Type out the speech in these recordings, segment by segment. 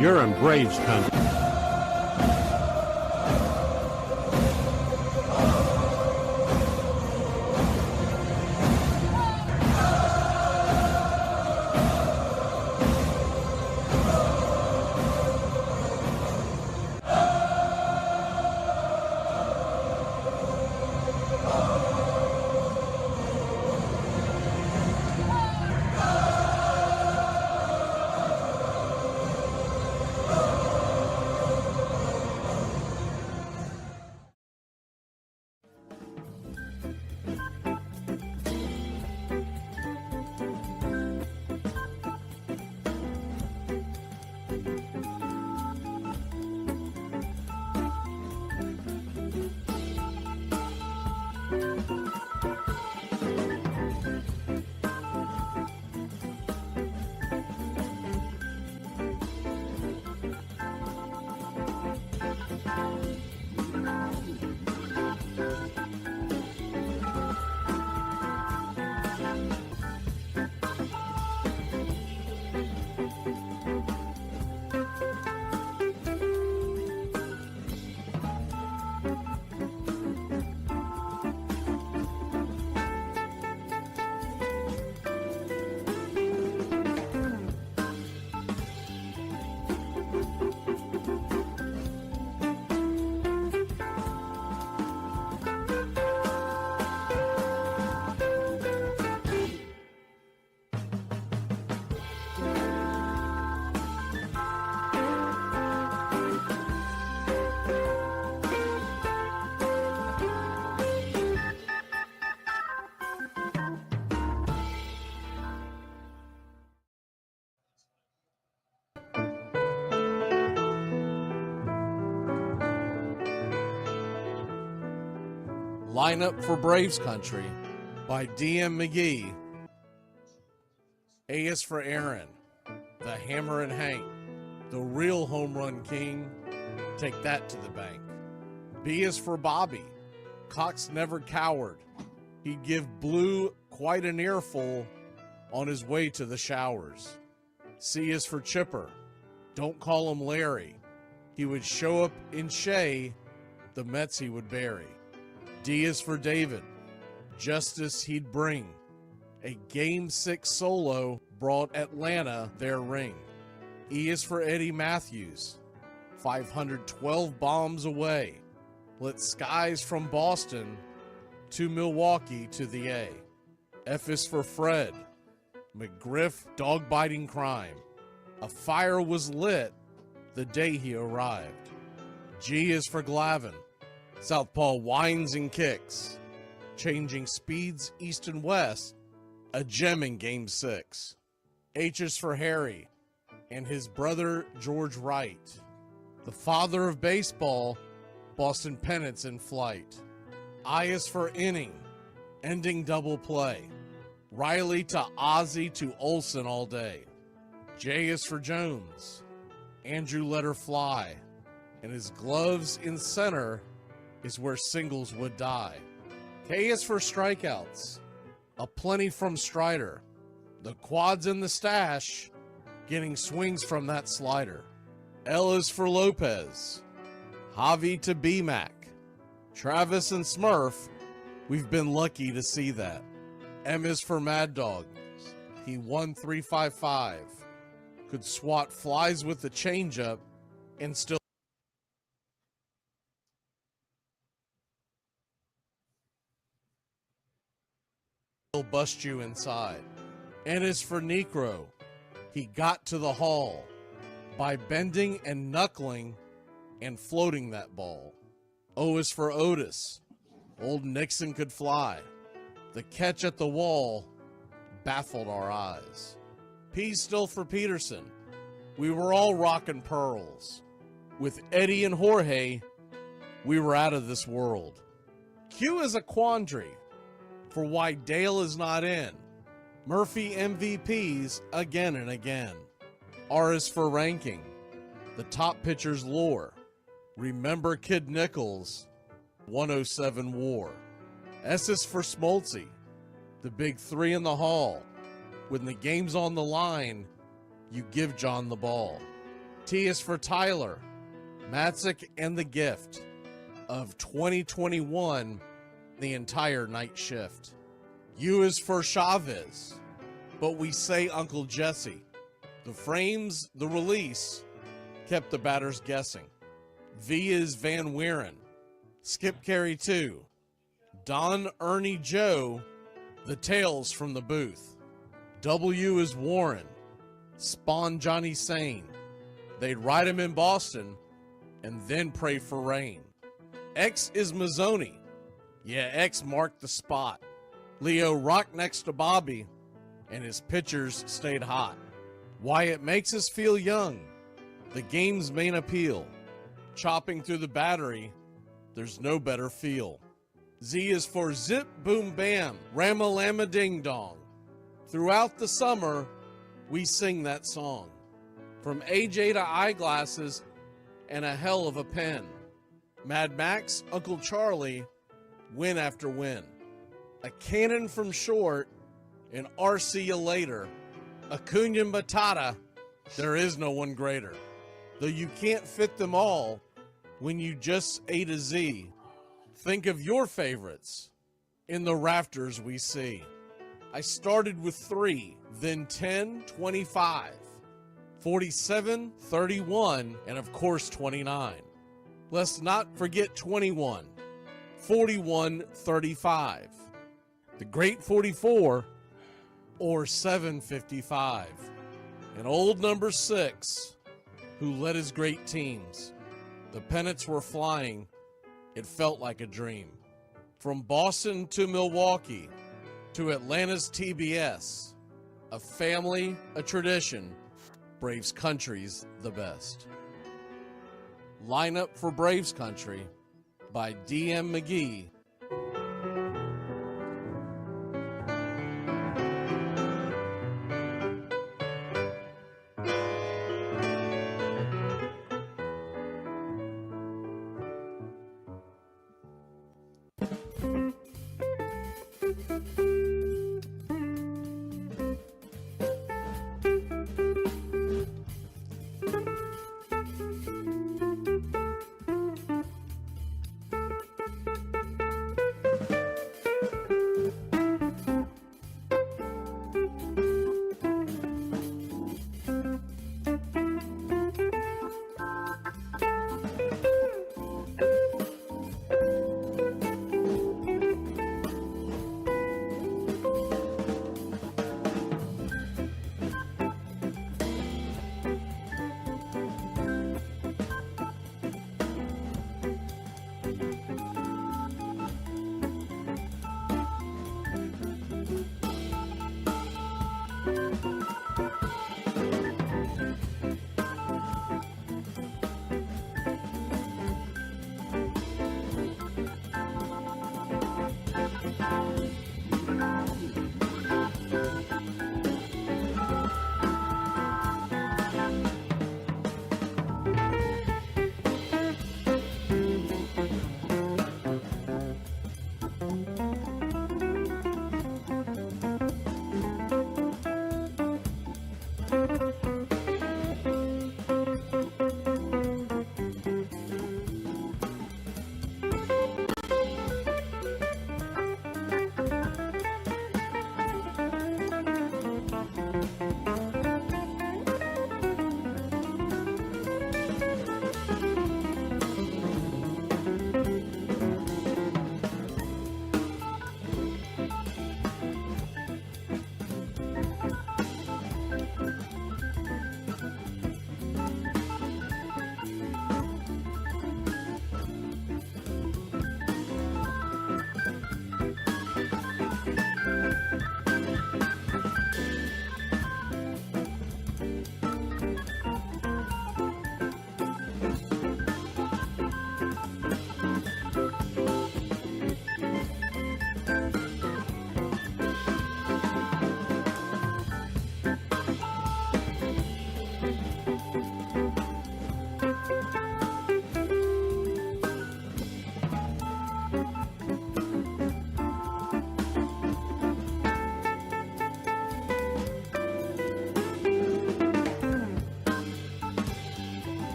You're in Braves country. Lineup for Braves Country by D.M. McGee. A is for Aaron, the Hammer and Hank, the real home run king. Take that to the bank. B is for Bobby. Cox never cowered. He'd give Blue quite an earful on his way to the showers. C is for Chipper. Don't call him Larry. He would show up in Shea, the Mets he would bury. D is for David. Justice he'd bring. A Game 6 solo brought Atlanta their ring. E is for Eddie Matthews. 512 bombs away. Lit skies from Boston to Milwaukee to the A. F is for Fred. McGriff dog-biting crime. A fire was lit the day he arrived. G is for Glavine. Southpaw winds and kicks, changing speeds east and west, a gem in Game 6. H is for Harry and his brother George Wright, the father of baseball, Boston pennants in flight. I is for inning, ending double play, Riley to Ozzie to Olsen all day. J is for Jones. Andrew let her fly, and his gloves in center is where singles would die. K is for strikeouts, a plenty from Strider. The quads in the stash, getting swings from that slider. L is for Lopez. Javi to B-Mac. Travis and Smurf, we've been lucky to see that. M is for Mad Dog. He won 355. Could swat flies with the changeup and still bust you inside. N is for Necro. He got to the hall by bending and knuckling and floating that ball. O is for Otis. Old Nixon could fly. The catch at the wall baffled our eyes. P's still for Peterson. We were all rockin' pearls. With Eddie and Jorge, we were out of this world. Q is a quandary for why Dale is not in. Murphy MVPs again and again. R is for ranking. The top pitchers lore. Remember Kid Nichols, 107 WAR. S is for Smoltzy. The big three in the hall. When the game's on the line, you give John the ball. T is for Tyler, Matzik, and the gift of 2021, the entire night shift. U is for Chavez, but we say Uncle Jesse. The frames, the release, kept the batters guessing. V is Van Weeren, Skip Carey 2, Don Ernie Joe, the tales from the booth. W is Warren, Spawn Johnny Sane. They'd ride him in Boston and then pray for rain. X is Mazzoni. Yeah, X marked the spot. Leo rocked next to Bobby, and his pitchers stayed hot. Why it makes us feel young, the game's main appeal. Chopping through the battery, there's no better feel. Z is for Zip Boom Bam, Rama-Lama Ding Dong. Throughout the summer, we sing that song. From AJ to eyeglasses and a hell of a pen. Mad Max, Uncle Charlie, win after win. A cannon from short, and RC you later. Acuna Matata, there is no one greater. Though you can't fit them all when you just A to Z. Think of your favorites in the rafters we see. I started with 3, then 10, 25, 47, 31, and of course 29. Let's not forget 21, 41, 35, the great 44, or 755, and old number 6, who led his great teams. The pennants were flying. It felt like a dream. From Boston to Milwaukee to Atlanta's TBS, a family, a tradition, Braves Country's the best. Line Up for Braves Country by D.M. McGee.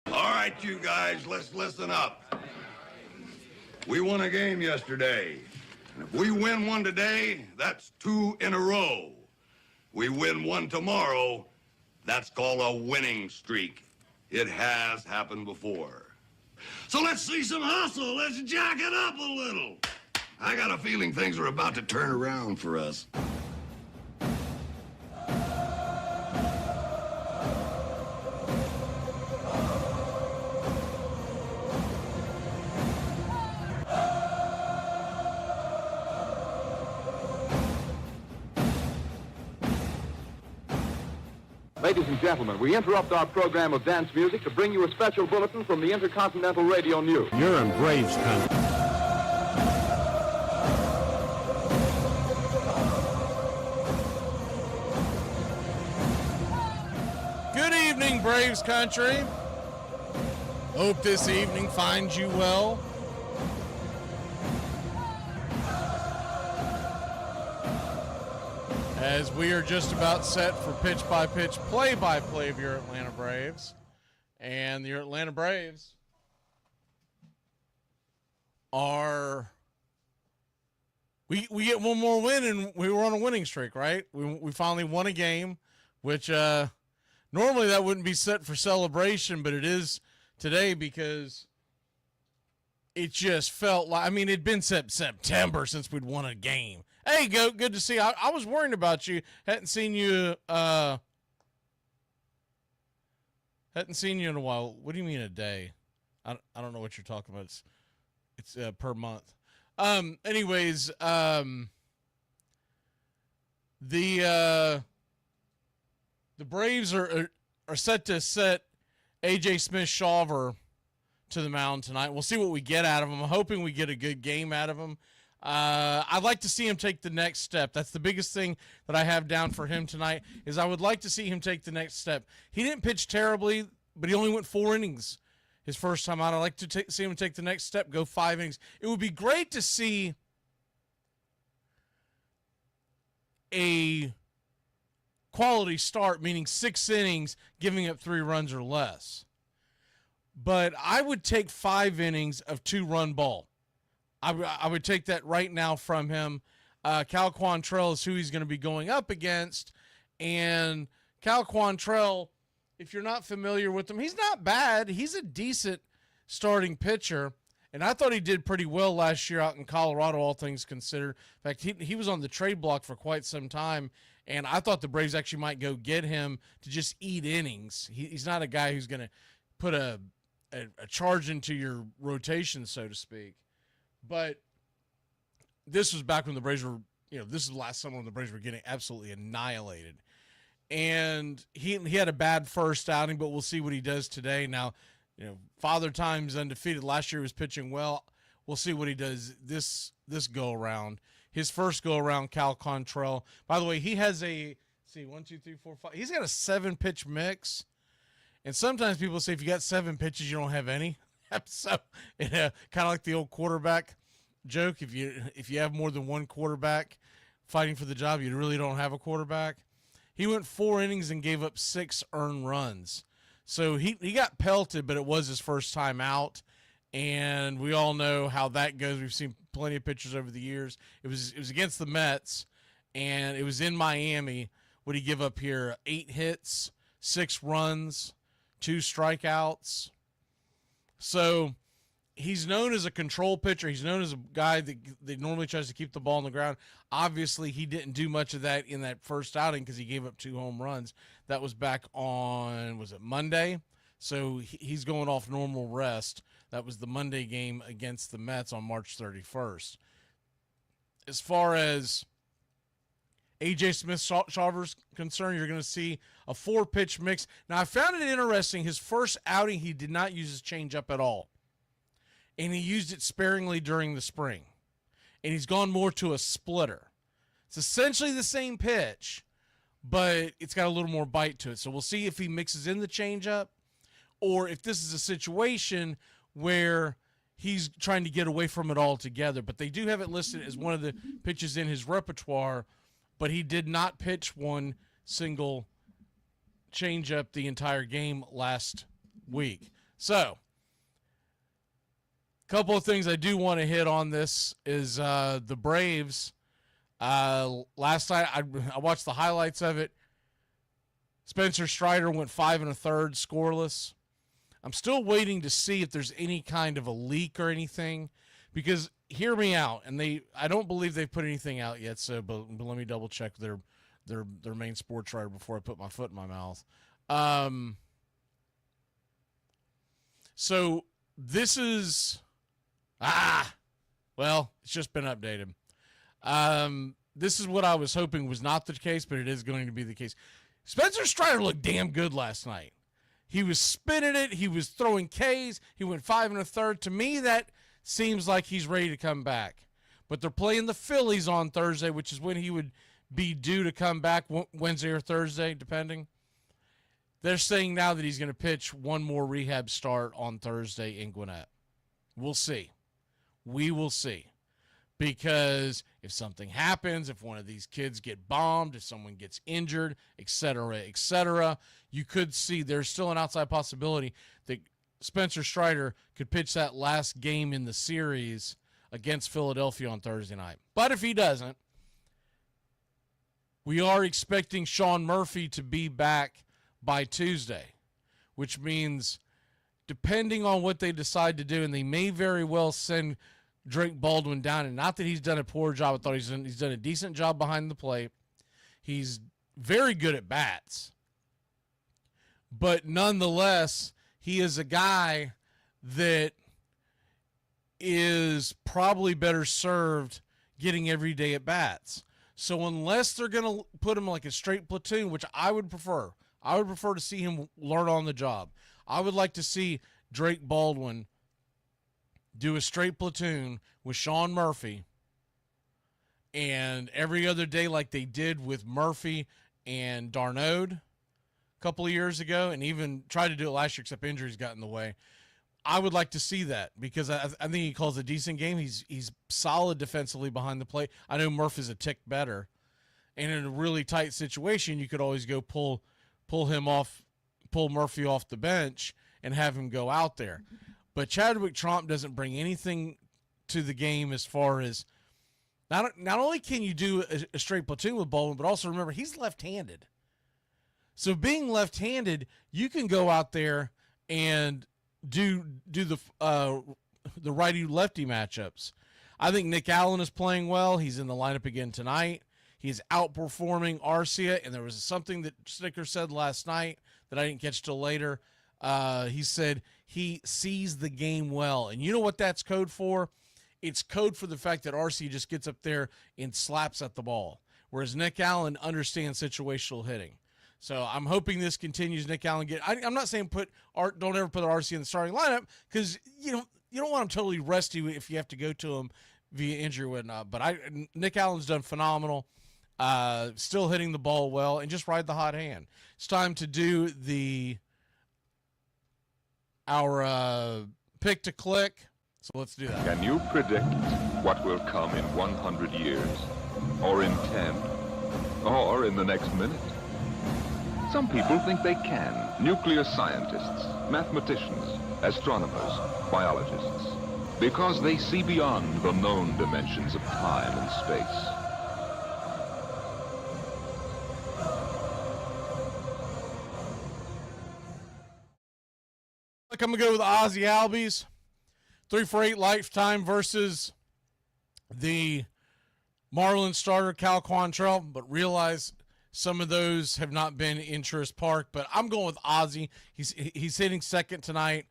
All right, you guys, let's listen up. We won a game yesterday. And if we win one today, that's 2 in a row. We win one tomorrow, that's called a winning streak. It has happened before. So let's see some hustle. Let's jack it up a little. I got a feeling things are about to turn around for us. Ladies and gentlemen, we interrupt our program of dance music to bring you a special bulletin from the Intercontinental Radio News. You're in Braves country. Good evening, Braves country. Hope this evening finds you well. As we are just about set for pitch-by-pitch, play-by-play of your Atlanta Braves. And your Atlanta Braves are... We get one more win, and we were on a winning streak, right? We finally won a game, which normally that wouldn't be set for celebration, but it is today because it just felt like... I mean, it'd been September since we'd won a game. Hey, good to see you. I was worrying about you. Hadn't seen you in a while. What do you mean a day? I don't know what you're talking about. It's per month. Anyways, the Braves are set to set AJ Smith-Shawver to the mound tonight. We'll see what we get out of him. I'm hoping we get a good game out of him. I'd like to see him take the next step. That's the biggest thing that I have down for him tonight is I would like to see him take the next step. He didn't pitch terribly, but he only went 4 innings his first time out. I'd like to see him take the next step, go 5 innings. It would be great to see a quality start, meaning 6 innings, giving up 3 runs or less. But I would take 5 innings of 2-run ball. I would take that right now from him. Cal Quantrill is who he's going to be going up against. And Cal Quantrill, if you're not familiar with him, he's not bad. He's a decent starting pitcher. And I thought he did pretty well last year out in Colorado, all things considered. In fact, he was on the trade block for quite some time, and I thought the Braves actually might go get him to just eat innings. He's not a guy who's going to put a charge into your rotation, so to speak. But this was back when the Braves were, this is last summer when the Braves were getting absolutely annihilated. And he had a bad first outing, but we'll see what he does today. Now, Father Time's undefeated. Last year he was pitching well. We'll see what he does this go around. His first go around, Cal Quantrill. By the way, he has he's got a 7-pitch mix. And sometimes people say if you got 7 pitches, you don't have any. So, kind of like the old quarterback joke. If you have more than one quarterback fighting for the job, you really don't have a quarterback. He went 4 innings and gave up 6 earned runs. So he got pelted, but it was his first time out, and we all know how that goes. We've seen plenty of pitchers over the years. It was against the Mets, and it was in Miami. What did he give up here? 8 hits, 6 runs, 2 strikeouts. So he's known as a control pitcher. He's known as a guy that normally tries to keep the ball on the ground. Obviously, he didn't do much of that in that first outing because he gave up 2 home runs. That was back on, was it Monday? So he's going off normal rest. That was the Monday game against the Mets on March 31st. As far as A.J. Smith-Shawver's concerned, you're going to see a 4-pitch mix. Now, I found it interesting. His first outing, he did not use his changeup at all. And he used it sparingly during the spring. And he's gone more to a splitter. It's essentially the same pitch, but it's got a little more bite to it. So we'll see if he mixes in the changeup or if this is a situation where he's trying to get away from it altogether. But they do have it listed as one of the pitches in his repertoire, but he did not pitch one single changeup the entire game last week. So, couple of things I do want to hit on this is the Braves. Last night, I watched the highlights of it. Spencer Strider went 5 1/3 scoreless. I'm still waiting to see if there's any kind of a leak or anything, because hear me out, and I don't believe they've put anything out yet. So, but let me double check their main sports writer before I put my foot in my mouth. So this is. Well, it's just been updated. This is what I was hoping was not the case, but it is going to be the case. Spencer Strider looked damn good last night. He was spinning it. He was throwing Ks. He went 5 1/3. To me, that seems like he's ready to come back. But they're playing the Phillies on Thursday, which is when he would be due to come back, Wednesday or Thursday, depending. They're saying now that he's going to pitch one more rehab start on Thursday in Gwinnett. We'll see. We will see. Because if something happens, if one of these kids get bombed, if someone gets injured, et cetera, you could see there's still an outside possibility that Spencer Strider could pitch that last game in the series against Philadelphia on Thursday night. But if he doesn't, we are expecting Sean Murphy to be back by Tuesday, which means depending on what they decide to do, and they may very well send Drake Baldwin down, and not that he's done a poor job. I thought he's done a decent job behind the plate. He's very good at bats. But nonetheless, he is a guy that is probably better served getting every day at bats. So unless they're going to put him like a straight platoon, which I would prefer to see him learn on the job. I would like to see Drake Baldwin do a straight platoon with Sean Murphy, and every other day like they did with Murphy and Darnode a couple of years ago, and even tried to do it last year, except injuries got in the way. I would like to see that because I think he calls a decent game. He's solid defensively behind the plate. I know Murphy's a tick better, and in a really tight situation, you could always go pull Murphy off the bench and have him go out there. But Chadwick Tromp doesn't bring anything to the game as far as not only can you do a straight platoon with Baldwin, but also remember he's left-handed. So being left-handed, you can go out there and do the the righty-lefty matchups. I think Nick Allen is playing well. He's in the lineup again tonight. He's outperforming Arcia, and there was something that Snicker said last night that I didn't catch till later. He said he sees the game well, and you know what that's code for? It's code for the fact that Arcia just gets up there and slaps at the ball, whereas Nick Allen understands situational hitting. So I'm hoping this continues. Nick Allen I'm not saying don't ever put Arcia in the starting lineup, because you don't want him totally rusty if you have to go to him via injury or whatnot. But Nick Allen's done phenomenal, still hitting the ball well, and just ride the hot hand. It's time to do our pick to click. So let's do that. Can you predict what will come in 100 years, or in 10, or in the next minute? Some people think they can. Nuclear scientists, mathematicians, astronomers, biologists, because they see beyond the known dimensions of time and space. I'm going to go with Ozzie Albies. 3-for-8 lifetime versus the Marlins starter, Cal Quantrill, but realize some of those have not been in Truist Park. But I'm going with Ozzie. He's hitting second tonight.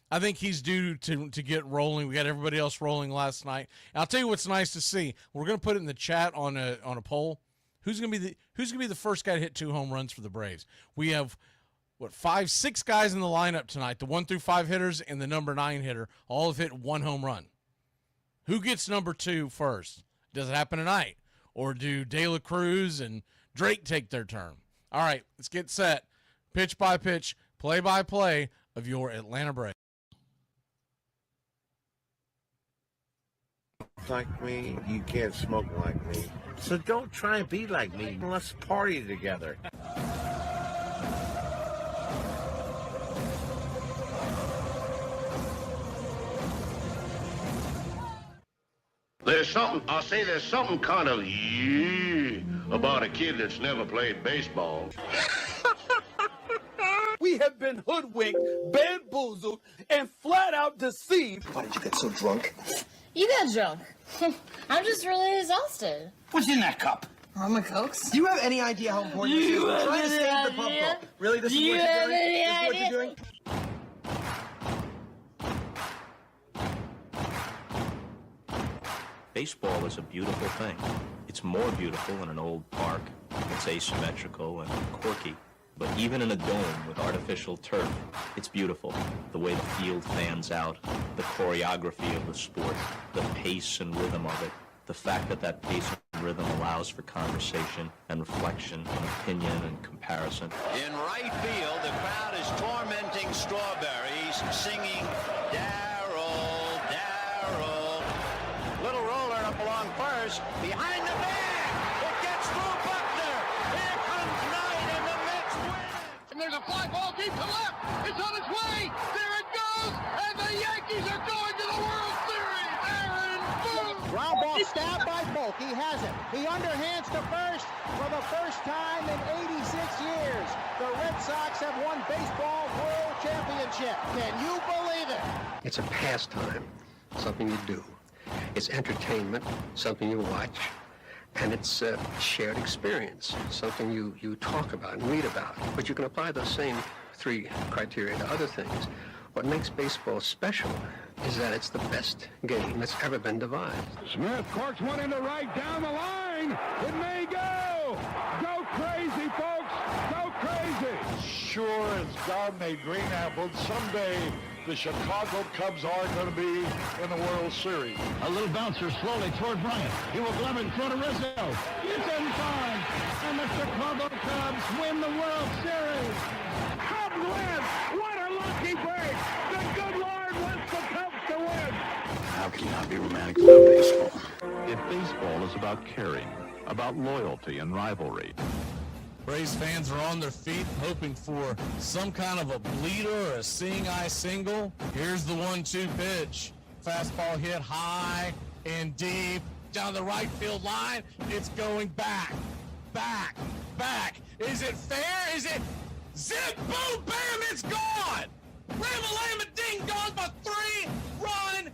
I think he's due to get rolling. We got everybody else rolling last night. And I'll tell you what's nice to see. We're going to put it in the chat on a poll. Who's going to be the first guy to hit 2 home runs for the Braves? We have 6 guys in the lineup tonight. The 1 through 5 hitters and the number 9 hitter all have hit 1 home run. Who gets number 2 first? Does it happen tonight, or do De La Cruz and Drake take their turn? All right, let's get set. Pitch by pitch, play by play of your Atlanta Braves. Like me, you can't smoke like me. So don't try and be like me. Let's party together. There's something kind of about a kid that's never played baseball. We have been hoodwinked, bamboozled, and flat out deceived. Why did you get so drunk? You got drunk. I'm just really exhausted. What's in that cup? Arma Cokes? Do you have any idea how important this is? We're trying to save the pub bowl. Really? This is what you're doing? This is what you're doing? Baseball is a beautiful thing. It's more beautiful in an old park. It's asymmetrical and quirky. But even in a dome with artificial turf, it's beautiful. The way the field fans out, the choreography of the sport, the pace and rhythm of it, the fact that pace and rhythm allows for conversation and reflection and opinion and comparison. In right field, the crowd is tormenting Strawberries, singing Darryl, Darryl. Little roller up along first, behind the bag. It gets through Buckner. Here comes Knight, and the Mets win. And there's a fly ball deep to left. It's on its way. There it goes. And the Yankees are going to the World Series. Aaron Boone. Ground ball stabbed by Polk. He has it. He underhands to first for the first time in 86 years. The Red Sox have won baseball world championship. Can you believe it? It's a pastime, something you do. It's entertainment, something you watch. And it's a shared experience, something you talk about and read about. But you can apply those same 3 criteria to other things. What makes baseball special is that it's the best game that's ever been devised. Smith corks one into right, down the line. It may go. Go crazy, folks. Go crazy. Sure as God made green apples, someday the Chicago Cubs are going to be in the World Series. A little bouncer slowly toward Bryant. He will glove it in front of Rizzo. It's in time. And the Chicago Cubs win the World Series. Cubs win. What a lucky break. The good Lord wants the Cubs to win. How can you not be romantic about baseball? If baseball is about caring, about loyalty and rivalry. Braves fans are on their feet hoping for some kind of a bleeder or a seeing eye single. Here's the 1-2 pitch. Fastball hit high and deep down the right field line. It's going back, back, back. Is it fair? Is it zip, boom, bam, it's gone. Ram-a-lam-a-ding-dong, a 3-run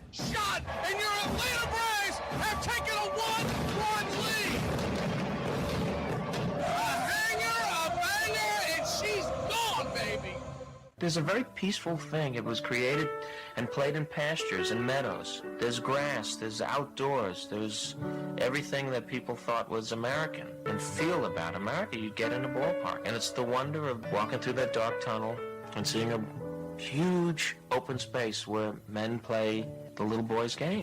There's a very peaceful thing. It was created and played in pastures and meadows. There's grass, there's outdoors, there's everything that people thought was American and feel about America you get in a ballpark. And it's the wonder of walking through that dark tunnel and seeing a huge open space where men play the little boy's game.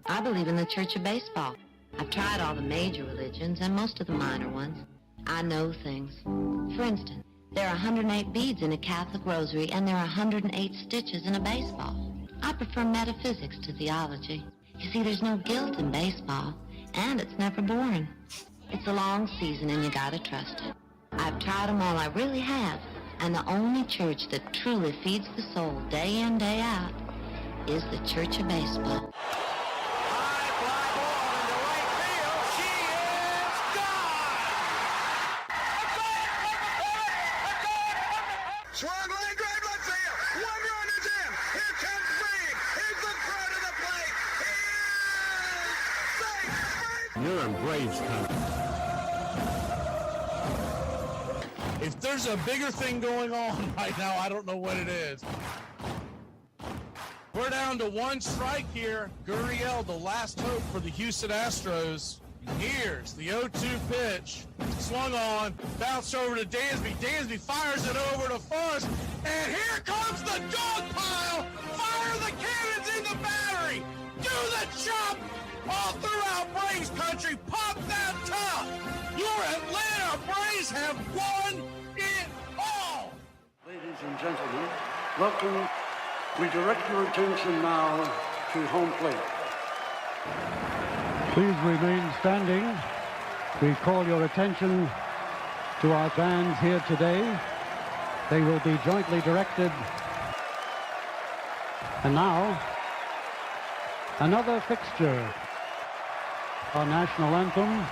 I believe in the Church of Baseball. I've tried all the major religions and most of the minor ones. I know things. For instance, there are 108 beads in a Catholic rosary and there are 108 stitches in a baseball. I prefer metaphysics to theology. You see, there's no guilt in baseball, and it's never boring. It's a long season and you gotta trust it. I've tried them all, I really have. And the only church that truly feeds the soul day in, day out is the Church of Baseball. Swung line drive left field. One run is in. Here comes Reed. Here's the throw to the plate. He is safe. You're in Braves country. If there's a bigger thing going on right now, I don't know what it is. We're down to one strike here. Gurriel, the last hope for the Houston Astros. Here's the 0-2 pitch. Swung on, bounced over to Dansby. Dansby fires it over to first. And here comes the dog pile. Fire the cannons in the battery. Do the chop all throughout Braves country. Pop that top. Your Atlanta Braves have won it all. Ladies and gentlemen, welcome. We direct your attention now to home plate. Please remain standing. We call your attention to our bands here today. They will be jointly directed. And now, another fixture. Our national anthem.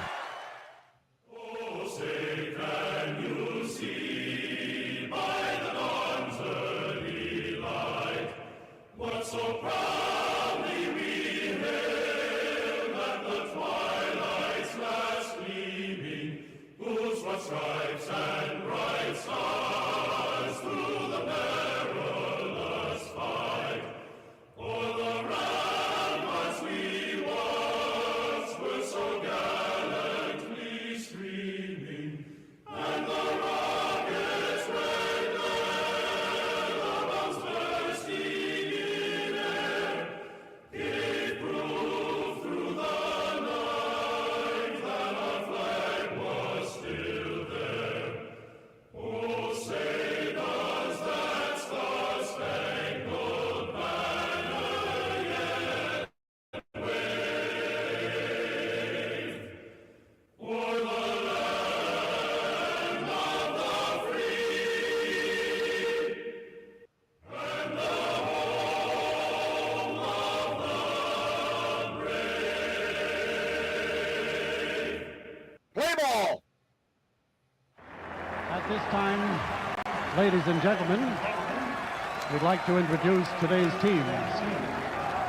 So proudly we hail at the twilight's last gleaming, whose broad stripes and bright stars through the perilous fight, o'er the ramparts we once were so gallantly streaming, and the rockets' red glare, the bombs bursting This time, ladies and gentlemen, we'd like to introduce today's teams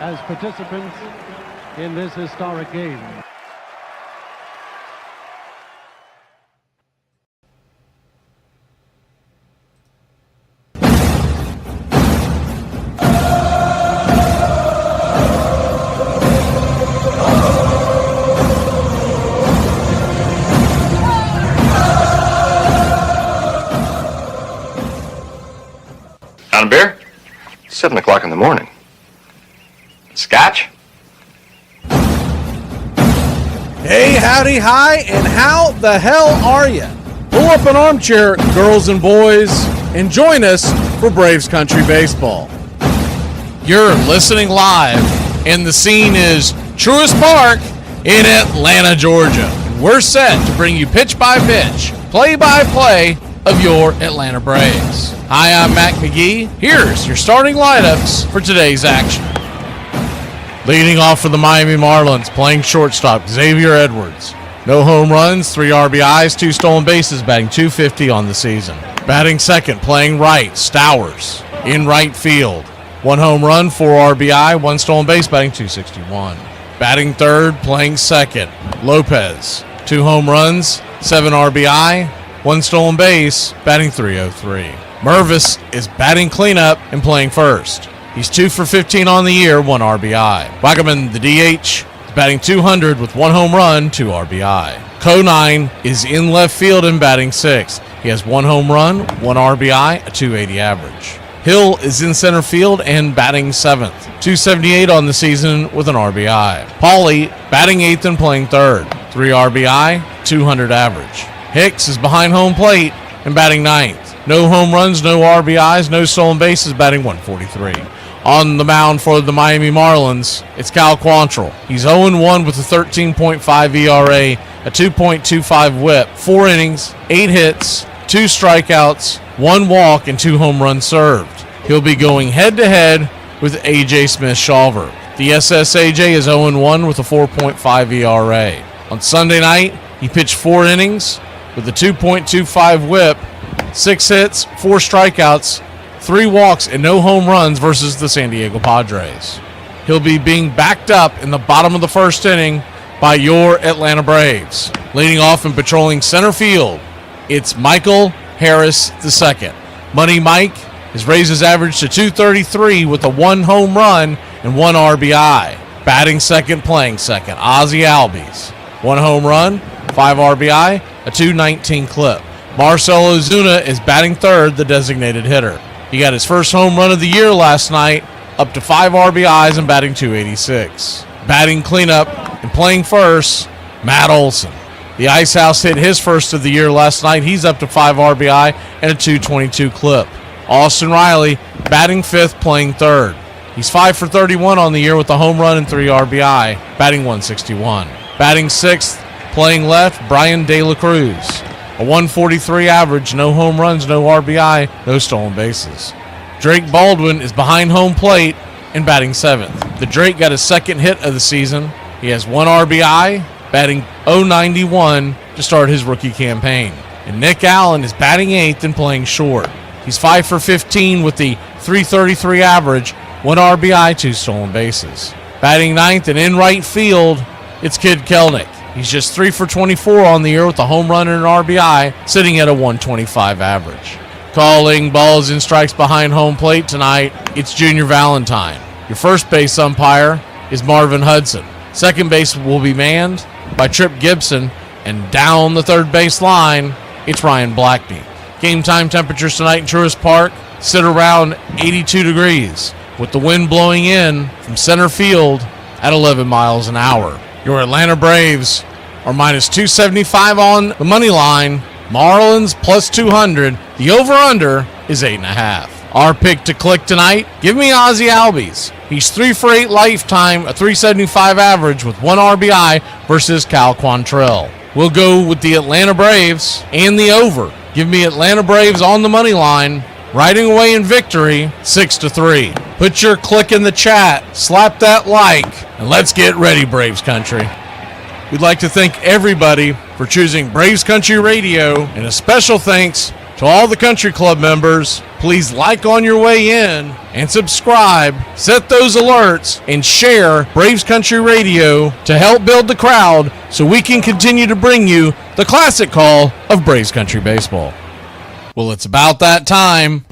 as participants in this historic game. On a beer? 7 o'clock in the morning. Scotch? Hey, howdy, hi, and how the hell are you? Pull up an armchair, girls and boys, and join us for Braves Country Baseball. You're listening live, and the scene is Truist Park in Atlanta, Georgia. We're set to bring you pitch by pitch, play by play of your Atlanta Braves. Hi, I'm Mac McGee. Here's your starting lineups for today's action. Leading off for the Miami Marlins, playing shortstop, Xavier Edwards. No home runs, 3 RBIs, 2 stolen bases, batting .250 on the season. Batting second, playing right, Stowers. In right field, 1 home run, 4 RBI, 1 stolen base, batting .261. Batting third, playing second, Lopez. 2 home runs, 7 RBI, 1 stolen base, batting .303. Mervis is batting cleanup and playing first. He's 2 for 15 on the year, 1 RBI. Wackerman, the DH, is batting .200 with 1 home run, 2 RBI. Conine is in left field and batting sixth. He has 1 home run, 1 RBI, a .280 average. Hill is in center field and batting seventh. .278 on the season with an RBI. Pauly batting eighth and playing third. 3 RBI, .200 average. Hicks is behind home plate and batting ninth. No home runs, no RBIs, no stolen bases, batting .143. On the mound for the Miami Marlins, it's Cal Quantrill. He's 0-1 with a 13.5 ERA, a 2.25 whip, 4 innings, 8 hits, 2 strikeouts, 1 walk, and 2 home runs served. He'll be going head-to-head with A.J. Smith-Shawver. The SSAJ is 0-1 with a 4.5 ERA. On Sunday night, he pitched 4 innings with a 2.25 whip, 6 hits, 4 strikeouts, 3 walks, and no home runs versus the San Diego Padres. He'll be being backed up in the bottom of the first inning by your Atlanta Braves. Leading off and patrolling center field, it's Michael Harris II. Money Mike has raised his average to .233 with a 1 home run and 1 RBI. Batting second, playing second, Ozzie Albies. 1 home run, 5 RBI, a .219 clip. Marcell Ozuna is batting third, the designated hitter. He got his first home run of the year last night, up to 5 RBIs and batting .286. Batting cleanup and playing first, Matt Olson. The Ice House hit his first of the year last night. He's up to 5 RBI and a .222 clip. Austin Riley batting fifth, playing third. He's 5 for 31 on the year with a home run and 3 RBI, batting .161. Batting sixth, playing left, Brian De La Cruz. A .143 average, no home runs, no RBI, no stolen bases. Drake Baldwin is behind home plate and batting seventh. The Drake got his second hit of the season. He has 1 RBI, batting .091 to start his rookie campaign. And Nick Allen is batting eighth and playing short. He's 5 for 15 with the .333 average, 1 RBI, 2 stolen bases. Batting ninth and in right field, it's Kid Kelnick. He's just 3 for 24 on the year with a home run and an RBI, sitting at a .125 average. Calling balls and strikes behind home plate tonight, it's Junior Valentine. Your first base umpire is Marvin Hudson. Second base will be manned by Trip Gibson, and down the third base line, it's Ryan Blackney. Game time temperatures tonight in Truist Park sit around 82 degrees, with the wind blowing in from center field at 11 miles an hour. Your Atlanta Braves are minus .275 on the money line. Marlins plus 200. The over-under is 8.5. Our pick to click tonight, give me Ozzie Albies. He's 3 for 8 lifetime, a .375 average with 1 RBI versus Cal Quantrill. We'll go with the Atlanta Braves and the over. Give me Atlanta Braves on the money line, riding away in victory, 6-3. Put your click in the chat, slap that like, and let's get ready, Braves Country. We'd like to thank everybody for choosing Braves Country Radio, and a special thanks to all the Country Club members. Please like on your way in and subscribe, set those alerts, and share Braves Country Radio to help build the crowd so we can continue to bring you the classic call of Braves Country Baseball. Well, it's about that time.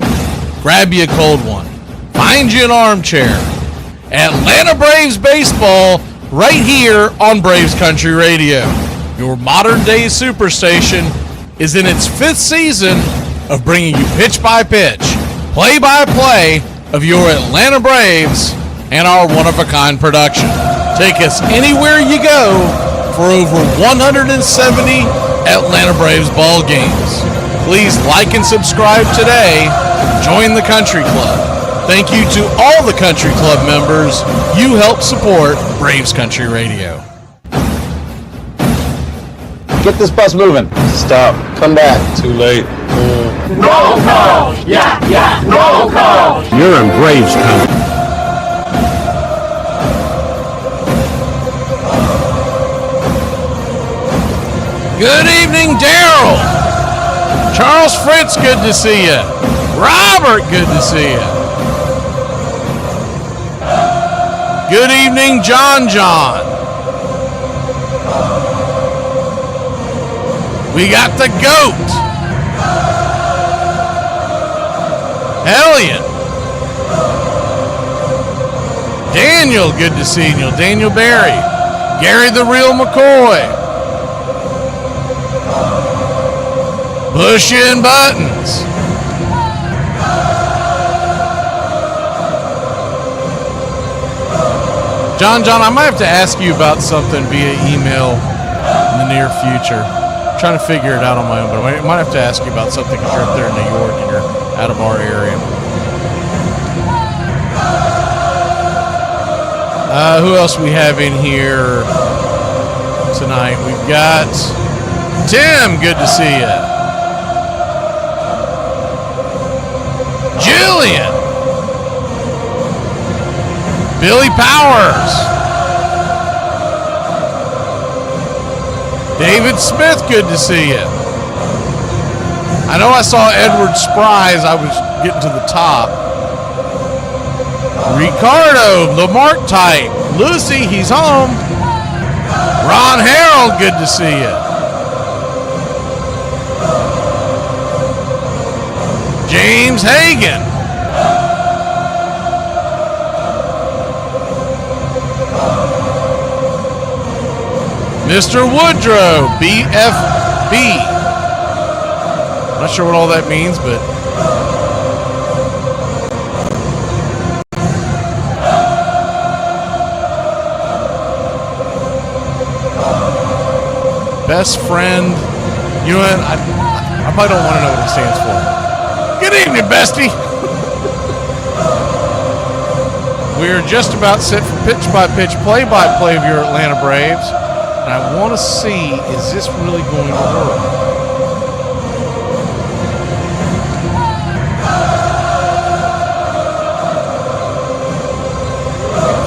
Grab you a cold one. Find you an armchair. Atlanta Braves Baseball right here on Braves Country Radio. Your modern-day superstation is in its 5th season of bringing you pitch-by-pitch, play-by-play of your Atlanta Braves and our one-of-a-kind production. Take us anywhere you go for over 170 Atlanta Braves ball games. Please like and subscribe today. Join the Country Club. Thank you to all the Country Club members. You help support Braves Country Radio. Get this bus moving. Stop. Come back. Too late. Roll call! Yeah! Roll call! You're in Braves country. Good evening, Daryl. Charles Fritz, good to see you. Robert, good to see you. Good evening, John. We got the GOAT. Hellion. Daniel, good to see you. Daniel Barry. Gary the Real McCoy. Bush and Buttons. John, I might have to ask you about something via email in the near future. I'm trying to figure it out on my own, but I might have to ask you about something because you're up there in New York and you're out of our area. Who else we have in here tonight? We've got Tim, good to see you. Jillian. Billy Powers. David Smith, good to see you. I know I saw Edward Spry as I was getting to the top. Ricardo, the Mark type. Lucy, he's home. Ron Harold, good to see you. James Hagan. Mr. Woodrow, BFB. Not sure what all that means, but best friend. You know what? I probably don't want to know what it stands for. Good evening, bestie. We're just about set for pitch-by-pitch, play-by-play of your Atlanta Braves. And I want to see, is this really going to work?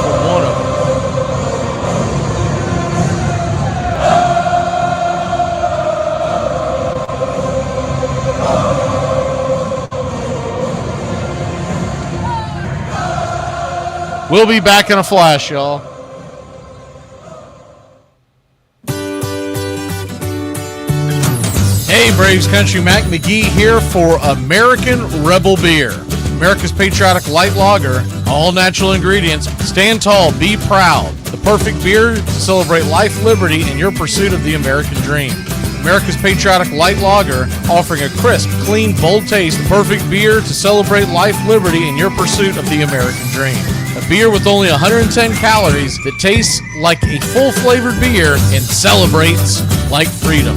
For one of them. We'll be back in a flash, y'all. Hey, Braves Country, Mac McGee here for American Rebel Beer. America's patriotic light lager, all natural ingredients. Stand tall, be proud. The perfect beer to celebrate life, liberty, and your pursuit of the American dream. America's patriotic light lager, offering a crisp, clean, bold taste. Perfect beer to celebrate life, liberty, and your pursuit of the American dream. A beer with only 110 calories that tastes like a full-flavored beer and celebrates like freedom.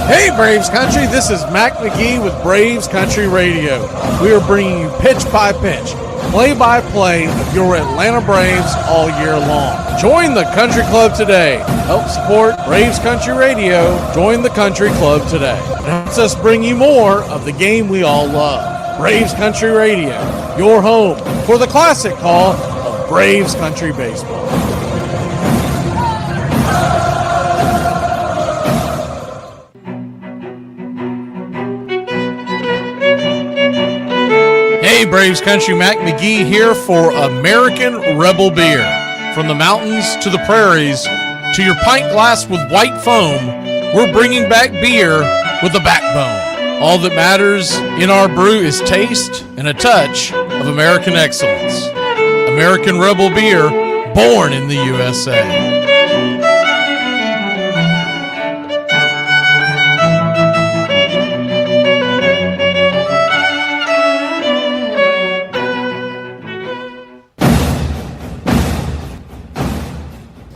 Hey, Braves Country, this is Mac McGee with Braves Country Radio. We are bringing you pitch-by-pitch, play-by-play of your Atlanta Braves all year long. Join the Country Club today. Help support Braves Country Radio. Join the Country Club today. It helps us bring you more of the game we all love. Braves Country Radio, your home for the classic call of Braves Country Baseball. Hey, Braves Country, Mac McGee here for American Rebel Beer. From the mountains to the prairies to your pint glass with white foam, we're bringing back beer with a backbone. All that matters in our brew is taste and a touch of American excellence. American Rebel Beer, born in the USA.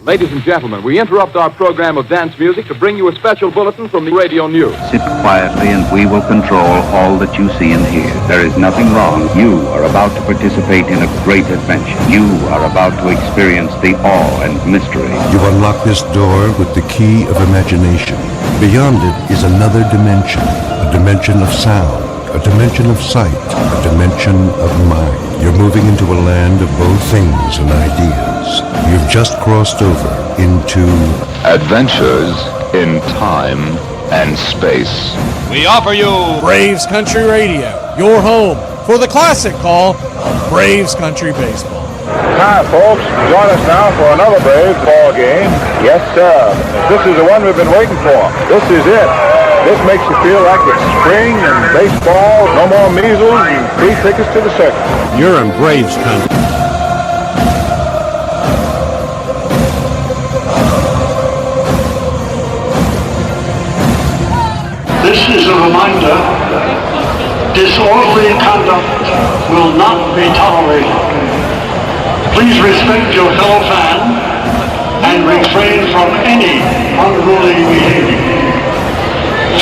Ladies and gentlemen, we interrupt our program of dance music to bring you a special bulletin from the radio news. Sit quietly and we will control all that you see and hear. There is nothing wrong. You are about to participate in a great adventure. You are about to experience the awe and mystery. You unlock this door with the key of imagination. Beyond it is another dimension, a dimension of sound, a dimension of sight, a dimension of mind. You're moving into a land of both things and ideas. You've just crossed over into Adventures in Time and Space. We offer you Braves Country Radio, your home for the classic call of Braves Country Baseball. Hi, folks. Join us now for another Braves ball game. Yes, sir. This is the one we've been waiting for. This is it. This makes you feel like it's spring and baseball. No more measles and free tickets to the circus. You're in Braves country. This is a reminder, disorderly conduct will not be tolerated. Please respect your fellow fan and refrain from any unruly behavior.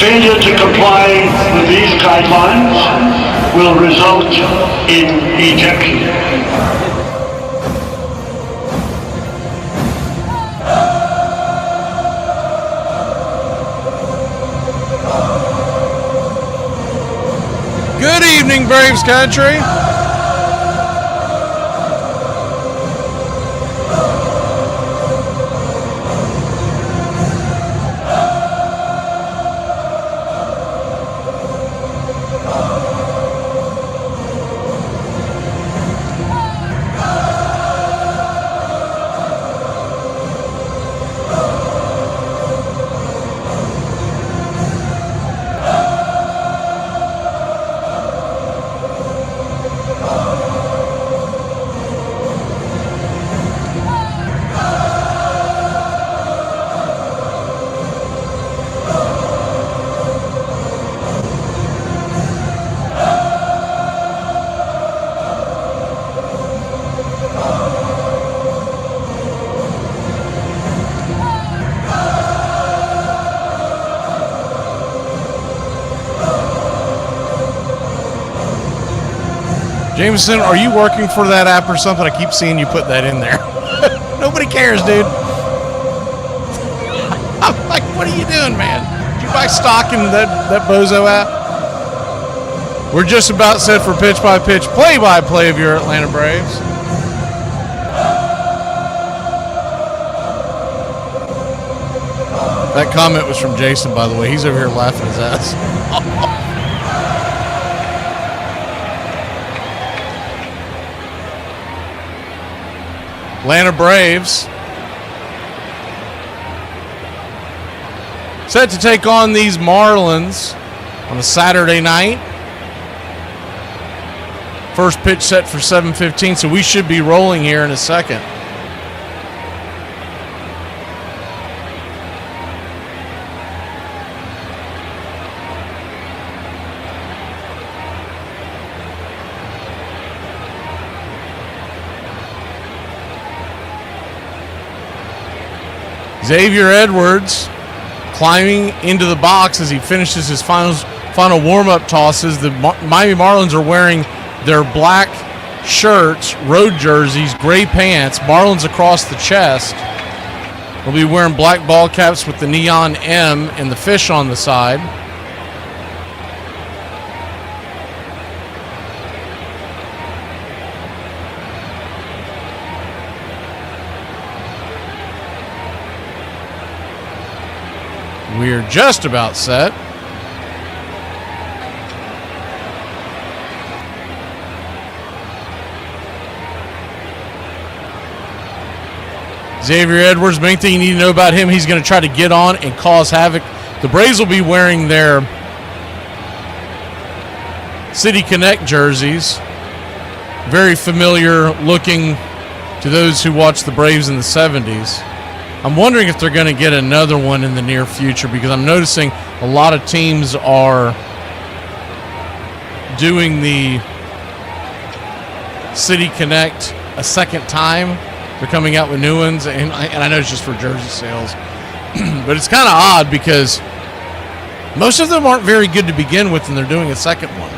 Failure to comply with these guidelines will result in ejection. Good evening, Braves country. Jameson, are you working for that app or something? I keep seeing you put that in there. Nobody cares, dude. I'm like, what are you doing, man? Did you buy stock in that bozo app? We're just about set for pitch-by-pitch, play-by-play of your Atlanta Braves. That comment was from Jason, by the way. He's over here laughing his ass. Atlanta Braves set to take on these Marlins on a Saturday night. First pitch set for 7:15, so we should be rolling here in a second. Xavier Edwards climbing into the box as he finishes his final warm-up tosses. The Miami Marlins are wearing their black shirts, road jerseys, gray pants, Marlins across the chest. They'll be wearing black ball caps with the neon M and the fish on the side. We're just about set. Xavier Edwards, main thing you need to know about him, he's going to try to get on and cause havoc. The Braves will be wearing their City Connect jerseys. Very familiar looking to those who watched the Braves in the 70s. I'm wondering if they're going to get another one in the near future, because I'm noticing a lot of teams are doing the City Connect a second time. They're coming out with new ones, and I know it's just for jersey sales. But it's kind of odd because most of them aren't very good to begin with, and they're doing a second one.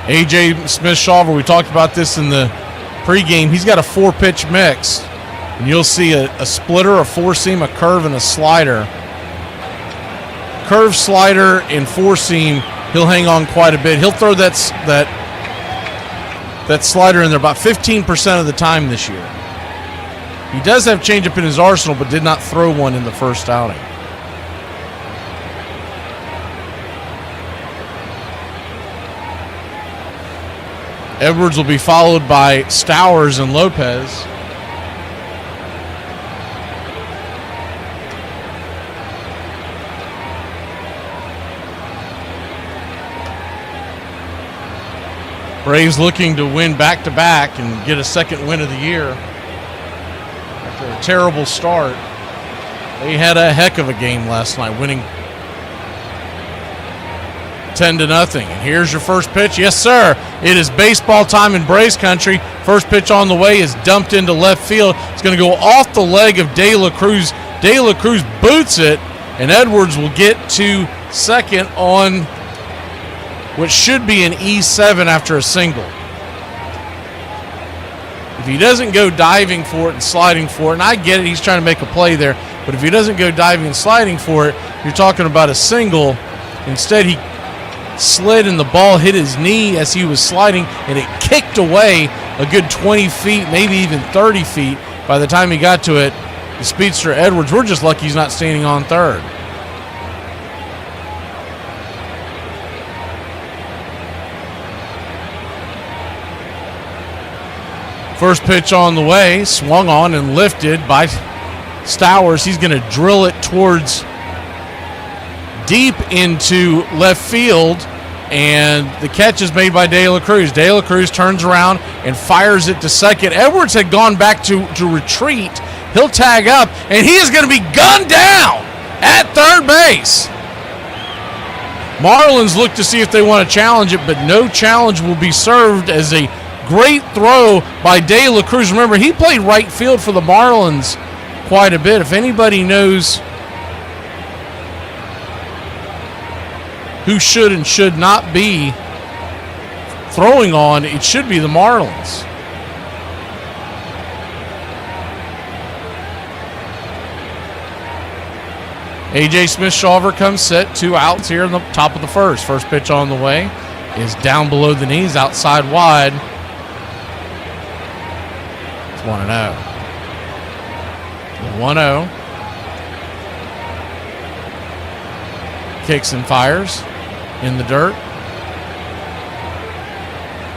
A.J. Smith-Shawver, we talked about this in the pregame. He's got a 4-pitch mix, and you'll see a splitter, a four-seam, a curve, and a slider. Curve, slider, and four-seam, he'll hang on quite a bit. He'll throw that slider in there about 15% of the time this year. He does have changeup in his arsenal, but did not throw one in the first outing. Edwards will be followed by Stowers and Lopez. Braves looking to win back-to-back and get a second win of the year after a terrible start. They had a heck of a game last night, winning 10-0. And here's your first pitch. Yes, sir. It is baseball time in Braves country. First pitch on the way is dumped into left field. It's going to go off the leg of De La Cruz. De La Cruz boots it, and Edwards will get to second on what should be an E7 after a single. If he doesn't go diving for it and sliding for it, and I get it, he's trying to make a play there, but if he doesn't go diving and sliding for it, you're talking about a single. Instead, he slid and the ball hit his knee as he was sliding, and it kicked away a good 20 feet, maybe even 30 feet. By the time he got to it, the speedster Edwards, we're just lucky he's not standing on third. First pitch on the way, swung on and lifted by Stowers. He's going to drill it towards deep into left field, and the catch is made by De La Cruz. De La Cruz turns around and fires it to second. Edwards had gone back to retreat. He'll tag up, and he is going to be gunned down at third base. Marlins look to see if they want to challenge it, but no challenge will be served as a great throw by De La Cruz. Remember, he played right field for the Marlins quite a bit. If anybody knows who should and should not be throwing on, it should be the Marlins. A.J. Smith-Shawver comes set, 2 outs here in the top of the first. First pitch on the way is down below the knees, outside wide. It's 1-0. 1-0. Kicks and fires in the dirt.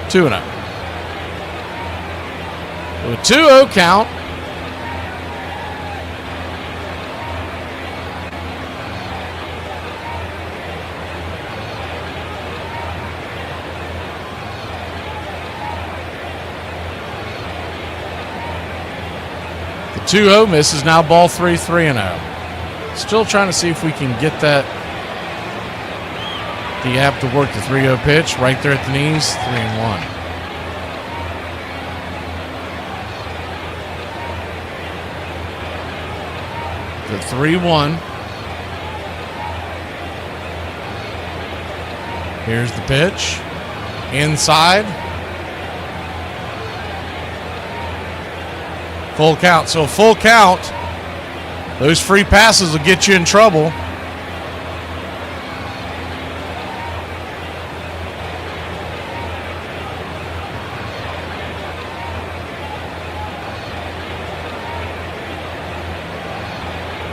2-0. With a 2-0 count. The 2-0 misses, now ball 3, 3-0. Still trying to see if we can get that. Do you have to work the 3-0 pitch right there at the knees? 3-1. The 3-1. Here's the pitch. Inside. Full count. So full count. Those free passes will get you in trouble.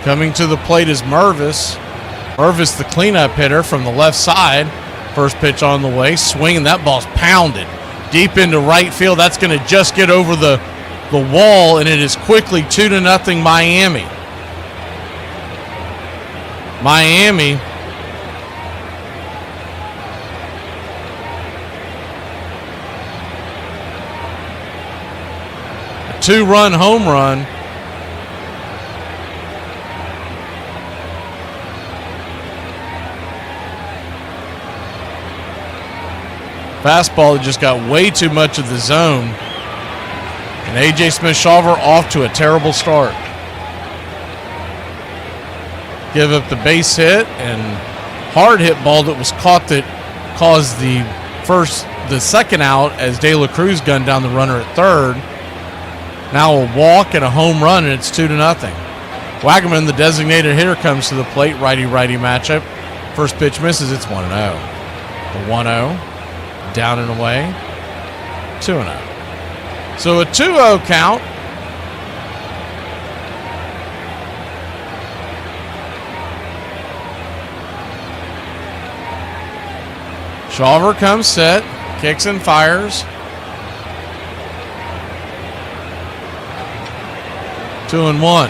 Coming to the plate is Mervis. Mervis, the cleanup hitter from the left side. First pitch on the way. Swinging. That ball's pounded deep into right field. That's going to just get over the wall, and it is quickly 2-0 Miami. Miami a 2-run home run. Fastball that just got way too much of the zone. And A.J. Smith-Shawver off to a terrible start. Give up the base hit and hard hit ball that was caught that caused the second out as De La Cruz gunned down the runner at third. Now a walk and a home run, and it's 2-0. Wagaman, the designated hitter, comes to the plate. Righty-righty matchup. First pitch misses. It's 1-0. The 1-0. Down and away. 2-0. So a 2-0 count. Shawver comes set. Kicks and fires. 2-1.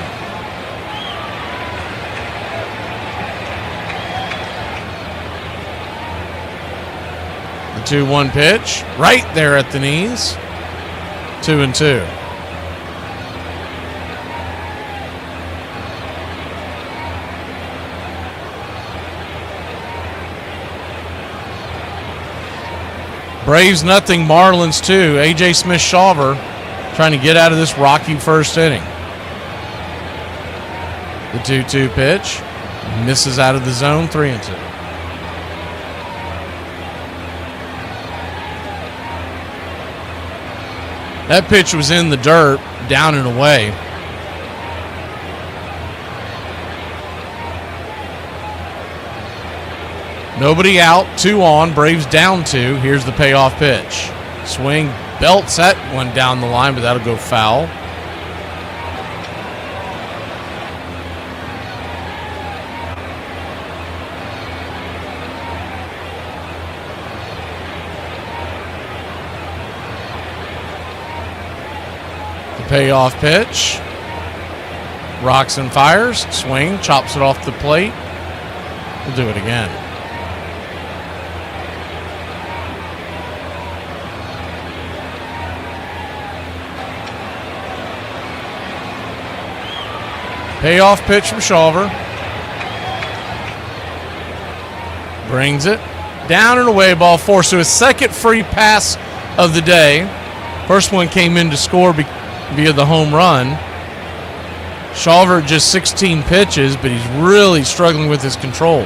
The 2-1 pitch, right there at the knees. 2-2. Braves nothing, Marlins 2. A.J. Smith-Shawver trying to get out of this rocky first inning. The 2-2 pitch misses out of the zone, 3-2. That pitch was in the dirt, down and away. Nobody out, 2 on, Braves down 2. Here's the payoff pitch. Swing, belts that one down the line, but that'll go foul. The payoff pitch. Rocks and fires, swing, chops it off the plate. We'll do it again. Payoff pitch from Shawver. Brings it down and away, ball 4. So his second free pass of the day. First one came in to score via the home run. Shawver just 16 pitches, but he's really struggling with his control.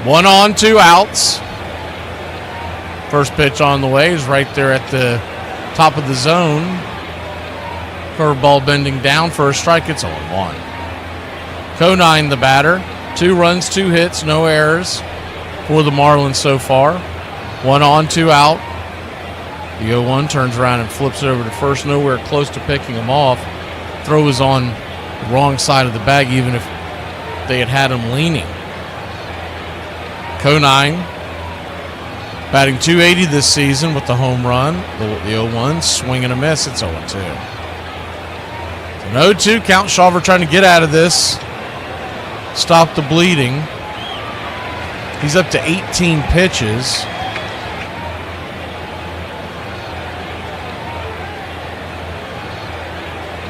One on, 2 outs. First pitch on the way is right there at the top of the zone. Curveball bending down for a strike. It's 0-1. Conine the batter. 2 runs, 2 hits, no errors for the Marlins so far. 1 on, 2 out. The 0-1 turns around and flips it over to first. Nowhere close to picking him off. Throw was on the wrong side of the bag, even if they had him leaning. Conine batting .280 this season with the home run. The 0-1, swing and a miss. It's 0-2. So an 0-2 count. Shawver trying to get out of this. Stop the bleeding. He's up to 18 pitches.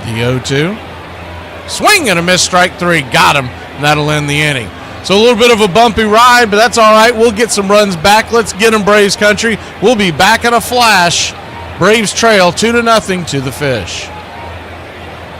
The 0-2. Swing and a miss, strike 3. Got him. And that'll end the inning. So a little bit of a bumpy ride, but that's all right. We'll get some runs back. Let's get them, Braves country. We'll be back in a flash. Braves trail 2-0 to the Fish.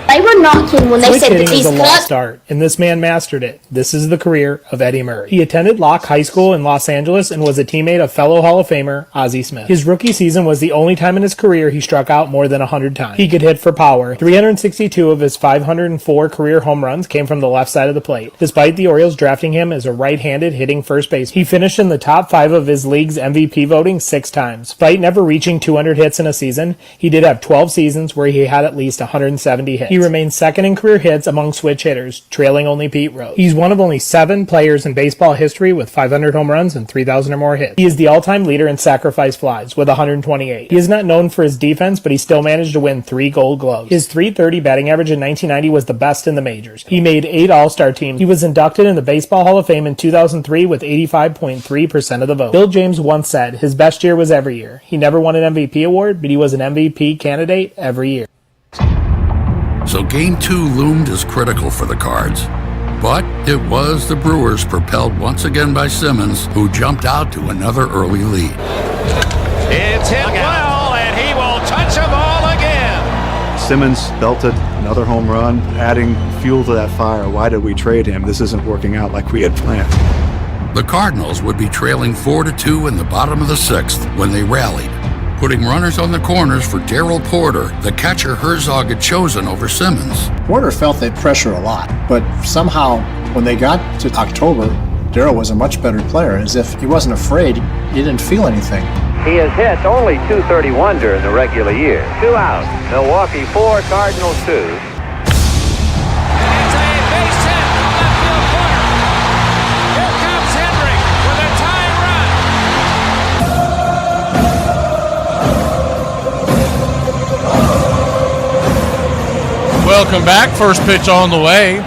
They were knocking when they said that these was a lost art, and this man mastered it. This is the career of Eddie Murray. He attended Locke High School in Los Angeles and was a teammate of fellow Hall of Famer Ozzie Smith. His rookie season was the only time in his career he struck out more than 100 times. He could hit for power. 362 of his 504 career home runs came from the left side of the plate. Despite the Orioles drafting him as a right-handed hitting first baseman, he finished in the top 5 of his league's MVP voting 6 times. Despite never reaching 200 hits in a season, he did have 12 seasons where he had at least 170 hits. He remains second in career hits among switch hitters, trailing only Pete Rose. He's one of only 7 players in baseball history with 500 home runs and 3,000 or more hits. He is the all-time leader in sacrifice flies with 128. He is not known for his defense, but he still managed to win 3 Gold Gloves. His .330 batting average in 1990 was the best in the majors. He made 8 All-Star teams. He was inducted in the Baseball Hall of Fame in 2003 with 85.3% of the vote. Bill James once said, his best year was every year. He never won an MVP award, but he was an MVP candidate every year. So Game 2 loomed as critical for the Cards. But it was the Brewers, propelled once again by Simmons, who jumped out to another early lead. It's hit well, and he will touch them all again. Simmons belted another home run, adding fuel to that fire. Why did we trade him? This isn't working out like we had planned. The Cardinals would be trailing 4-2 in the bottom of the 6th when they rallied, putting runners on the corners for Darryl Porter, the catcher Herzog had chosen over Simmons. Porter felt that pressure a lot, but somehow when they got to October, Darryl was a much better player. As if he wasn't afraid, he didn't feel anything. He has hit only .231 during the regular year. 2 out. Milwaukee 4, Cardinals 2. It's a Welcome back. First pitch on the way.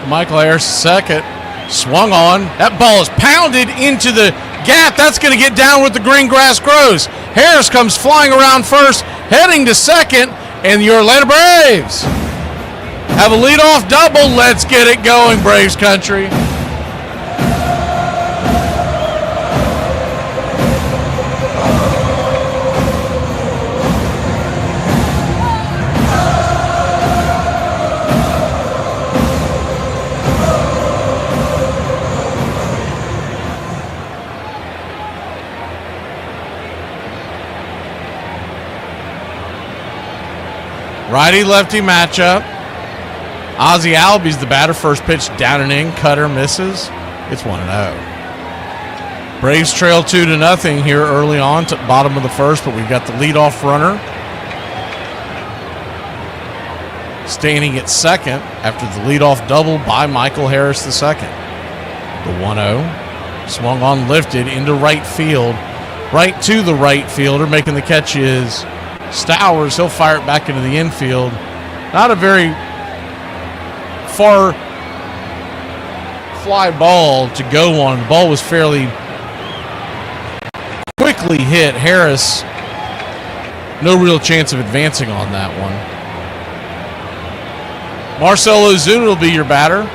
Michael Harris, second. Swung on. That ball is pounded into the gap. That's going to get down where the green grass grows. Harris comes flying around first, heading to second, and your Atlanta Braves have a leadoff double. Let's get it going, Braves country. Righty-lefty matchup. Ozzie Albies the batter. First pitch down and in. Cutter misses. It's 1-0. Braves trail 2-0 here early on to bottom of the first, but we've got the leadoff runner standing at second after the leadoff double by Michael Harris II. The 1-0. Swung on, lifted into right field. Right to the right fielder. Making the catch is Stowers. He'll fire it back into the infield. Not a very far fly ball to go on. The ball was fairly quickly hit. Harris, no real chance of advancing on that one. Marcell Ozuna will be your batter.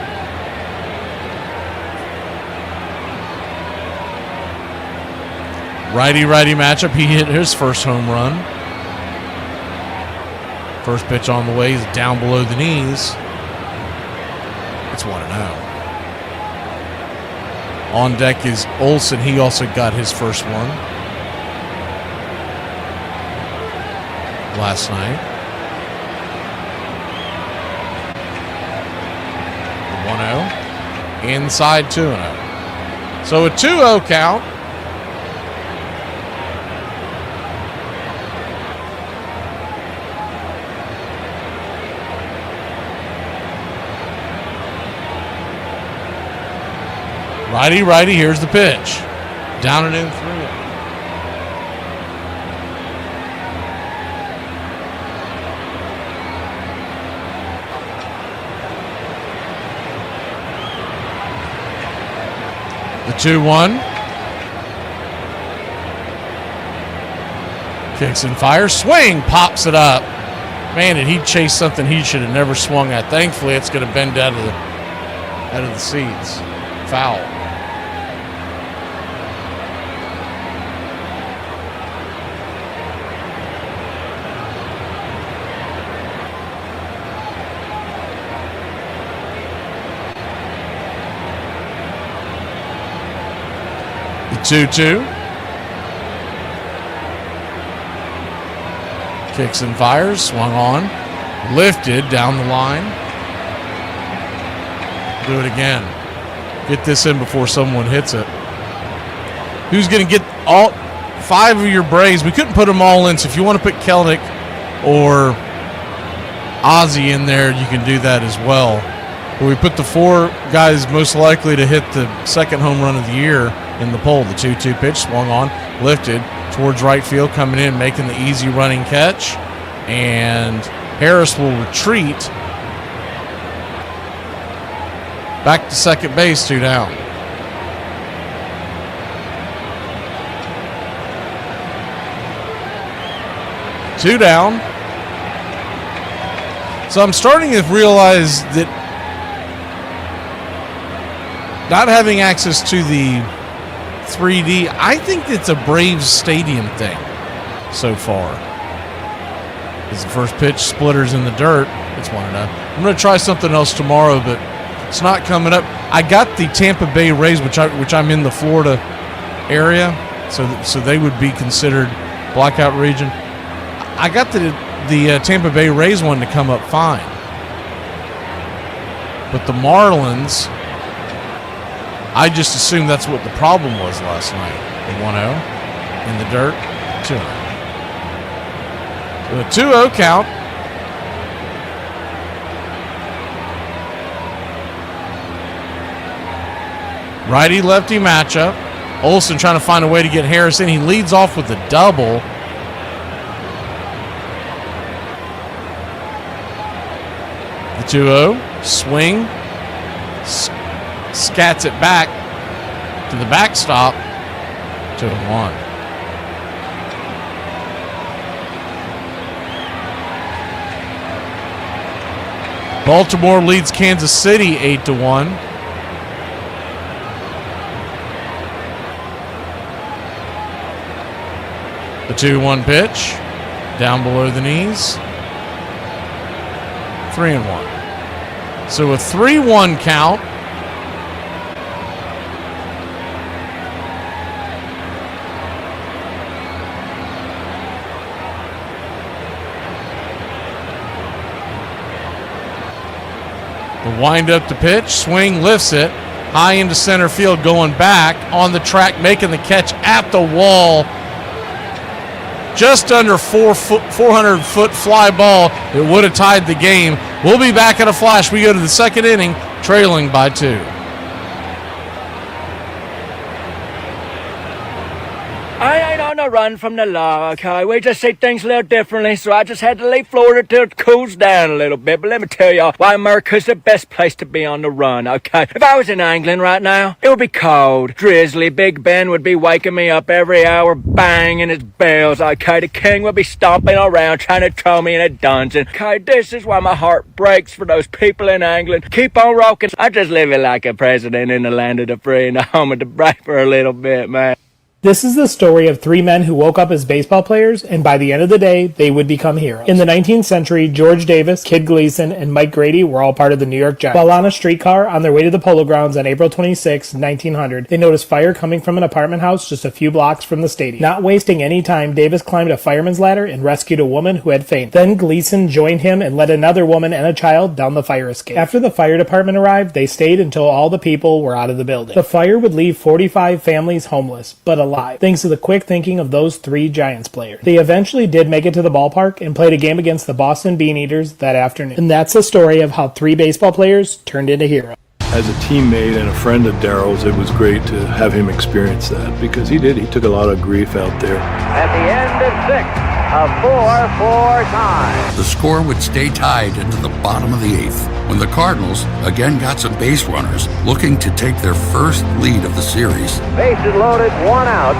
Righty-righty matchup. He hit his first home run. First pitch on the way is down below the knees. It's 1-0. On deck is Olsen. He also got his first one last night. The 1-0. Inside 2-0. So a 2-0 count. Righty, here's the pitch. Down and in, 3-0. The 2-1. Kicks and fires. Swing, pops it up. Man, did he chase something he should have never swung at. Thankfully, it's going to bend out of the seats. Foul. The 2-2. Kicks and fires. Swung on. Lifted down the line. Do it again. Get this in before someone hits it. Who's going to get all 5 of your Braves? We couldn't put them all in, so if you want to put Kelnick or Ozzie in there, you can do that as well. But we put the 4 guys most likely to hit the second home run of the year in the poll. The 2-2 pitch swung on, lifted towards right field, coming in, making the easy running catch. And Harris will retreat back to second base, 2 down. Two down. So I'm starting to realize that not having access to the 3D, I think it's a Braves stadium thing so far. As the first pitch splitters in the dirt, it's 1-0. I'm going to try something else tomorrow, but it's not coming up. I got the Tampa Bay Rays, which I'm in the Florida area, so they would be considered blackout region. I got the Tampa Bay Rays one to come up fine, but the Marlins, I just assumed that's what the problem was last night. The 1-0 in the dirt, 2-0. So a 2-0 count. Righty-lefty matchup. Olsen trying to find a way to get Harris in. He leads off with a double. The 2-0. Swing. Scats it back to the backstop. 2-1. Baltimore leads Kansas City 8-1. The 2-1 pitch. Down below the knees. 3-1. So a 3-1 count. The wind up to pitch, swing, lifts it, high into center field, going back on the track, making the catch at the wall. Just under 400-foot fly ball. It would have tied the game. We'll be back in a flash. We go to the second inning, trailing by 2. I ain't on a run from the law, okay? We just see things a little differently, so I just had to leave Florida till it cools down a little bit. But let me tell y'all why America's the best place to be on the run, okay? If I was in England right now, it would be cold, drizzly. Big Ben would be waking me up every hour, banging his bells, okay? The king would be stomping around trying to throw me in a dungeon. Okay, this is why my heart breaks for those people in England. Keep on rocking. I just living like a president in the land of the free and the home of the brave for a little bit, man. This is the story of 3 men who woke up as baseball players, and by the end of the day, they would become heroes. In the 19th century, George Davis, Kid Gleason, and Mike Grady were all part of the New York Giants. While on a streetcar on their way to the Polo Grounds on April 26, 1900, they noticed fire coming from an apartment house just a few blocks from the stadium. Not wasting any time, Davis climbed a fireman's ladder and rescued a woman who had fainted. Then Gleason joined him and led another woman and a child down the fire escape. After the fire department arrived, they stayed until all the people were out of the building. The fire would leave 45 families homeless, but alive, thanks to the quick thinking of those 3 Giants players. They eventually did make it to the ballpark and played a game against the Boston Bean Eaters that afternoon. And that's the story of how 3 baseball players turned into heroes. As a teammate and a friend of Darrell's, it was great to have him experience that because he did. He took a lot of grief out there. At the end of 6, a 4-4 tie. The score would stay tied into the bottom of the 8th when the Cardinals again got some base runners looking to take their first lead of the series. Bases loaded, 1 out,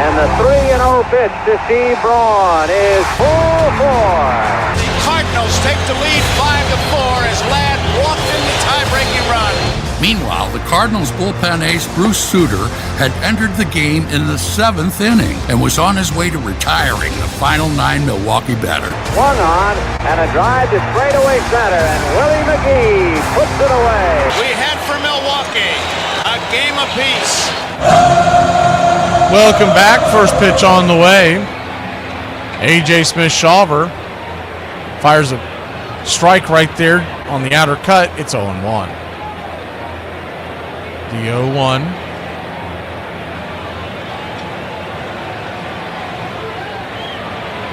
and the 3-0 pitch to Steve Braun is 4-4. The Cardinals take the lead 5-4 as Ladd walked in the tie-breaking run. Meanwhile, the Cardinals bullpen ace Bruce Sutter had entered the game in the 7th inning and was on his way to retiring the final 9 Milwaukee batter. 1 on, and a drive to straightaway center, and Willie McGee puts it away. We head for Milwaukee, a game apiece. Welcome back. First pitch on the way. A.J. Smith-Shawver fires a strike right there on the outer cut. It's 0-1. The 0-1.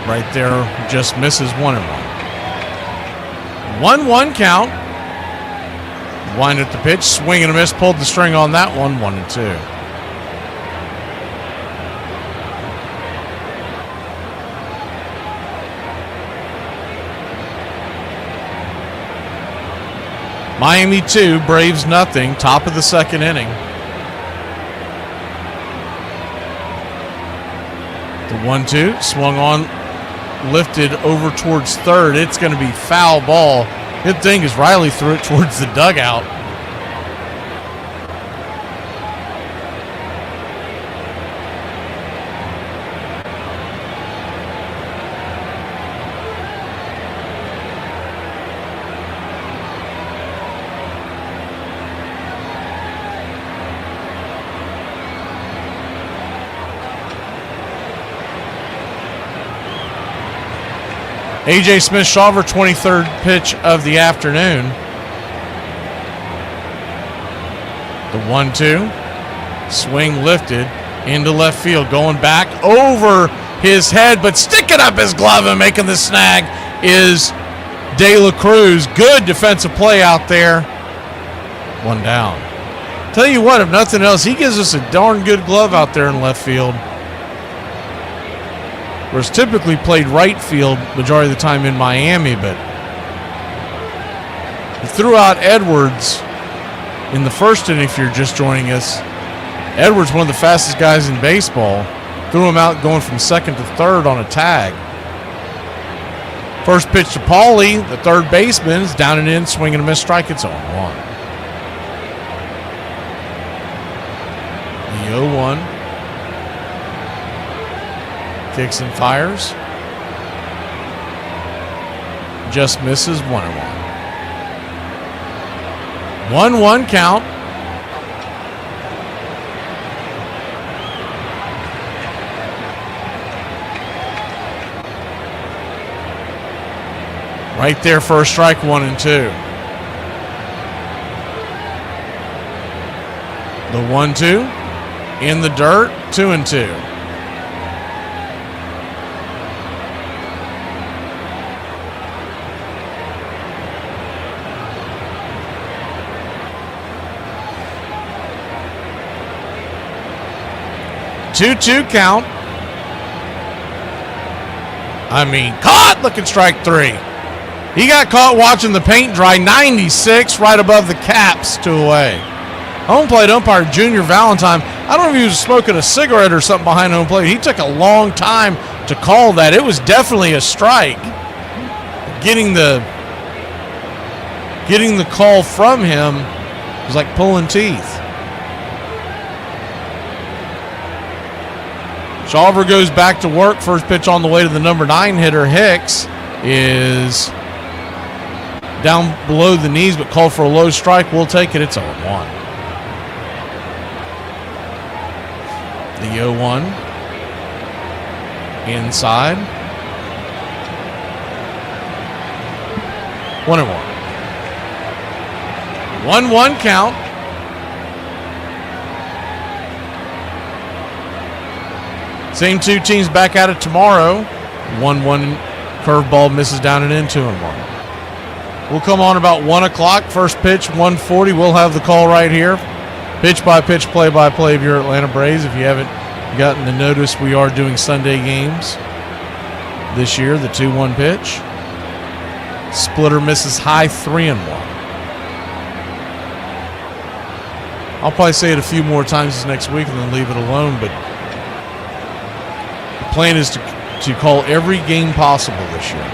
Right there, just misses 1-1. 1-1 count. Wind at the pitch, swing and a miss, pulled the string on that one, 1-2. Miami 2, Braves nothing, top of the second inning. The 1-2, swung on, lifted over towards third. It's going to be foul ball. Good thing is Riley threw it towards the dugout. A.J. Smith-Shawver, 23rd pitch of the afternoon. The 1-2. Swing lifted into left field. Going back over his head, but sticking up his glove and making the snag is De La Cruz. Good defensive play out there. 1 down. Tell you what, if nothing else, he gives us a darn good glove out there in left field. Whereas typically played right field majority of the time in Miami, but He threw out Edwards in the first inning, if you're just joining us. Edwards, one of the fastest guys in baseball, threw him out going from second to third on a tag. First pitch to Paulie, the third baseman, is down and in, swinging a miss, strike. It's 0-1. The 0-1. Kicks and fires. Just misses, 1-1. 1-1 count. Right there, first strike, 1-2. The 1-2 in the dirt, 2-2. Two count. Caught, looking strike 3. He got caught watching the paint dry. 96 right above the caps, 2 away. Home plate umpire Junior Valentine. I don't know if he was smoking a cigarette or something behind home plate. He took a long time to call that. It was definitely a strike. Getting the call from him was like pulling teeth. Shawver goes back to work. First pitch on the way to the number 9 hitter, Hicks, is down below the knees, but called for a low strike. We'll take it. It's 0-1. The 0-1. Inside. 1-1. 1-1 count. Same two teams back at it tomorrow. 1-1 curveball misses down and in, 2-1. We'll come on about 1 o'clock. First pitch, 1:40. We'll have the call right here. Pitch-by-pitch, play-by-play of your Atlanta Braves. If you haven't gotten the notice, we are doing Sunday games this year. The 2-1 pitch. Splitter misses high, 3-1. I'll probably say it a few more times this next week and then leave it alone, but the plan is to call every game possible this year.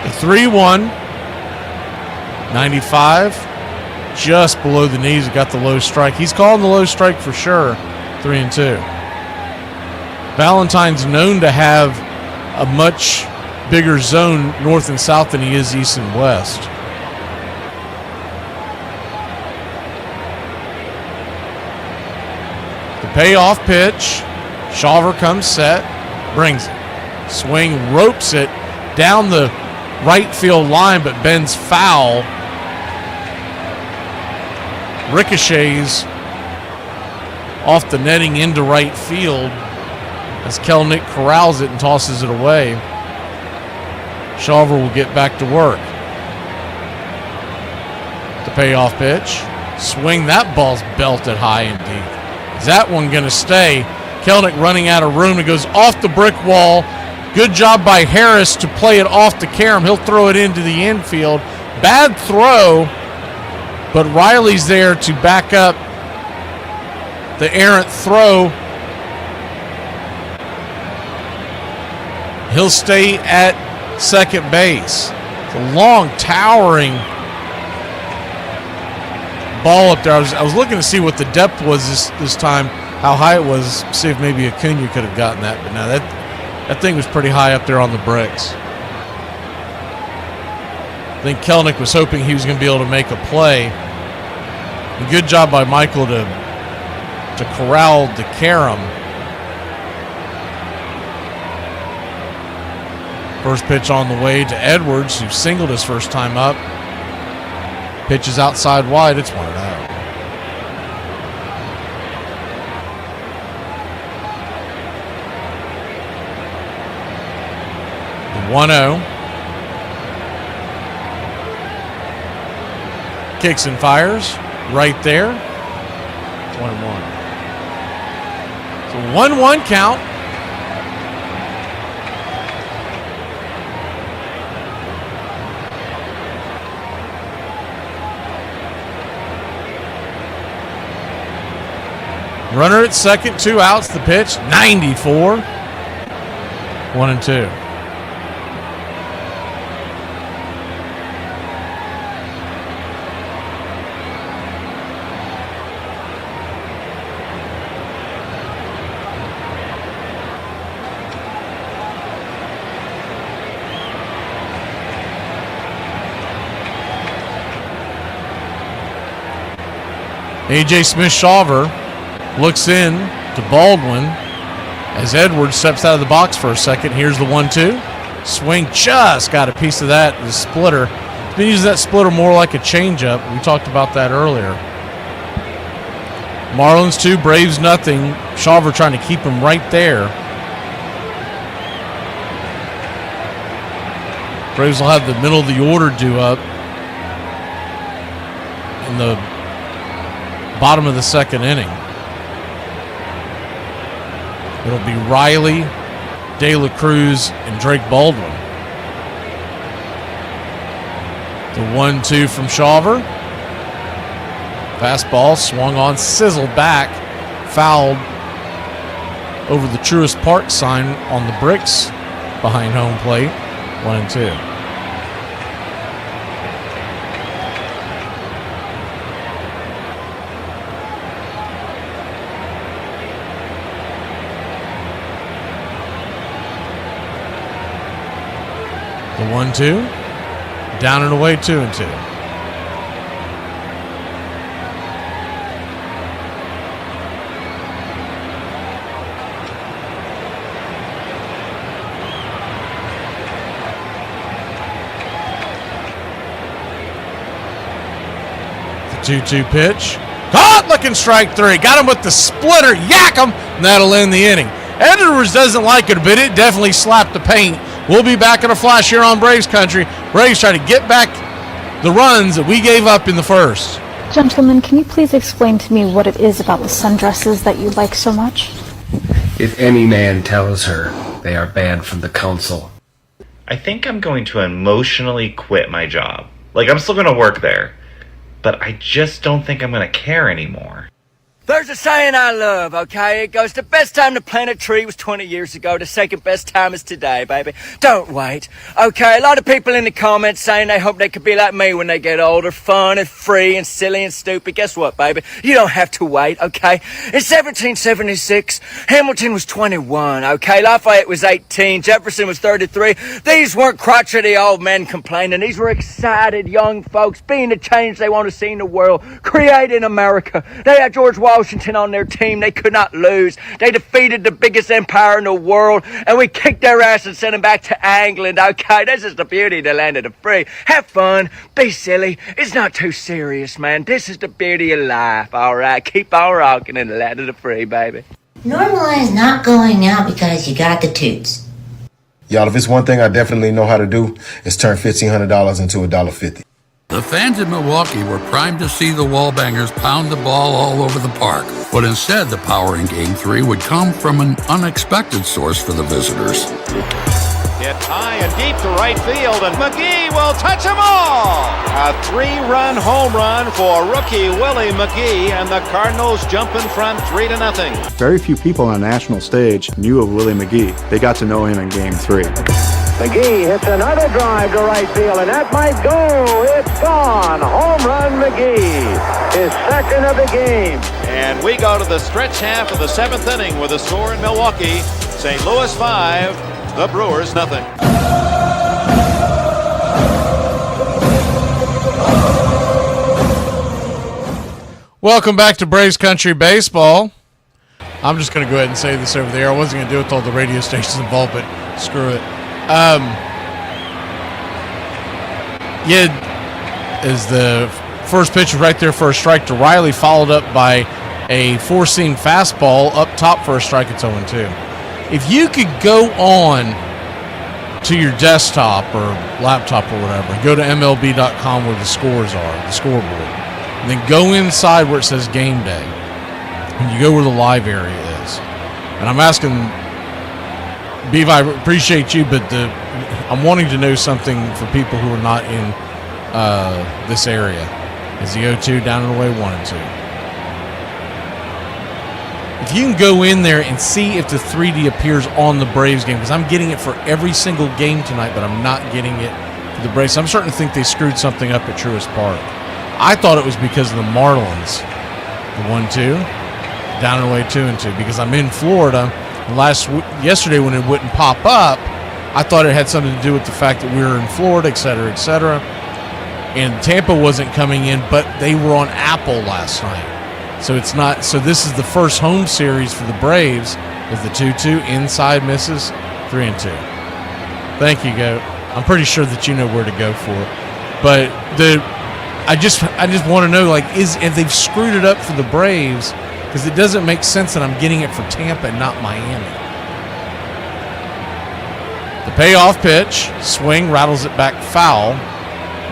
The 3-1, 95, just below the knees. He got the low strike. He's calling the low strike for sure. 3-2. Valentine's known to have a much bigger zone north and south than he is east and west. The payoff pitch. Shawver comes set, brings it. Swing, ropes it down the right field line, but bends foul. Ricochets off the netting into right field as Kelnick corrals it and tosses it away. Shawver will get back to work. The payoff pitch. Swing, that ball's belted high and deep. Is that one going to stay? Kelnick running out of room. It goes off the brick wall. Good job by Harris to play it off to Karam. He'll throw it into the infield. Bad throw, but Riley's there to back up the errant throw. He'll stay at second base. It's a long, towering ball up there. I was looking to see what the depth was this time, how high it was, see if maybe Acuna could have gotten that. But no, that thing was pretty high up there on the bricks. I think Kelnick was hoping he was going to be able to make a play. A good job by Michael to corral the Karam. First pitch on the way to Edwards, who singled his first time up. Pitch is outside wide. It's 1-0. The 1-0. Kicks and fires right there. 1-1. So 1-1 count. Runner at second, 2 outs. The pitch, 94. 1-2. A.J. Smith-Shawver looks in to Baldwin as Edwards steps out of the box for a second. Here's the 1-2. Swing just got a piece of that. The splitter. He's been using that splitter more like a changeup. We talked about that earlier. Marlins 2, Braves nothing. Shawver trying to keep him right there. Braves will have the middle of the order due up in the bottom of the second inning. It'll be Riley, De La Cruz, and Drake Baldwin. The 1-2 from Shawver. Fastball swung on, sizzled back, fouled over the Truist Park sign on the bricks behind home plate. 1-2. The 1-2, down and away, 2-2. The 2-2 pitch, caught, looking strike 3. Got him with the splitter, yak him, and that'll end the inning. Edwards doesn't like it, but it definitely slapped the paint. We'll be back in a flash here on Braves Country. Braves try to get back the runs that we gave up in the first. Gentlemen, can you please explain to me what it is about the sundresses that you like so much? If any man tells her they are banned from the council. I think I'm going to emotionally quit my job. Like, I'm still going to work there, but I just don't think I'm going to care anymore. There's a saying I love, okay? It goes, the best time to plant a tree was 20 years ago. The second best time is today, baby. Don't wait, okay? A lot of people in the comments saying they hope they could be like me when they get older. Fun and free and silly and stupid. Guess what, baby? You don't have to wait, okay? In 1776, Hamilton was 21, okay? Lafayette was 18. Jefferson was 33. These weren't crotchety old men complaining. These were excited young folks being the change they want to see in the world, creating America. They had George Washington on their team. They could not lose. They defeated the biggest empire in the world, and we kicked their ass and sent them back to England. Okay, this is the beauty of the land of the free. Have fun. Be silly. It's not too serious, man. This is the beauty of life, all right? Keep on rocking in the land of the free, baby. Normalize not going out because you got the toots. Y'all, if it's one thing I definitely know how to do, is turn $1,500 into $1.50. The fans in Milwaukee were primed to see the Wallbangers pound the ball all over the park, but instead the power in Game 3 would come from an unexpected source for the visitors. Hit high and deep to right field, and McGee will touch them all! A 3-run home run for rookie Willie McGee, and the Cardinals jump in front 3-0. Very few people on a national stage knew of Willie McGee. They got to know him in Game 3. McGee hits another drive to right field, and that might go. It's gone. Home run McGee. His second of the game. And we go to the stretch half of the 7th inning with a score in Milwaukee. St. Louis 5, the Brewers nothing. Welcome back to Braves Country Baseball. I'm just going to go ahead and say this over there. I wasn't going to do it with all the radio stations involved, but screw it. Is the first pitch right there for a strike to Riley, followed up by a four-seam fastball up top for a strike. It's 0-2. If you could go on to your desktop or laptop or whatever, go to MLB.com where the scores are, the scoreboard, and then go inside where it says game day, and you go where the live area is. And I'm asking, Beav, I appreciate you, but I'm wanting to know something for people who are not in this area. Is the 0-2 down and away 1-2? if you can go in there and see if the 3D appears on the Braves game, because I'm getting it for every single game tonight, but I'm not getting it for the Braves. I'm starting to think they screwed something up at Truist Park. I thought it was because of the Marlins, the 1-2, down and away 2-2, because I'm in Florida. Yesterday when it wouldn't pop up, I thought it had something to do with the fact that we were in Florida, et cetera, et cetera. And Tampa wasn't coming in, but they were on Apple last night. So it's not. So this is the first home series for the Braves with the 2-2 inside misses 3-2. Thank you, Goat. I'm pretty sure that you know where to go for it. But I just want to know, like, if they've screwed it up for the Braves, because it doesn't make sense that I'm getting it for Tampa and not Miami. The payoff pitch, swing, rattles it back foul.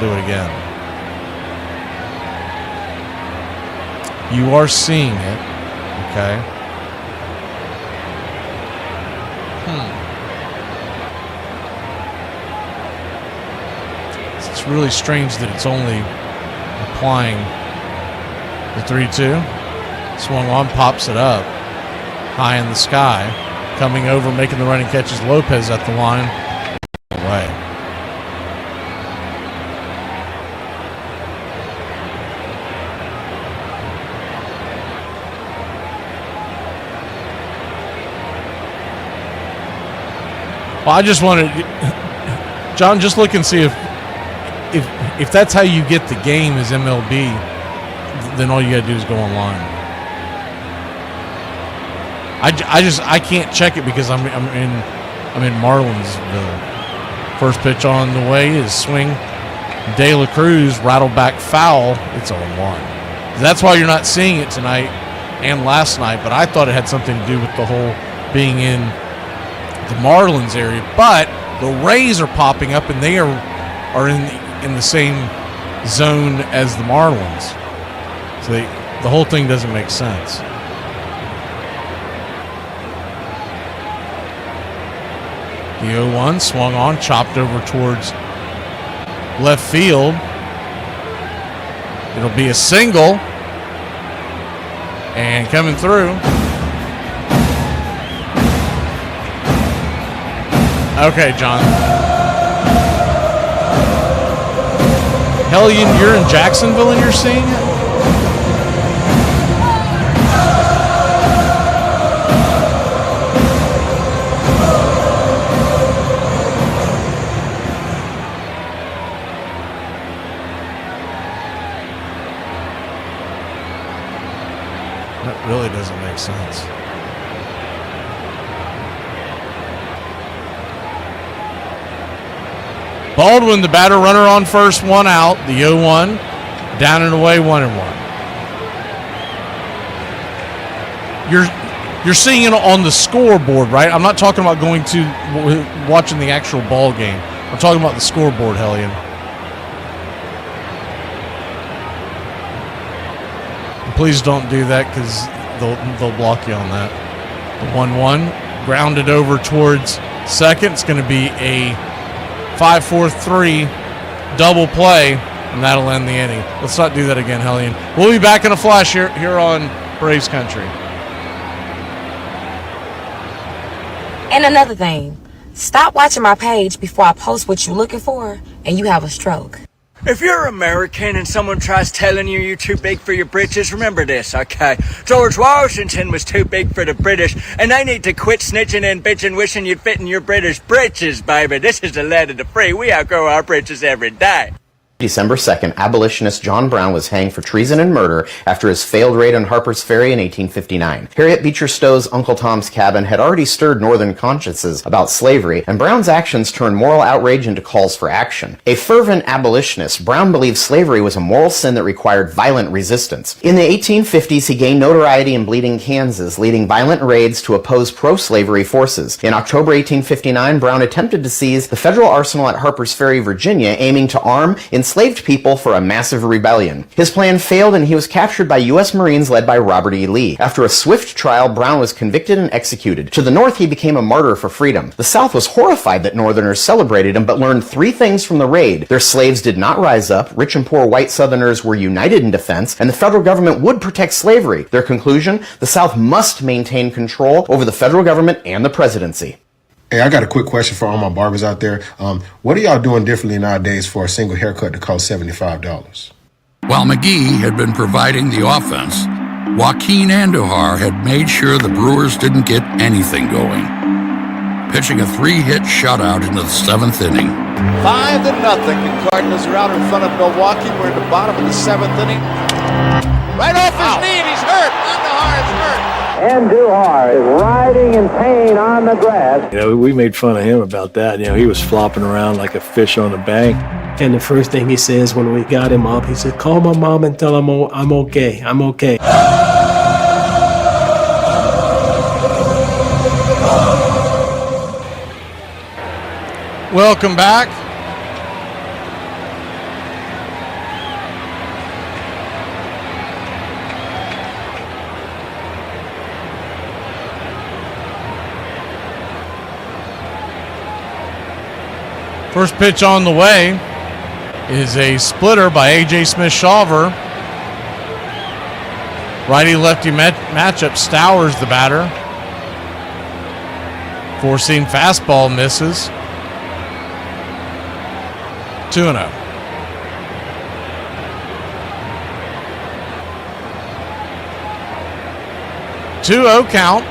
Do it again. You are seeing it, okay? It's really strange that it's only applying the 3-2. Swung on, pops it up, high in the sky, coming over, making the running catches. Lopez at the line, away. Well, I just wanted, John, just look and see if that's how you get the game as MLB, then all you got to do is go online. I can't check it because I'm in Marlinsville. First pitch on the way is swing. De La Cruz rattle back foul. It's 0-1. That's why you're not seeing it tonight and last night. But I thought it had something to do with the whole being in the Marlins area. But the Rays are popping up, and they are in the same zone as the Marlins. So the whole thing doesn't make sense. The 0-1 swung on, chopped over towards left field. It'll be a single. And coming through. Okay, John. Hellion, you're in Jacksonville and you're seeing it? That really doesn't make sense. Baldwin, the batter, runner on first, one out. The 0-1, down and away, 1-1. You're seeing it on the scoreboard, right? I'm not talking about going to watching the actual ball game. I'm talking about the scoreboard, Hellion. Please don't do that because they'll block you on that. The 1-1, grounded over towards second. It's going to be a 5-4-3 double play, and that'll end the inning. Let's not do that again, Hellion. We'll be back in a flash here on Braves Country. And another thing, stop watching my page before I post what you're looking for, and you have a stroke. If you're American and someone tries telling you you're too big for your britches, remember this, okay? George Washington was too big for the British, and they need to quit snitching and bitching, wishing you'd fit in your British britches, baby. This is the land of the free. We outgrow our britches every day. December 2nd, abolitionist John Brown was hanged for treason and murder after his failed raid on Harper's Ferry in 1859. Harriet Beecher Stowe's Uncle Tom's Cabin had already stirred Northern consciences about slavery, and Brown's actions turned moral outrage into calls for action. A fervent abolitionist, Brown believed slavery was a moral sin that required violent resistance. In the 1850s, he gained notoriety in Bleeding, Kansas, leading violent raids to oppose pro-slavery forces. In October 1859, Brown attempted to seize the federal arsenal at Harper's Ferry, Virginia, aiming to arm, enslaved people for a massive rebellion. His plan failed and he was captured by U.S. Marines led by Robert E. Lee. After a swift trial, Brown was convicted and executed. To the North, he became a martyr for freedom. The South was horrified that Northerners celebrated him, but learned 3 things from the raid. Their slaves did not rise up, rich and poor white Southerners were united in defense, and the federal government would protect slavery. Their conclusion? The South must maintain control over the federal government and the presidency. Hey, I got a quick question for all my barbers out there. What are y'all doing differently nowadays for a single haircut to cost $75? While McGee had been providing the offense, Joaquin Andujar had made sure the Brewers didn't get anything going, pitching a 3-hit shutout into the 7th inning. 5-0. The Cardinals are out in front of Milwaukee. We're in the bottom of the 7th inning. Right off his knee, and he's hurt. Andujar is hurt. Andujar is riding in pain on the grass. You know, we made fun of him about that. You know, he was flopping around like a fish on a bank. And the first thing he says when we got him up, he said, "Call my mom and tell her I'm okay. I'm okay." Welcome back. First pitch on the way is a splitter by A.J. Smith-Shawver. Righty-lefty matchup. Stowers the batter. Four-seam fastball misses. 2-0. Two-0 count.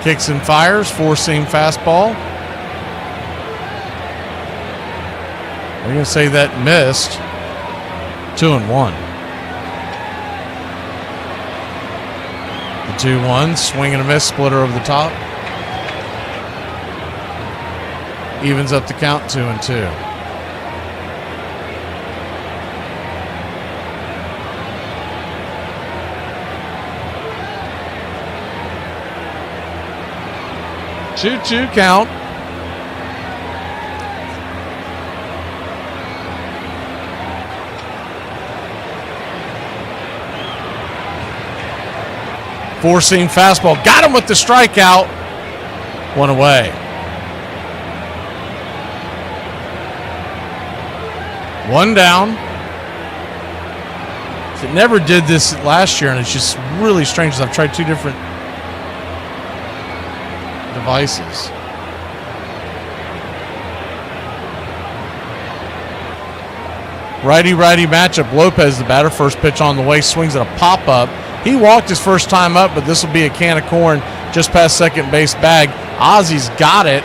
Kicks and fires. Four-seam fastball. We're going to say that missed. 2-1. The 2-1. Swing and a miss. Splitter over the top. Evens up the count. 2-2. Two count. Four-seam fastball. Got him with the strikeout. One away. One down. It never did this last year, and it's just really strange because I've tried 2 different devices. Righty-righty matchup. Lopez, the batter. First pitch on the way. Swings at a pop-up. He walked his first time up, but this will be a can of corn just past second base bag. Ozzy's got it.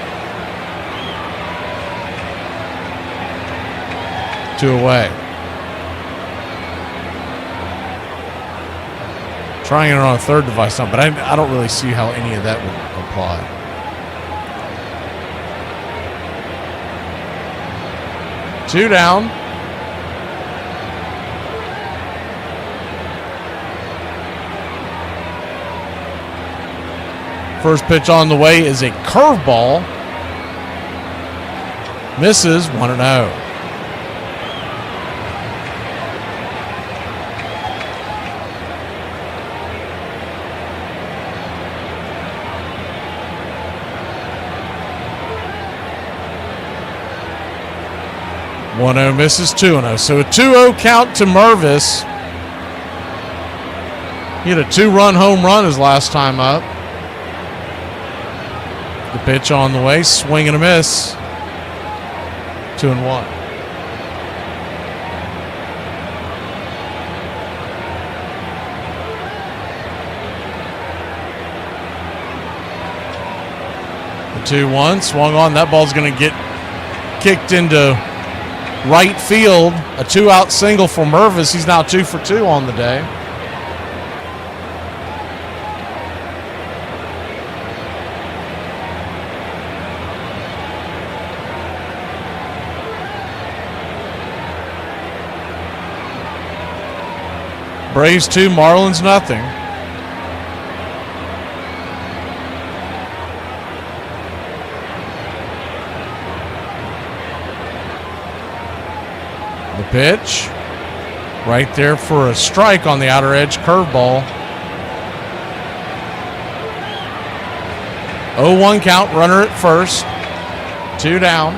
2 away. Trying it on a third device now, but I don't really see how any of that would apply. Two down. First pitch on the way is a curveball. Misses. 1-0. Misses. 2-0. So a 2-0 count to Mervis. He had a 2-run home run his last time up. The pitch on the way, swing and a miss. 2-1. The 2-1 swung on. That ball's going to get kicked into right field. A 2-out single for Mervis. He's now 2 for 2 on the day. Braves 2, Marlins nothing. The pitch. Right there for a strike on the outer edge, curveball. 0-1 count, runner at first. 2 down.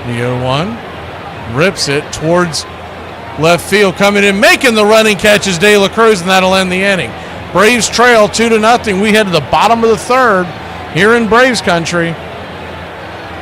The 0-1. Rips it towards left field. Coming in, making the running catch is De La Cruz, and that'll end the inning. Braves trail 2-0. We head to the bottom of the third here in Braves country.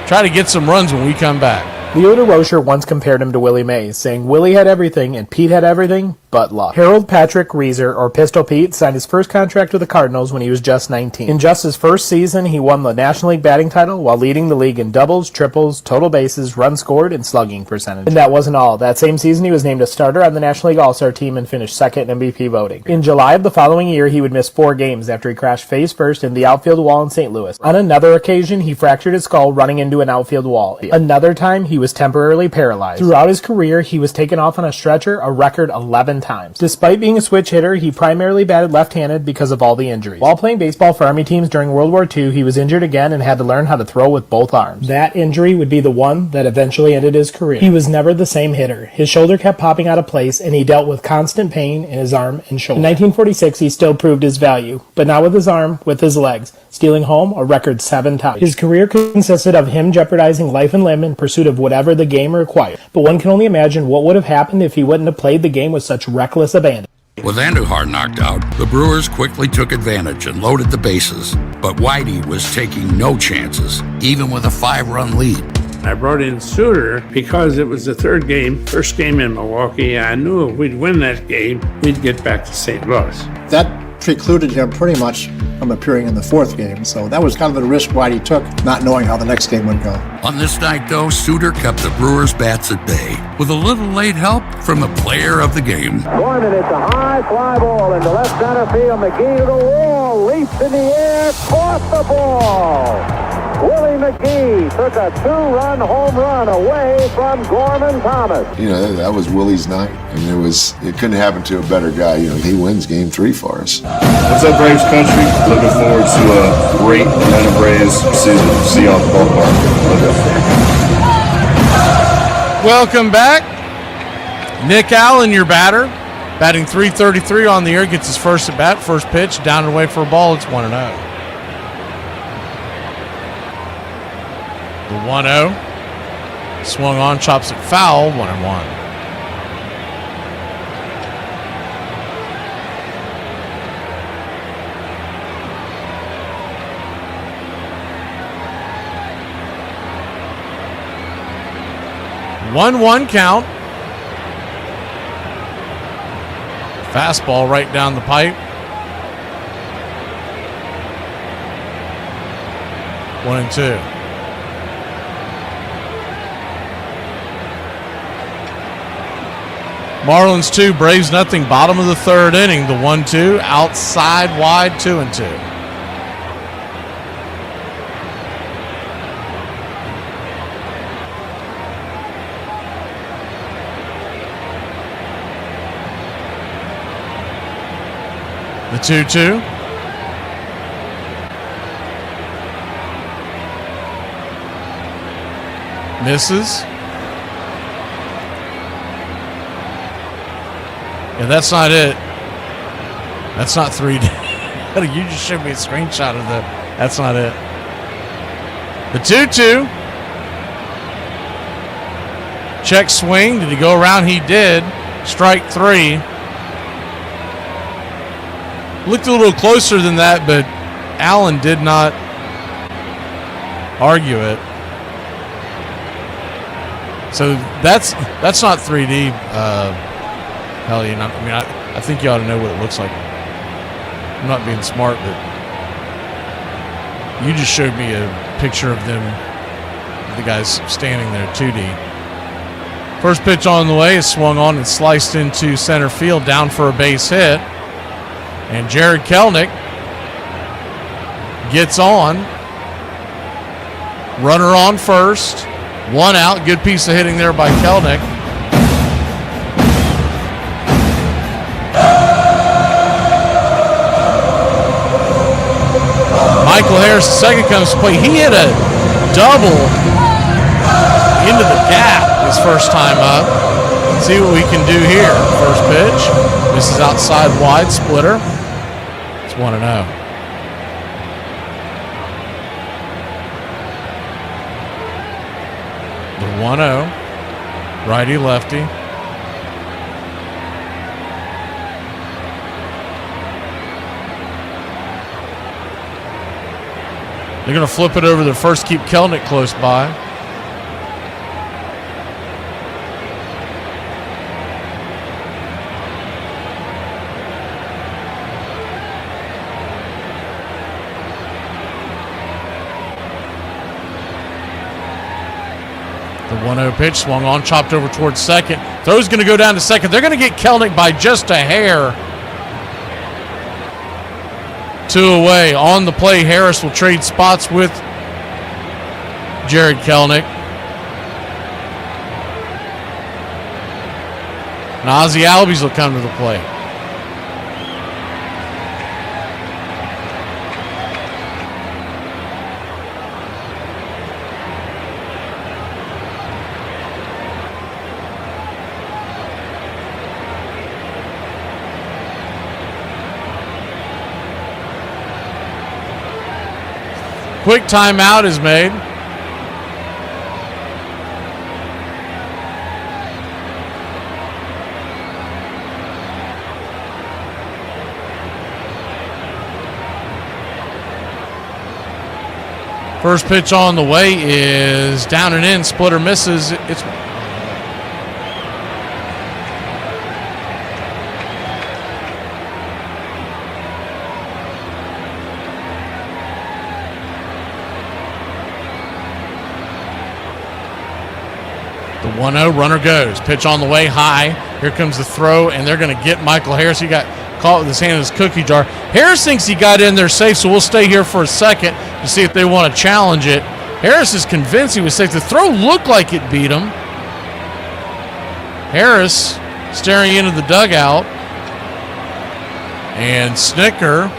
Try to get some runs when we come back. Leo DeRocher once compared him to Willie Mays, saying Willie had everything and Pete had everything but luck. Harold Patrick Reeser, or Pistol Pete, signed his first contract with the Cardinals when he was just 19. In just his first season, he won the National League batting title while leading the league in doubles, triples, total bases, runs scored, and slugging percentage. And that wasn't all. That same season, he was named a starter on the National League All-Star team and finished second in MVP voting. In July of the following year, he would miss 4 games after he crashed face first into the outfield wall in St. Louis. On another occasion, he fractured his skull running into an outfield wall. Another time, he was temporarily paralyzed. Throughout his career, he was taken off on a stretcher a record 11 times. Despite being a switch hitter, he primarily batted left-handed because of all the injuries. While playing baseball for Army teams during World War II, he was injured again and had to learn how to throw with both arms. That injury would be the one that eventually ended his career. He was never the same hitter. His shoulder kept popping out of place, and he dealt with constant pain in his arm and shoulder. In 1946, he still proved his value, but not with his arm, with his legs, stealing home a record 7 times. His career consisted of him jeopardizing life and limb in pursuit of whatever the game required, but one can only imagine what would have happened if he wouldn't have played the game with such reckless abandon. With Andujar knocked out, the Brewers quickly took advantage and loaded the bases. But Whitey was taking no chances, even with a 5-run lead. I brought in Suter because it was the third game, first game in Milwaukee. I knew if we'd win that game, we'd get back to St. Louis. That precluded him pretty much from appearing in the 4th game, so that was kind of the risk Whitey took, not knowing how the next game would go. On this night, though, Suter kept the Brewers' bats at bay, with a little late help from the player of the game. One, and it's a high fly ball into left center field. McGee to the wall, leaps in the air, caught the ball. Willie McGee took a 2-run home run away from Gorman Thomas. You know, that was Willie's night, and it couldn't happen to a better guy. You know, he wins Game 3 for us. What's up, Braves country? Looking forward to a great Atlanta Braves season. See you on the ballpark. Welcome back. Nick Allen, your batter, batting .333 on the year, gets his first at bat, first pitch, down and away for a ball. It's 1-0. The 1-0 swung on, chops it foul, 1-1. One count. Fastball right down the pipe. 1-2. Marlins 2, Braves nothing. Bottom of the third inning. The 1-2 outside wide, 2-2. The 2-2. Misses. Yeah, that's not it. That's not 3D. You just showed me a screenshot of the. That's not it. The 2-2. Check swing. Did he go around? He did. Strike 3. Looked a little closer than that, but Allen did not argue it. So that's not 3D. Hellion. I mean, I think you ought to know what it looks like. I'm not being smart, but you just showed me a picture of them, the guys standing there, 2D. First pitch on the way is swung on and sliced into center field, down for a base hit. And Jared Kelenic gets on. Runner on first. 1 out. Good piece of hitting there by Kelenic. Michael Harris, the second comes to play. He hit a double into the gap his first time up. Let's see what we can do here. First pitch. This is outside wide splitter. It's 1-0. The 1-0. Righty-lefty. They're going to flip it over to first, keep Kelnick close by. The 1-0 pitch swung on, chopped over towards second. Throw's going to go down to second. They're going to get Kelnick by just a hair. 2 away. On the play, Harris will trade spots with Jared Kelnick. And Ozzie Albies will come to the plate. Quick timeout is made. First pitch on the way is down and in. Splitter misses. It's the 1-0, runner goes. Pitch on the way, high. Here comes the throw, and they're going to get Michael Harris. He got caught with his hand in his cookie jar. Harris thinks he got in there safe, so we'll stay here for a second to see if they want to challenge it. Harris is convinced he was safe. The throw looked like it beat him. Harris staring into the dugout. And Snicker.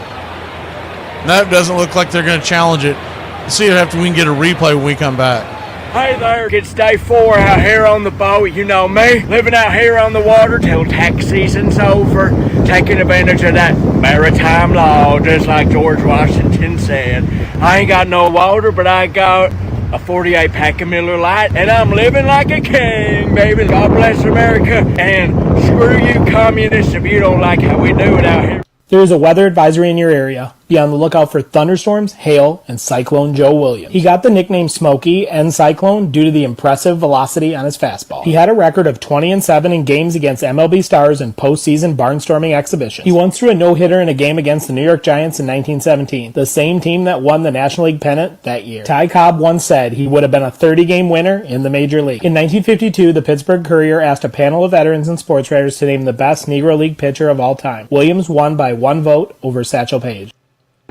That doesn't look like they're going to challenge it. Let's see if we can get a replay when we come back. Hey there, it's day 4 out here on the boat. You know me, living out here on the water till tax season's over, taking advantage of that maritime law, just like George Washington said. I ain't got no water, but I got a 48 pack of Miller Lite, and I'm living like a king, baby. God bless America, and screw you communists if you don't like how we do it out here. There is a weather advisory in your area. Be on the lookout for thunderstorms, hail, and Cyclone Joe Williams. He got the nickname Smokey and Cyclone due to the impressive velocity on his fastball. He had a record of 20-7 in games against MLB stars and postseason barnstorming exhibitions. He once threw a no-hitter in a game against the New York Giants in 1917, the same team that won the National League pennant that year. Ty Cobb once said he would have been a 30-game winner in the Major League. In 1952, the Pittsburgh Courier asked a panel of veterans and sports writers to name the best Negro League pitcher of all time. Williams won by 1 vote over Satchel Paige.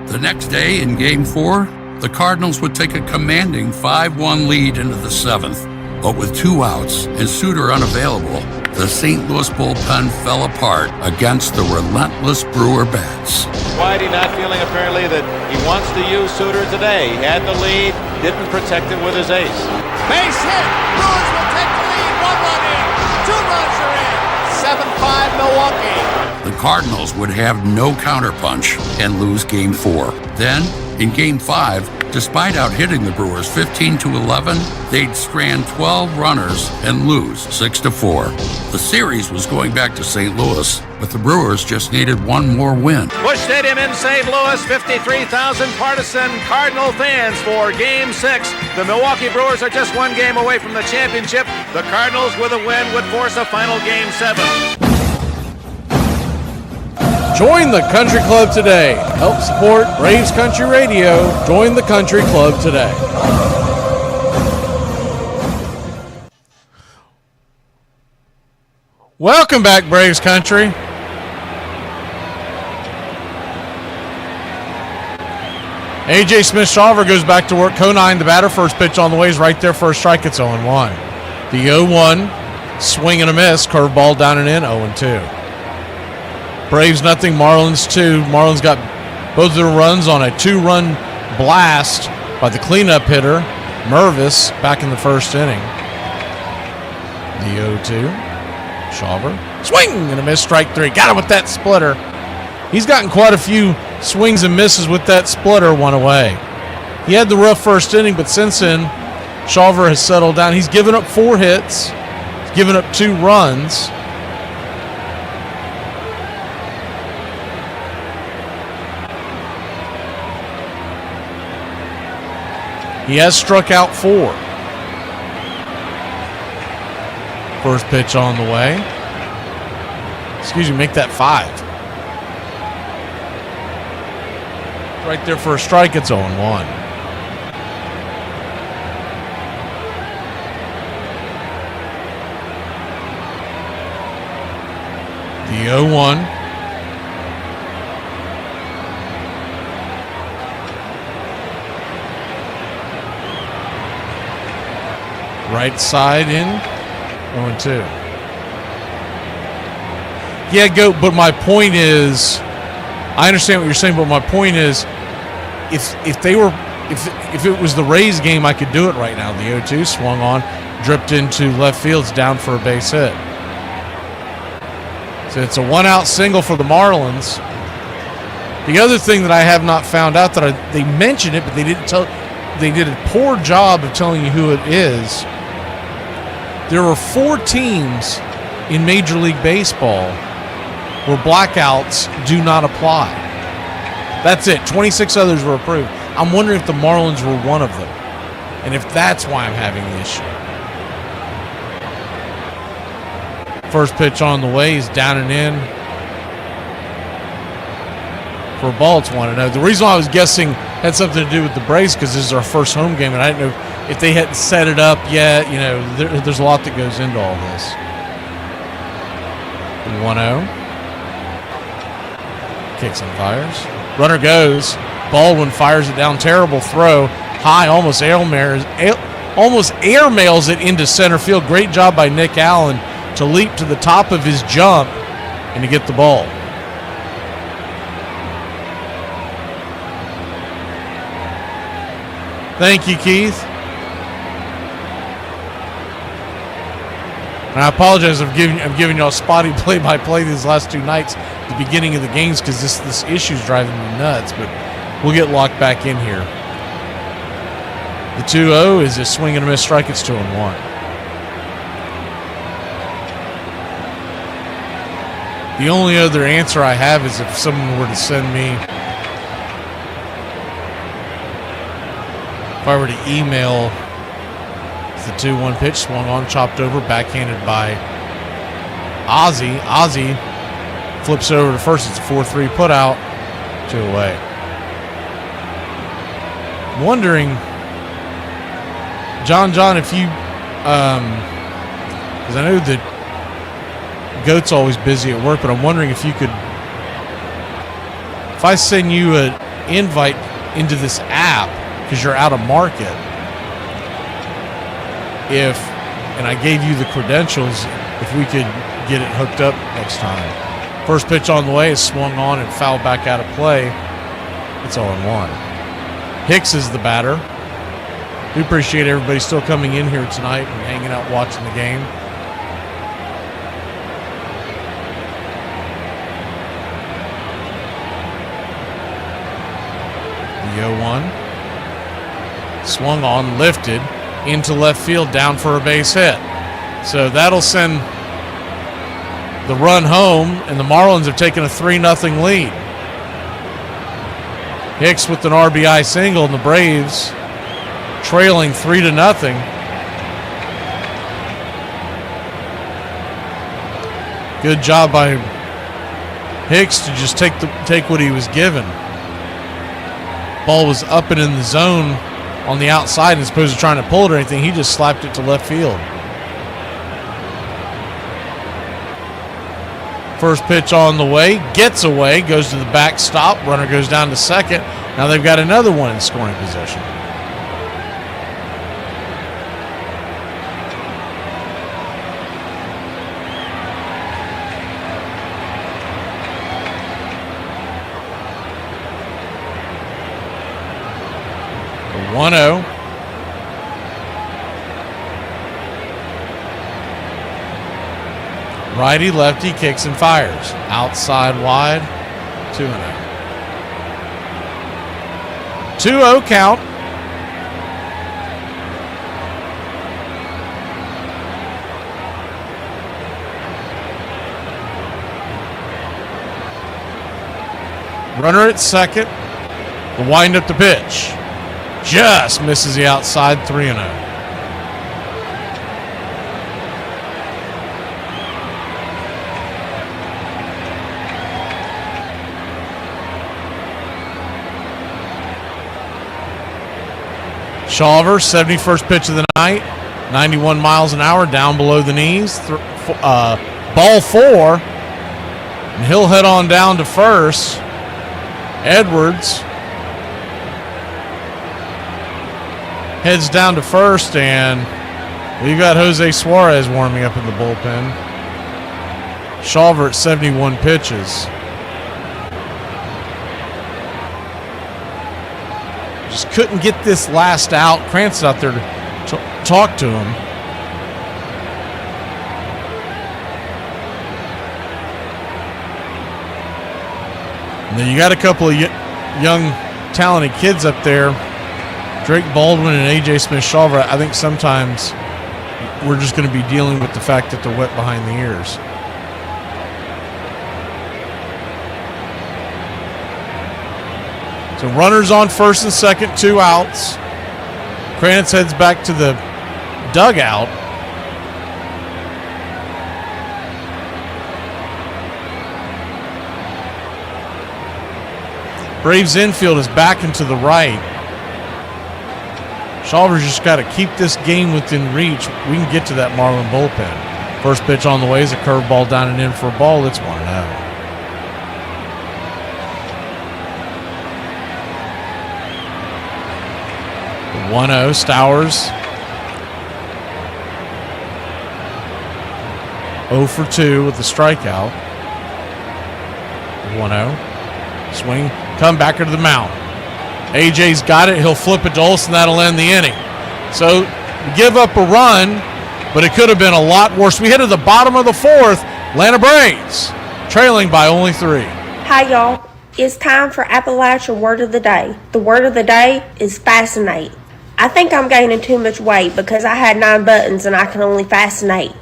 The next day, in Game 4, the Cardinals would take a commanding 5-1 lead into the 7th. But with 2 outs and Suter unavailable, the St. Louis bullpen fell apart against the relentless Brewer bats. Whitey not feeling apparently that he wants to use Suter today. He had the lead, didn't protect it with his ace. Base hit. Brewers will take the lead. 1 run in. 2 runs are in. 7-5 Milwaukee. The Cardinals would have no counterpunch and lose Game 4. Then, in Game 5, despite out-hitting the Brewers 15-11, they'd strand 12 runners and lose 6-4. The series was going back to St. Louis, but the Brewers just needed 1 more win. Busch Stadium in St. Louis, 53,000 partisan Cardinal fans for Game 6. The Milwaukee Brewers are just 1 game away from the championship. The Cardinals, with a win, would force a final Game 7. Join the Country Club today. Help support Braves Country Radio. Join the Country Club today. Welcome back, Braves Country. A.J. Smith-Shawver goes back to work. Conine, the batter, first pitch on the way is right there for a strike. It's 0-1. The 0-1, swing and a miss. Curveball down and in, 0-2. Braves nothing, Marlins 2. Marlins got both of their runs on a 2-run blast by the cleanup hitter, Mervis, back in the first inning. The 0-2. Shawver. Swing and a miss, strike three. Got him with that splitter. He's gotten quite a few swings and misses with that splitter, one away. He had the rough first inning, but since then, Shawver has settled down. He's given up 4 hits. He's given up 2 runs. He has struck out 4. First pitch on the way. Excuse me, make that 5. Right there for a strike, it's 0-1. The 0-1. Right side in. 0-2. Yeah, Goat, but my point is, I understand what you're saying, but my point is, if it was the Rays game, I could do it right now. The 0-2 swung on, dripped into left field, it's down for a base hit. So it's a 1-out single for the Marlins. The other thing that I have not found out, that they mentioned it, but they didn't tell. They did a poor job of telling you who it is. There are 4 teams in Major League Baseball where blackouts do not apply. That's it. 26 others were approved. I'm wondering if the Marlins were one of them, and if that's why I'm having the issue. First pitch on the way is down and in. For a ball, it's 1-0. The reason why I was guessing had something to do with the Braves, because this is our first home game, and I didn't know if they hadn't set it up yet. You know, there's a lot that goes into all this. 1-0. Kicks and fires. Runner goes. Baldwin fires it down. Terrible throw. High, almost airmails it into center field. Great job by Nick Allen to leap to the top of his jump and to get the ball. Thank you, Keith. And I apologize. I'm giving y'all spotty play-by-play these last 2 nights, the beginning of the games, because this issue's driving me nuts. But we'll get locked back in here. The 2-0 is a swing and a miss strike. It's 2-1. The only other answer I have is if someone were to send me, if I were to email the 2-1 pitch, swung on, chopped over, backhanded by Ozzie. Ozzie flips over to first. It's a 4-3 put out, 2 away. I'm wondering, John, if you, because I know that Goat's always busy at work, but I'm wondering if you could, if I send you an invite into this app because you're out of market, and I gave you the credentials, if we could get it hooked up next time. First pitch on the way is swung on and fouled back out of play. It's 0-1. Hicks is the batter. We appreciate everybody still coming in here tonight and hanging out watching the game. The 0-1. Swung on, lifted into left field, down for a base hit. So that'll send the run home, and the Marlins have taken a 3-0 lead. Hicks with an RBI single, and the Braves trailing 3-0. Good job by Hicks to just take what he was given. Ball was up and in the zone on the outside, and as opposed to trying to pull it or anything, he just slapped it to left field. First pitch on the way, gets away, goes to the backstop. Runner goes down to second. Now they've got another one in scoring position. 1-0. Righty, lefty, kicks and fires. Outside wide, 2-0. 2-0 count. Runner at second. Will wind up the pitch. Just misses the outside, 3-0. Shawver, 71st pitch of the night, 91 miles an hour, down below the knees. Ball 4, and he'll head on down to first. Edwards heads down to first, and we've got Jose Suarez warming up in the bullpen. Shawver at 71 pitches. Just couldn't get this last out. Krantz out there to talk to him. And then you got a couple of young, talented kids up there. Drake Baldwin and A.J. Smith-Shawver. I think sometimes we're just going to be dealing with the fact that they're wet behind the ears. So runners on first and second, 2 outs. Krantz heads back to the dugout. Braves infield is back into the right. Shawver's just got to keep this game within reach. We can get to that Marlin bullpen. First pitch on the way is a curveball down and in for a ball. It's 1-0. 1-0, Stowers. 0 for 2 with the strikeout. 1-0. Swing, come back to the mound. AJ's got it. He'll flip it to Olsen. That'll end the inning. So give up a run, but it could have been a lot worse. We hit to the bottom of the 4th. Atlanta Braves trailing by only 3. Hi, y'all. It's time for Appalachian Word of the Day. The word of the day is fascinate. I think I'm gaining too much weight because I had 9 buttons and I can only fascinate.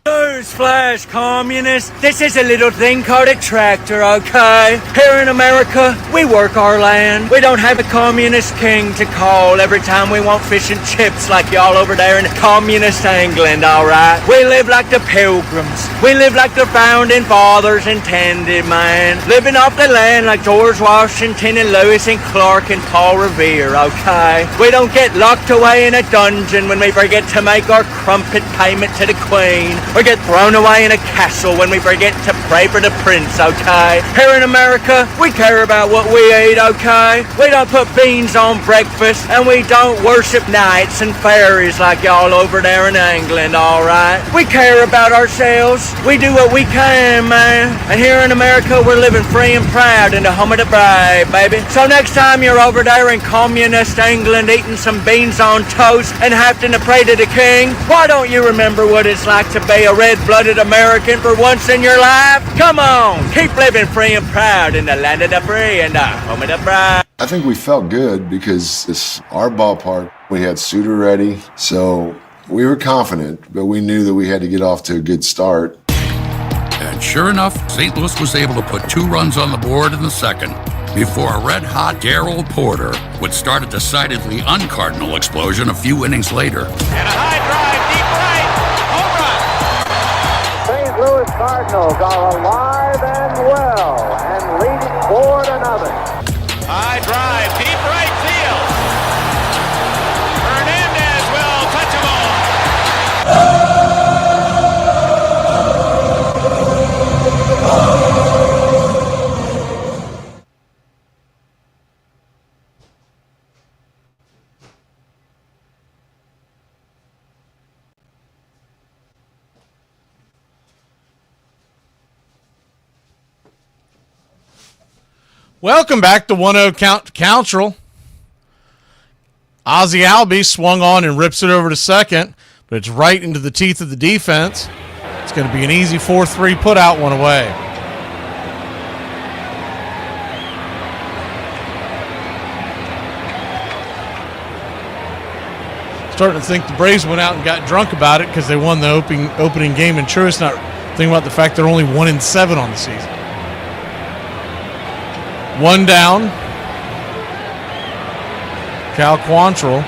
Newsflash, communists. This is a little thing called a tractor, okay? Here in America, we work our land. We don't have a communist king to call every time we want fish and chips like y'all over there in communist England, alright? We live like the pilgrims. We live like the founding fathers intended, man. Living off the land like George Washington and Lewis and Clark and Paul Revere, okay? We don't get locked away in a dungeon when we forget to make our crumpet payment to the Queen. Or get thrown away in a castle when we forget to pray for the prince, okay? Here in America, we care about what we eat, okay? We don't put beans on breakfast, and we don't worship knights and fairies like y'all over there in England, alright? We care about ourselves. We do what we can, man. And here in America, we're living free and proud in the home of the brave, baby. So next time you're over there in communist England eating some beans on toast and having to pray to the king, why don't you remember what it's like to be a red-blooded American for once in your life? Come on, keep living free and proud in the land of the free and the home of the brave. I think we felt good because it's our ballpark. We had Suter ready, so we were confident, but we knew that we had to get off to a good start. And sure enough, St. Louis was able to put 2 runs on the board in the second before a red-hot Darryl Porter would start a decidedly uncardinal explosion a few innings later. And a high drive, deep right, home run. St. Louis Cardinals are alive and well and leading 4-0. High drive, deep right field. Hernandez will touch them all. Welcome back to 1-0 Country. Ozzie Albies swung on and rips it over to second, but it's right into the teeth of the defense. It's going to be an easy 4-3 put out, one away. Starting to think the Braves went out and got drunk about it because they won the opening game in Truist, not thinking about the fact they're only 1-7 on the season. One down. Cal Quantrill.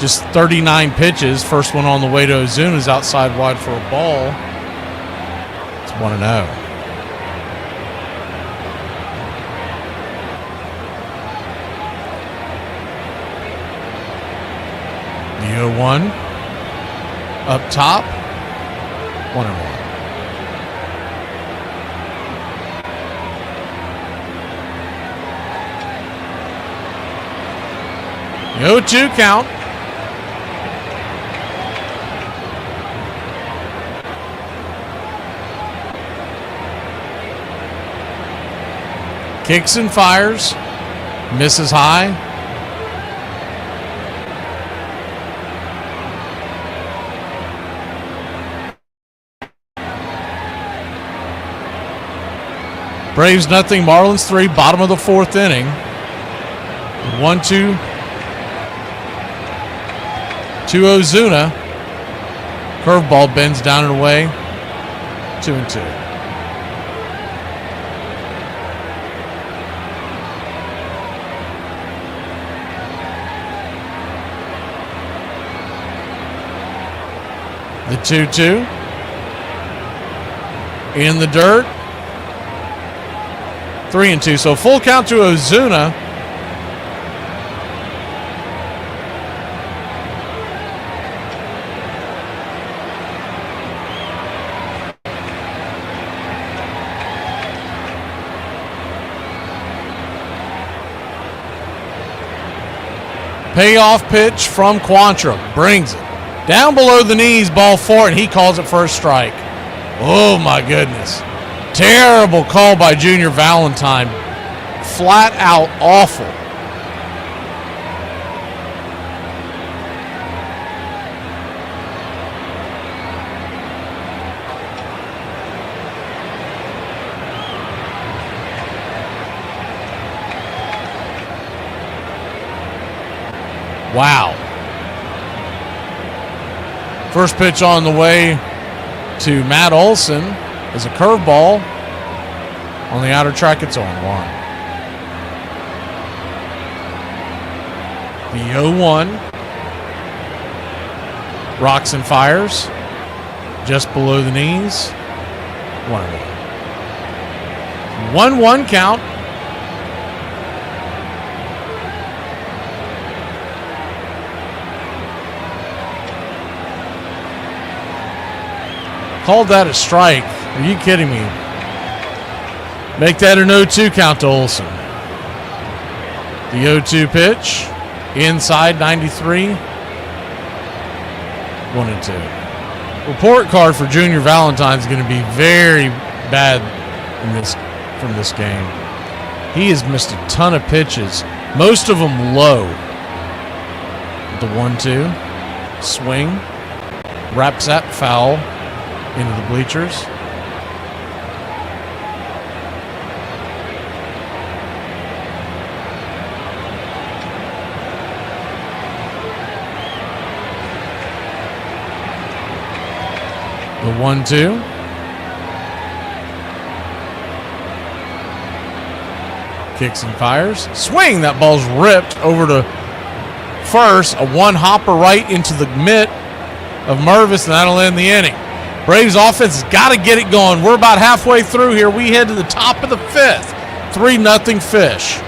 Just 39 pitches. First one on the way to Ozuna is outside wide for a ball. It's 1-0. The 0-1 up top, 1-1. The 0-2 count. Kicks and fires, misses high. Braves nothing, Marlins 3, bottom of the fourth inning. 1-2 to Ozuna. Curveball bends down and away. 2-2. The 2-2 in the dirt. 3-2. So full count to Ozuna. Payoff pitch from Quantrill. Brings it down below the knees, ball 4, and he calls it for a strike. Oh, my goodness. Terrible call by Junior Valentine. Flat out awful. Wow. First pitch on the way to Matt Olson is a curveball. On the outer track, it's 0-1. The 0-1. Rocks and fires. Just below the knees. 1-1. 1-1 count. Called that a strike. Are you kidding me? Make that an 0-2 count to Olson. The 0-2 pitch. Inside 93. 1-2. Report card for Junior Valentine is going to be very bad from this game. He has missed a ton of pitches. Most of them low. The 1-2. Swing. Wraps that foul into the bleachers. The 1-2. Kicks and fires. Swing. That ball's ripped over to first. A one hopper right into the mitt of Mervis, and that'll end the inning. Braves offense has got to get it going. We're about halfway through here. We head to the top of the fifth. 3-0 Fish.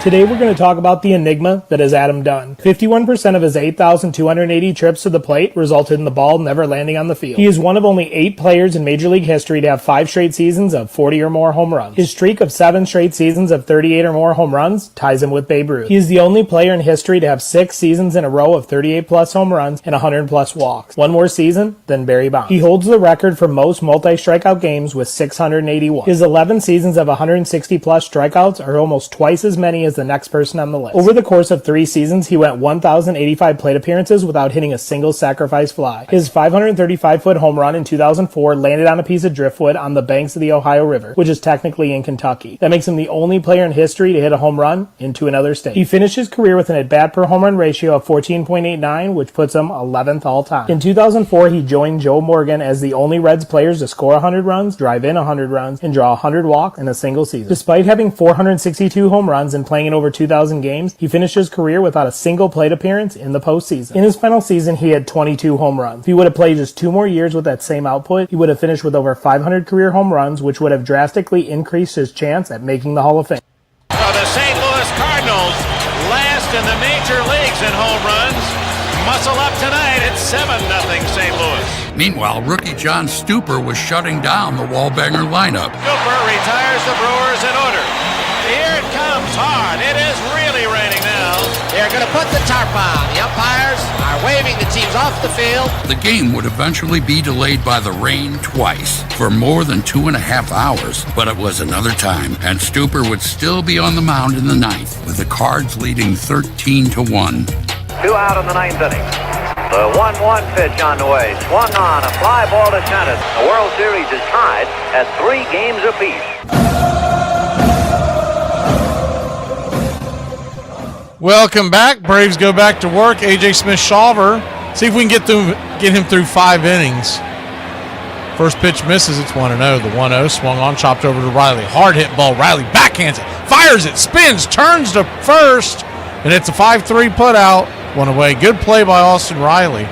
Today we're going to talk about the enigma that is Adam Dunn. 51% of his 8,280 trips to the plate resulted in the ball never landing on the field. He is one of only 8 players in Major League history to have 5 straight seasons of 40 or more home runs. His streak of 7 straight seasons of 38 or more home runs ties him with Babe Ruth. He is the only player in history to have 6 seasons in a row of 38 plus home runs and 100 plus walks. One more season than Barry Bonds. He holds the record for most multi-strikeout games with 681. His 11 seasons of 160 plus strikeouts are almost twice as many as the next person on the list. Over the course of 3 seasons, he went 1,085 plate appearances without hitting a single sacrifice fly. His 535-foot home run in 2004 landed on a piece of driftwood on the banks of the Ohio River, which is technically in Kentucky. That makes him the only player in history to hit a home run into another state. He finished his career with an at-bat per home run ratio of 14.89, which puts him 11th all time. In 2004, he joined Joe Morgan as the only Reds players to score 100 runs, drive in 100 runs, and draw 100 walks in a single season. Despite having 462 home runs and playing in over 2,000 games, he finished his career without a single plate appearance in the postseason. In his final season, he had 22 home runs. If he would have played just 2 more years with that same output, he would have finished with over 500 career home runs, which would have drastically increased his chance at making the Hall of Fame. The St. Louis Cardinals, last in the major leagues in home runs, muscle up tonight at 7-0 St. Louis. Meanwhile, rookie John Stuper was shutting down the Wallbanger lineup. Stuper retires the Brewers in order. Here it comes hard. It is really raining now. They're going to put the tarp on. The umpires are waving the teams off the field. The game would eventually be delayed by the rain twice for more than 2.5 hours, but it was another time, and Stuper would still be on the mound in the 9th, with the Cards leading 13-1. 2 out in the 9th inning. The 1-1 pitch on the way. Swung on, a fly ball to center. The World Series is tied at 3 games apiece. Welcome back. Braves go back to work. A.J. Smith-Shawver. See if we can get him through 5 innings. First pitch misses. It's 1-0. The 1-0 swung on, chopped over to Riley. Hard hit ball. Riley backhands it, fires it, spins, turns to first, and it's a 5-3 putout. 1 away. Good play by Austin Riley.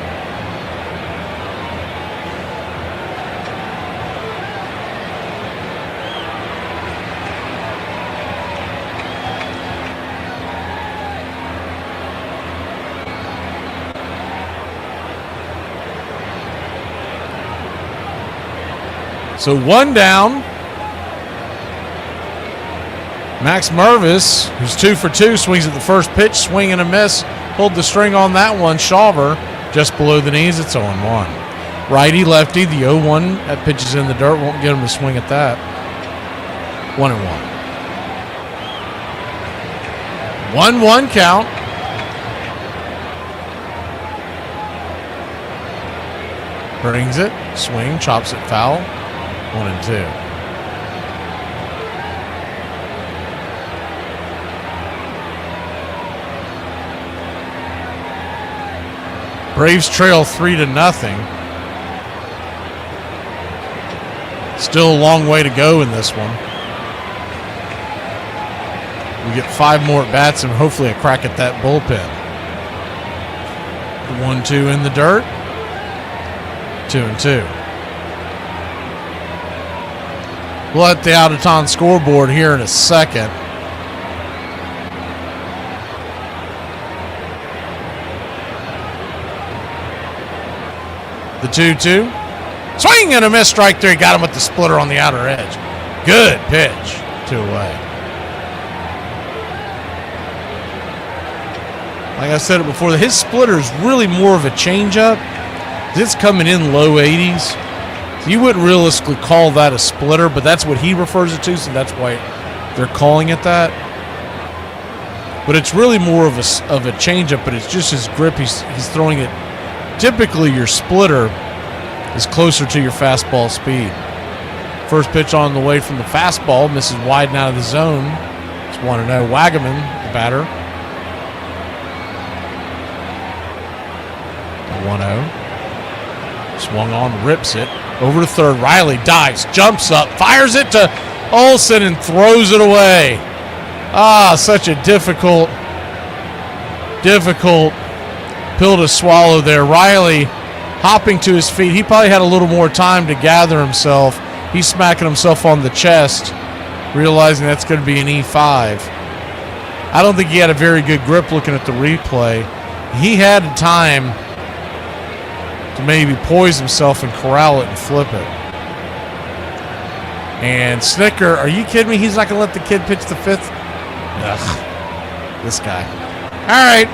So 1 down. Max Mervis, who's 2 for 2, swings at the first pitch, swing and a miss. Pulled the string on that one. Shawver just below the knees. It's 0-1. Righty, lefty. The 0-1 that pitch is in the dirt. Won't get him to swing at that. 1-1. 1-1 count. Brings it. Swing. Chops it foul. 1-2. Braves trail 3-0. Still a long way to go in this one. We get 5 more at-bats and hopefully a crack at that bullpen. The 1-2 in the dirt. 2-2. We'll at the out-of-town scoreboard here in a second. The 2-2. Swing and a miss, strike 3. Got him with the splitter on the outer edge. Good pitch. 2 away. Like I said it before, his splitter is really more of a changeup. It's coming in low 80s. So you wouldn't realistically call that a splitter, but that's what he refers it to, so that's why they're calling it that. But it's really more of a changeup, but it's just his grip. He's throwing it. Typically, your splitter is closer to your fastball speed. First pitch on the way from the fastball, misses wide and out of the zone. It's 1-0. Wagaman, the batter. 1-0. Swung on, rips it. Over to third. Riley dives, jumps up, fires it to Olsen and throws it away. Such a difficult pill to swallow there. Riley hopping to his feet. He probably had a little more time to gather himself. He's smacking himself on the chest, realizing that's going to be an E5. I don't think he had a very good grip looking at the replay. He had time to maybe poise himself and corral it and flip it. And Snicker, are you kidding me? He's not going to let the kid pitch the fifth? Ugh, this guy. All right.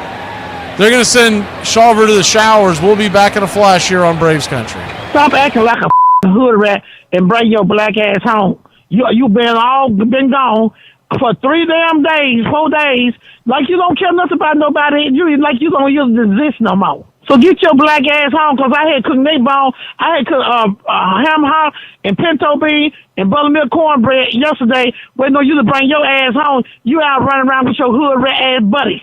They're going to send Shawver to the showers. We'll be back in a flash here on Braves Country. Stop acting like a hood rat and bring your black ass home. You been gone for 3 damn days, 4 days, like you don't care nothing about nobody. Like you don't exist no more. So get your black ass home, because I had cooked meatball, I had cooked ham hock and pinto bean and buttermilk cornbread yesterday. Waiting on you to bring your ass home. You out running around with your hood rat ass buddies.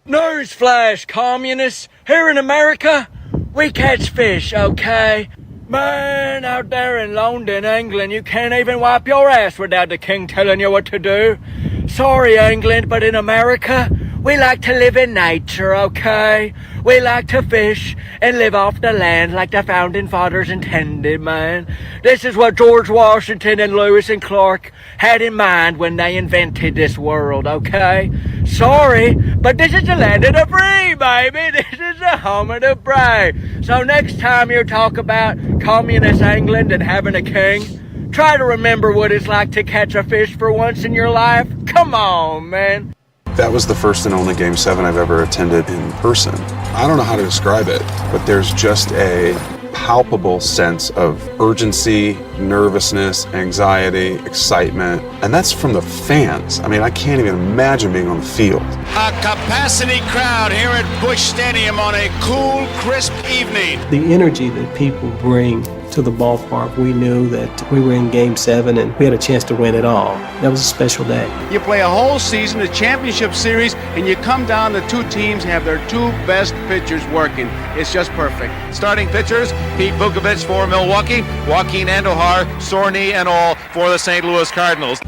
Newsflash, communists. Here in America, we catch fish, okay? Man, out there in London, England, you can't even wipe your ass without the king telling you what to do. Sorry, England, but in America, we like to live in nature, okay? We like to fish and live off the land like the founding fathers intended, man. This is what George Washington and Lewis and Clark had in mind when they invented this world, okay? Sorry, but this is the land of the free, baby. This is the home of the brave. So next time you talk about communist England and having a king, try to remember what it's like to catch a fish for once in your life. Come on, man. That was the first and only Game 7 I've ever attended in person. I don't know how to describe it, but there's just a palpable sense of urgency, nervousness, anxiety, excitement, and that's from the fans. I mean, I can't even imagine being on the field. A capacity crowd here at Busch Stadium on a cool, crisp evening. The energy that people bring to the ballpark, we knew that we were in Game 7 and we had a chance to win it all. That was a special day. You play a whole season, a championship series, and you come down, the two teams have their two best pitchers working. It's just perfect. Starting pitchers, Pete Vukovich for Milwaukee, Joaquin Andujar, sore knee and all, for the St. Louis Cardinals.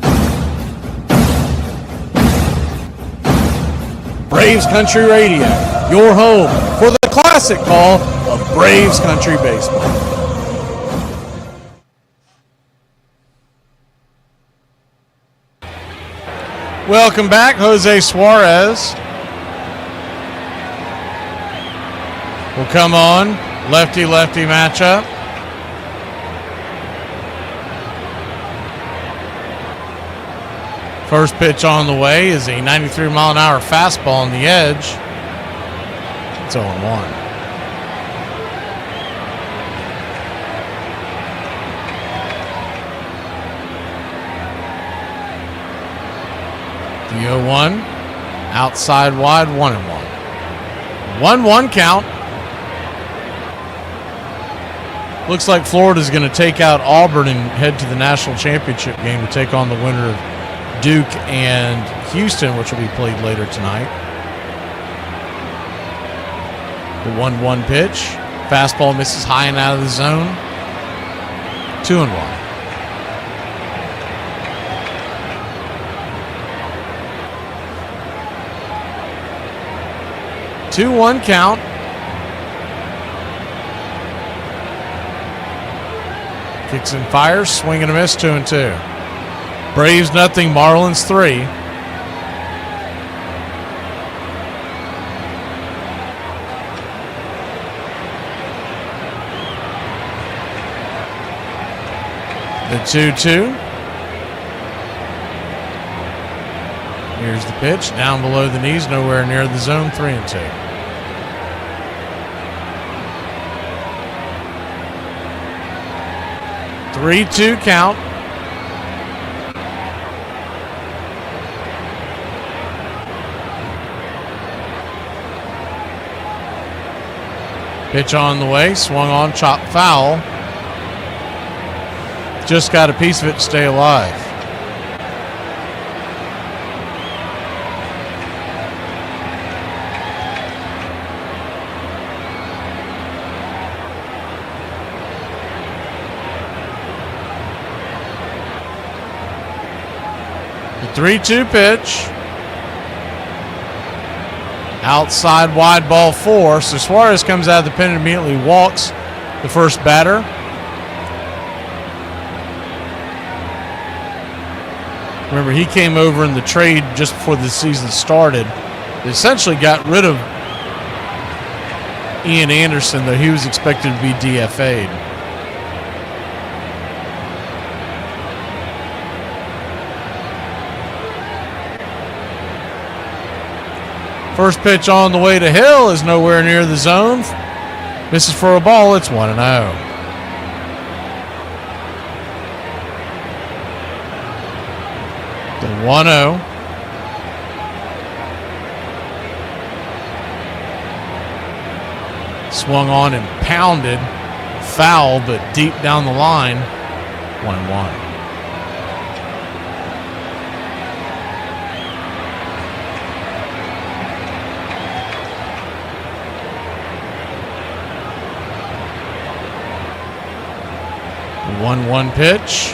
Braves Country Radio, your home for the classic call of Braves Country Baseball. Welcome back, Jose Suarez will come on. Lefty-lefty matchup. First pitch on the way is a 93-mile-an-hour fastball on the edge. It's 0-1. The 0-1, outside wide, 1-1. 1-1 count. Looks like Florida's going to take out Auburn and head to the national championship game to take on the winner of Duke and Houston, which will be played later tonight. The 1-1 pitch. Fastball misses high and out of the zone. 2-1. 2-1 count. Kicks and fires, swing and a miss, 2-2. Braves nothing, Marlins 3. The 2-2. Here's the pitch, down below the knees, nowhere near the zone, 3-2. 3-2 count. Pitch on the way, swung on, chopped foul. Just got a piece of it to stay alive. The 3-2 pitch. Outside wide, ball 4. So Suarez comes out of the pen and immediately walks the first batter. Remember, he came over in the trade just before the season started. They essentially got rid of Ian Anderson, though he was expected to be DFA'd. First pitch on the way to Hill is nowhere near the zone. Misses for a ball. It's 1-0. The 1-0. Swung on and pounded. Foul, but deep down the line. 1-1. The 1-1 pitch.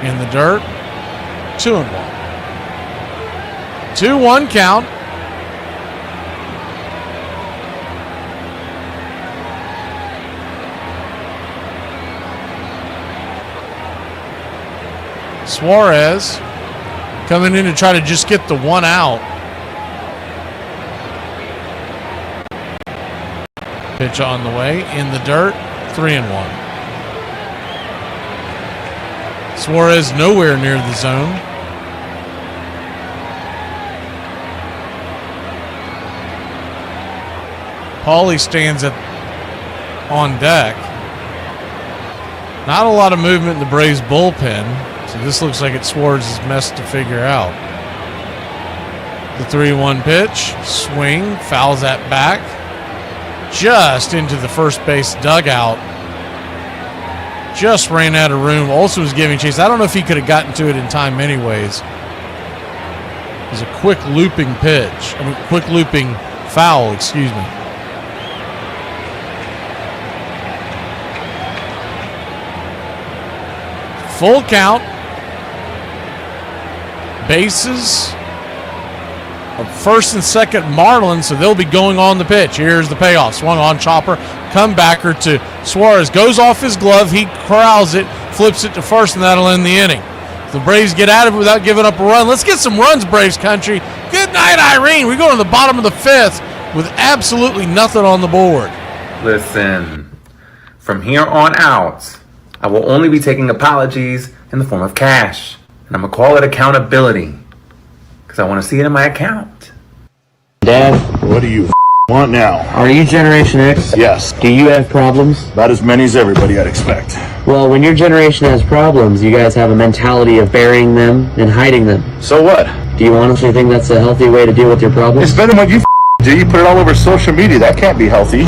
In the dirt. 2-1. 2-1 count. Suarez coming in to try to just get the one out. Pitch on the way, in the dirt, 3-1. Suarez nowhere near the zone. Paulie stands on deck. Not a lot of movement in the Braves bullpen. So this looks like it's Suarez's mess to figure out. The 3-1 pitch, swing, fouls that back, just into the first base dugout. Just ran out of room. Also was giving chase. I don't know if he could have gotten to it in time anyways. It was a quick looping pitch. Quick looping foul, excuse me. Full count. Bases of first and second Marlins, so they'll be going on the pitch. Here's the payoff. Swung on chopper, comebacker to Suarez. Goes off his glove, he corrals it, flips it to first, and that'll end the inning. The Braves get out of it without giving up a run. Let's get some runs, Braves country. Good night, Irene. We go to the bottom of the fifth with absolutely nothing on the board. Listen, from here on out, I will only be taking apologies in the form of cash. And I'm going to call it accountability. Because I want to see it in my account. Dad, what do you want now? Are you Generation X? Yes. Do you have problems? About as many as everybody I'd expect. Well, when your generation has problems, you guys have a mentality of burying them and hiding them. So what? Do you honestly think that's a healthy way to deal with your problems? It's better than what you do. You put it all over social media. That can't be healthy.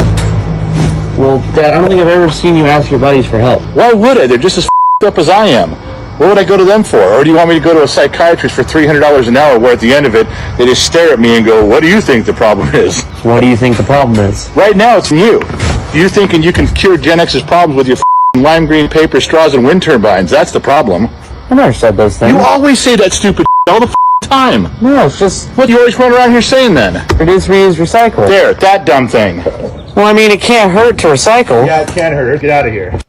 Well, Dad, I don't think I've ever seen you ask your buddies for help. Why would I? They're just as up as I am. What would I go to them for? Or do you want me to go to a psychiatrist for $300 an hour where at the end of it, they just stare at me and go, what do you think the problem is? What do you think the problem is? Right now, it's you. You're thinking you can cure Gen X's problems with your lime green paper straws and wind turbines. That's the problem. I never said those things. You always say that stupid all the time. No, it's just... What do you always run around here saying then? Reduce, reuse, recycle. There, that dumb thing. Well, I mean, it can't hurt to recycle. Yeah, it can't hurt. Get out of here.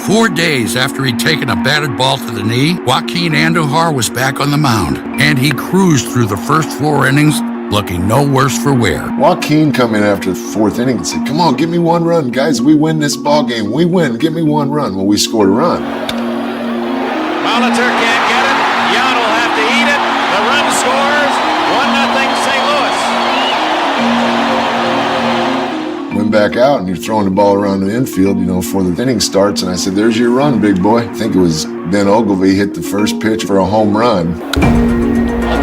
4 days after he'd taken a batted ball to the knee, Joaquin Andujar was back on the mound, and he cruised through the first 4 innings, looking no worse for wear. Joaquin come in after the 4th inning and said, come on, give me one run. Guys, we win this ball game. We win. Give me one run. Well, we scored a run. Molitor can't get it. Jan will have to eat it. The run scores. 1-0 St. Louis. Went back out and you're throwing the ball around the infield, before the inning starts. And I said, there's your run, big boy. I think it was Ben Ogilvy hit the first pitch for a home run. Look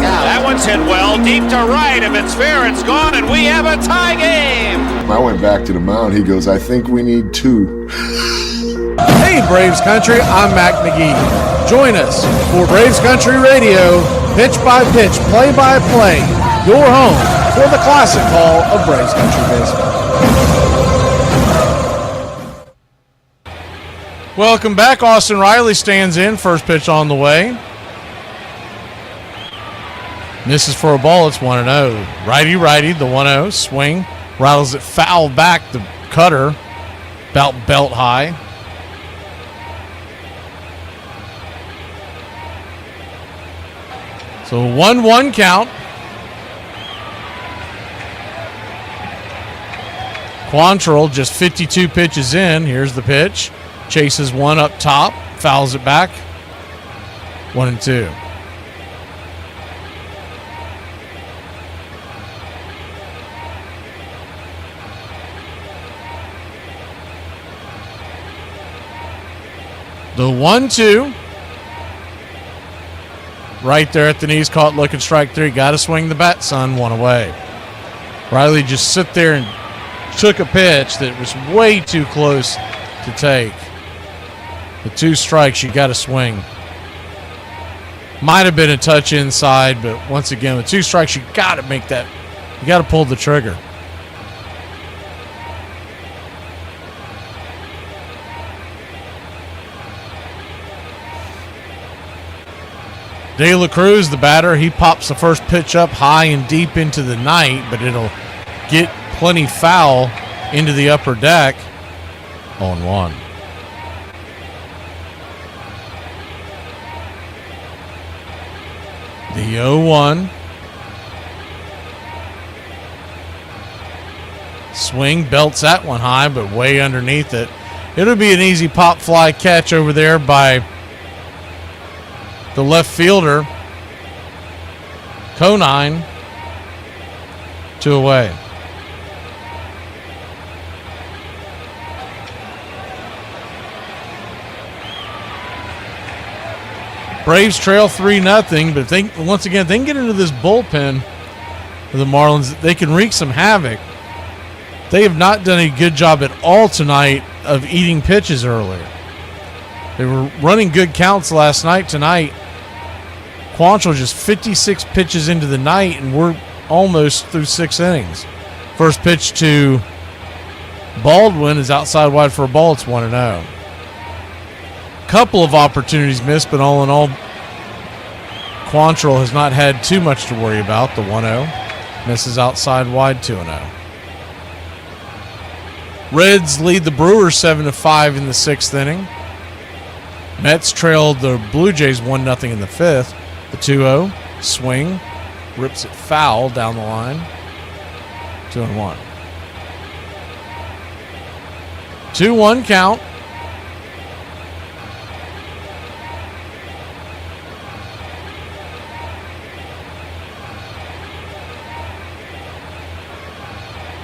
out. That one's hit well. Deep to right. If it's fair, it's gone. And we have a tie game. I went back to the mound. He goes, I think we need 2. Hey, Braves Country. I'm Mac McGee. Join us for Braves Country Radio, pitch by pitch, play by play. Your home for the classic call of Braves Country Baseball. Welcome back. Austin Riley stands in. First pitch on the way. Misses for a ball. It's 1-0. Righty, the 1-0. Swing. Rattles it foul back. The cutter. About belt high. So 1-1 count. Quantrill just 52 pitches in. Here's the pitch. Chases one up top. Fouls it back. 1-2. The 1-2. Right there at the knees, caught looking, strike three. Got to swing the bat, son. One away. Riley just sit there and took a pitch that was way too close to take. The 2 strikes, you got to swing. Might have been a touch inside, but once again, with 2 strikes, you got to make that. You got to pull the trigger. De La Cruz, the batter, he pops the first pitch up high and deep into the night, but it'll get plenty foul into the upper deck. 0-1. The 0-1. Swing, belts that one high, but way underneath it. It'll be an easy pop fly catch over there by the left fielder. Conine. 2 away. Braves trail 3-0, but if they, once again, if they can get into this bullpen of the Marlins, they can wreak some havoc. They have not done a good job at all tonight of eating pitches earlier. They were running good counts last night. Tonight, Quantrill just 56 pitches into the night, and we're almost through 6 innings. First pitch to Baldwin is outside wide for a ball. It's 1-0. Couple of opportunities missed, but all in all, Quantrill has not had too much to worry about. The 1-0 misses outside wide. 2-0. Reds lead the Brewers 7-5 in the 6th inning. Mets trailed the Blue Jays 1-0 in the 5th. The 2-0 swing rips it foul down the line. 2-1. 2-1 count.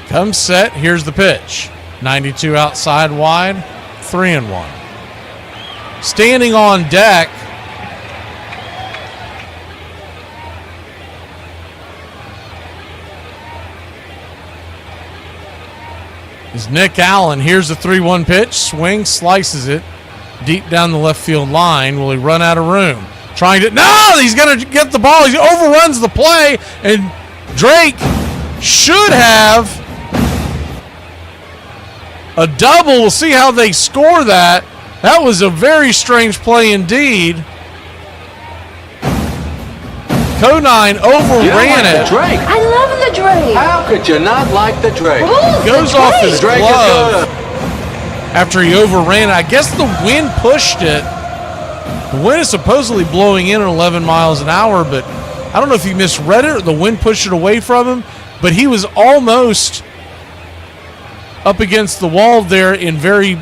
Comes set. Here's the pitch. 92 outside wide. 3-1. Standing on deck is Nick Allen. Here's the 3-1 pitch. Swing, slices it deep down the left field line. Will he run out of room? Trying to. No! He's going to get the ball. He overruns the play, and Drake should have a double. We'll see how they score that. That was a very strange play indeed. Conine overran it. Drake. I love the Drake. How could you not like the Drake? Goes off his glove after he overran it. I guess the wind pushed it. The wind is supposedly blowing in at 11 miles an hour, but I don't know if he misread it or the wind pushed it away from him, but he was almost up against the wall there in very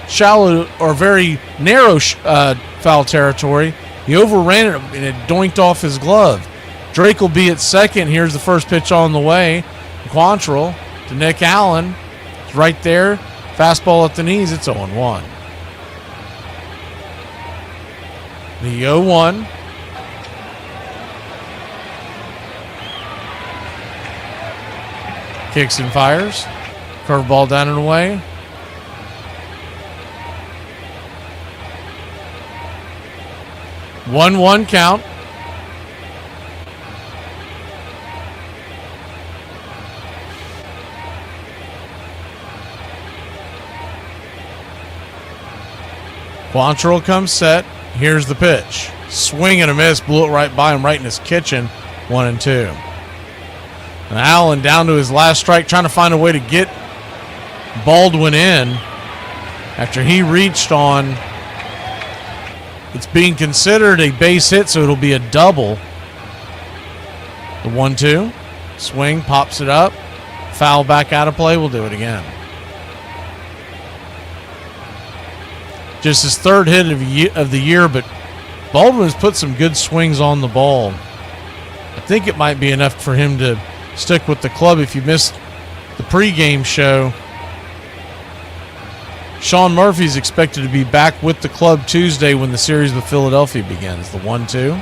shallow or very narrow foul territory. He overran it and it doinked off his glove. Drake will be at second. Here's the first pitch on the way. Quantrill to Nick Allen. It's right there. Fastball at the knees. It's 0-1. The 0-1. Kicks and fires. Curveball down and away. One count. Quantrill comes set. Here's the pitch. Swing and a miss. Blew it right by him, right in his kitchen. 1-2. And Allen down to his last strike, trying to find a way to get Baldwin in after he reached on It's being considered a base hit, so it'll be a double. The 1-2. Swing, pops it up. Foul back out of play. We'll do it again. Just his third hit of the year, but Baldwin has put some good swings on the ball. I think it might be enough for him to stick with the club. If you missed the pregame show, Sean Murphy's expected to be back with the club Tuesday when the series with Philadelphia begins. The 1-2.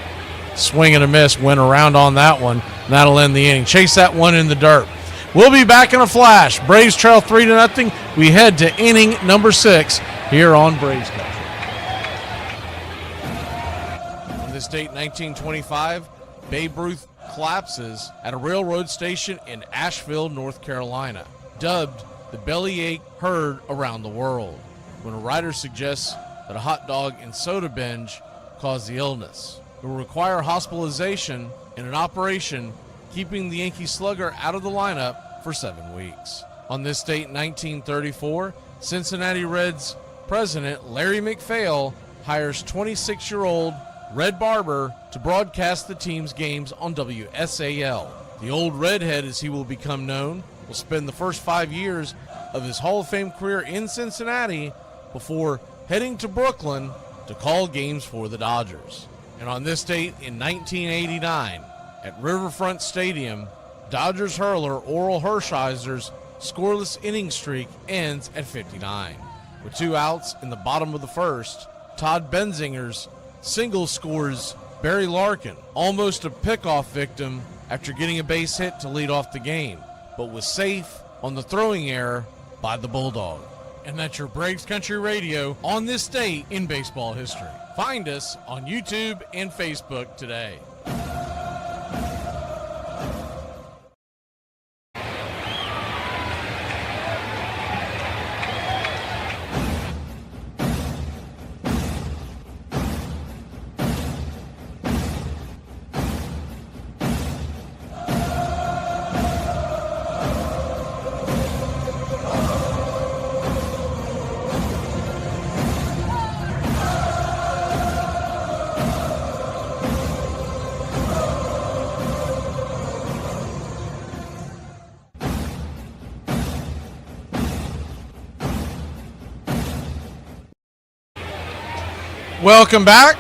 Swing and a miss. Went around on that one. And that'll end the inning. Chase that one in the dirt. We'll be back in a flash. Braves trail 3-0. We head to inning number 6 here on Braves Country. On this date, 1925, Babe Ruth collapses at a railroad station in Asheville, North Carolina, dubbed the bellyache heard around the world, when a writer suggests that a hot dog and soda binge caused the illness. It will require hospitalization and an operation keeping the Yankee slugger out of the lineup for 7 weeks. On this date, 1934, Cincinnati Reds president Larry McPhail hires 26-year-old Red Barber to broadcast the team's games on WSAL. The old redhead, as he will become known, will spend the first 5 years of his Hall of Fame career in Cincinnati before heading to Brooklyn to call games for the Dodgers. And on this date in 1989, at Riverfront Stadium, Dodgers hurler Oral Hershiser's scoreless inning streak ends at 59. With 2 outs in the bottom of the first, Todd Benzinger's single scores Barry Larkin, almost a pickoff victim after getting a base hit to lead off the game, but was safe on the throwing error by the Bulldog. And that's your Braves Country Radio on this date in baseball history. Find us on YouTube and Facebook today. Welcome back.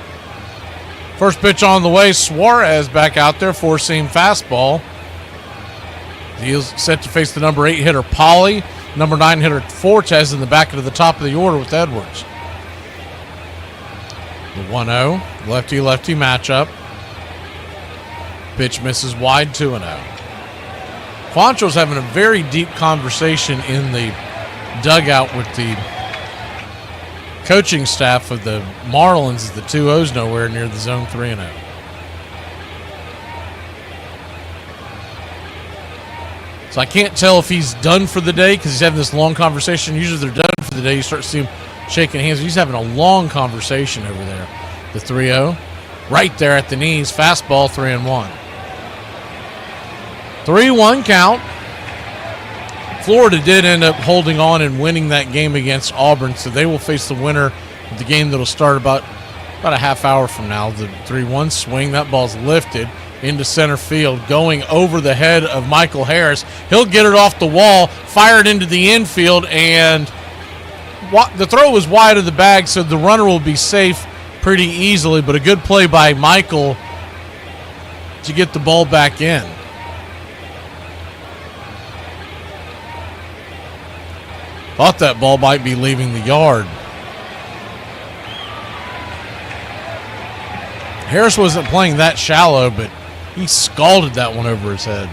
First pitch on the way. Suarez back out there. 4-seam fastball. He's set to face the number 8 hitter, Polly. Number 9 hitter, Fortes, in the back of the top of the order with Edwards. The 1-0. Lefty-lefty matchup. Pitch misses wide, 2-0. Quantrill's having a very deep conversation in the dugout with the coaching staff of the Marlins as the 2-0's nowhere near the zone 3-0. So I can't tell if he's done for the day because he's having this long conversation. Usually they're done for the day. You start to see him shaking hands. He's having a long conversation over there. The 3-0, right there at the knees. Fastball, 3-1. 3-1 count. Florida did end up holding on and winning that game against Auburn, so they will face the winner of the game that will start about a half hour from now. The 3-1 swing, that ball's lifted into center field, going over the head of Michael Harris. He'll get it off the wall, fire it into the infield, and the throw was wide of the bag, so the runner will be safe pretty easily, but a good play by Michael to get the ball back in. Thought that ball might be leaving the yard. Harris wasn't playing that shallow, but he scalded that one over his head.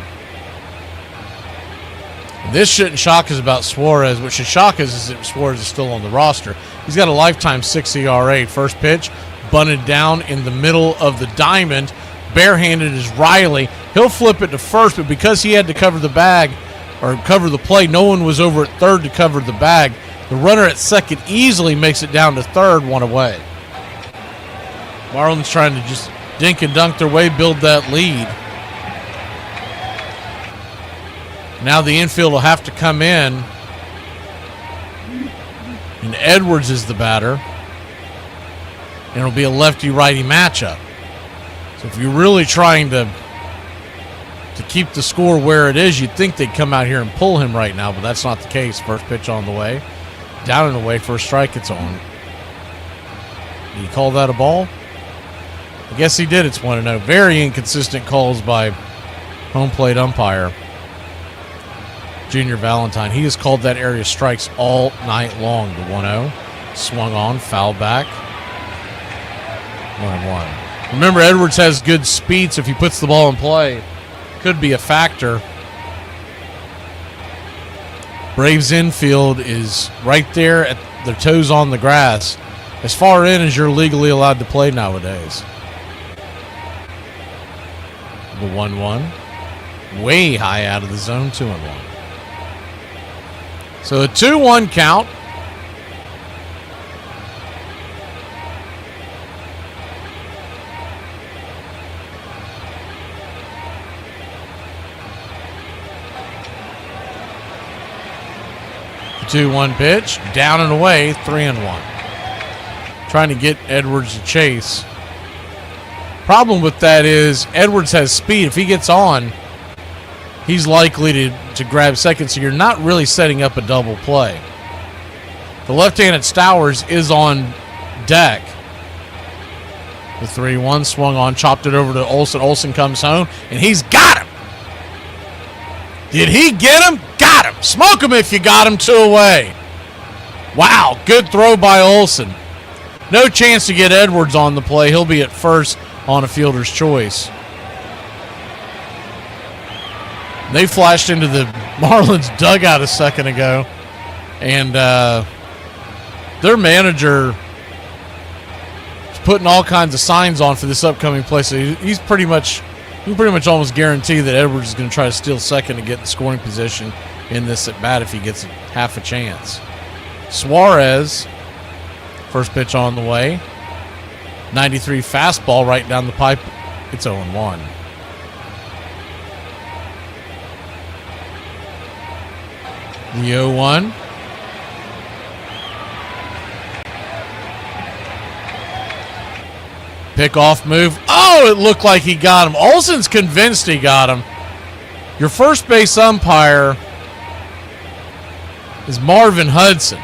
And this shouldn't shock us about Suarez. What should shock us is that Suarez is still on the roster. He's got a lifetime 6 ERA. First pitch, bunted down in the middle of the diamond. Barehanded is Riley. He'll flip it to first, but because he had to cover the bag, or cover the play, no one was over at third to cover the bag. The runner at second easily makes it down to third, 1 away. Marlins trying to just dink and dunk their way, build that lead. Now the infield will have to come in. And Edwards is the batter. and it'll be a lefty-righty matchup. So if you're really trying to keep the score where it is, you'd think they'd come out here and pull him right now, but that's not the case. First pitch on the way. Down and away, first strike, it's on. Did he call that a ball? I guess he did. It's 1-0. Very inconsistent calls by home plate umpire Junior Valentine. He has called that area strikes all night long. The 1-0. Swung on, foul back. 1-1. Remember, Edwards has good speed, so if he puts the ball in play, could be a factor. Braves infield is right there at their toes on the grass, as far in as you're legally allowed to play nowadays. The 1-1. Way high out of the zone, 2-1. So a 2-1 count. The 2-1 pitch, down and away, 3-1. Trying to get Edwards to chase. Problem with that is Edwards has speed. If he gets on, he's likely to grab second, so you're not really setting up a double play. The left-handed Stowers is on deck. The 3-1 swung on, chopped it over to Olsen. Olsen comes home, and he's got him. Did he get him? Got him. Smoke him if you got him, 2 away. Wow, good throw by Olsen. No chance to get Edwards on the play. He'll be at first on a fielder's choice. They flashed into the Marlins dugout a second ago, and their manager is putting all kinds of signs on for this upcoming play. So he's pretty much almost guarantee that Edwards is going to try to steal second and get in scoring position in this at bat if he gets half a chance. Suarez, first pitch on the way. 93 fastball right down the pipe. It's 0-1. The 0-1. Pick-off move. Oh, it looked like he got him. Olsen's convinced he got him. Your first base umpire is Marvin Hudson.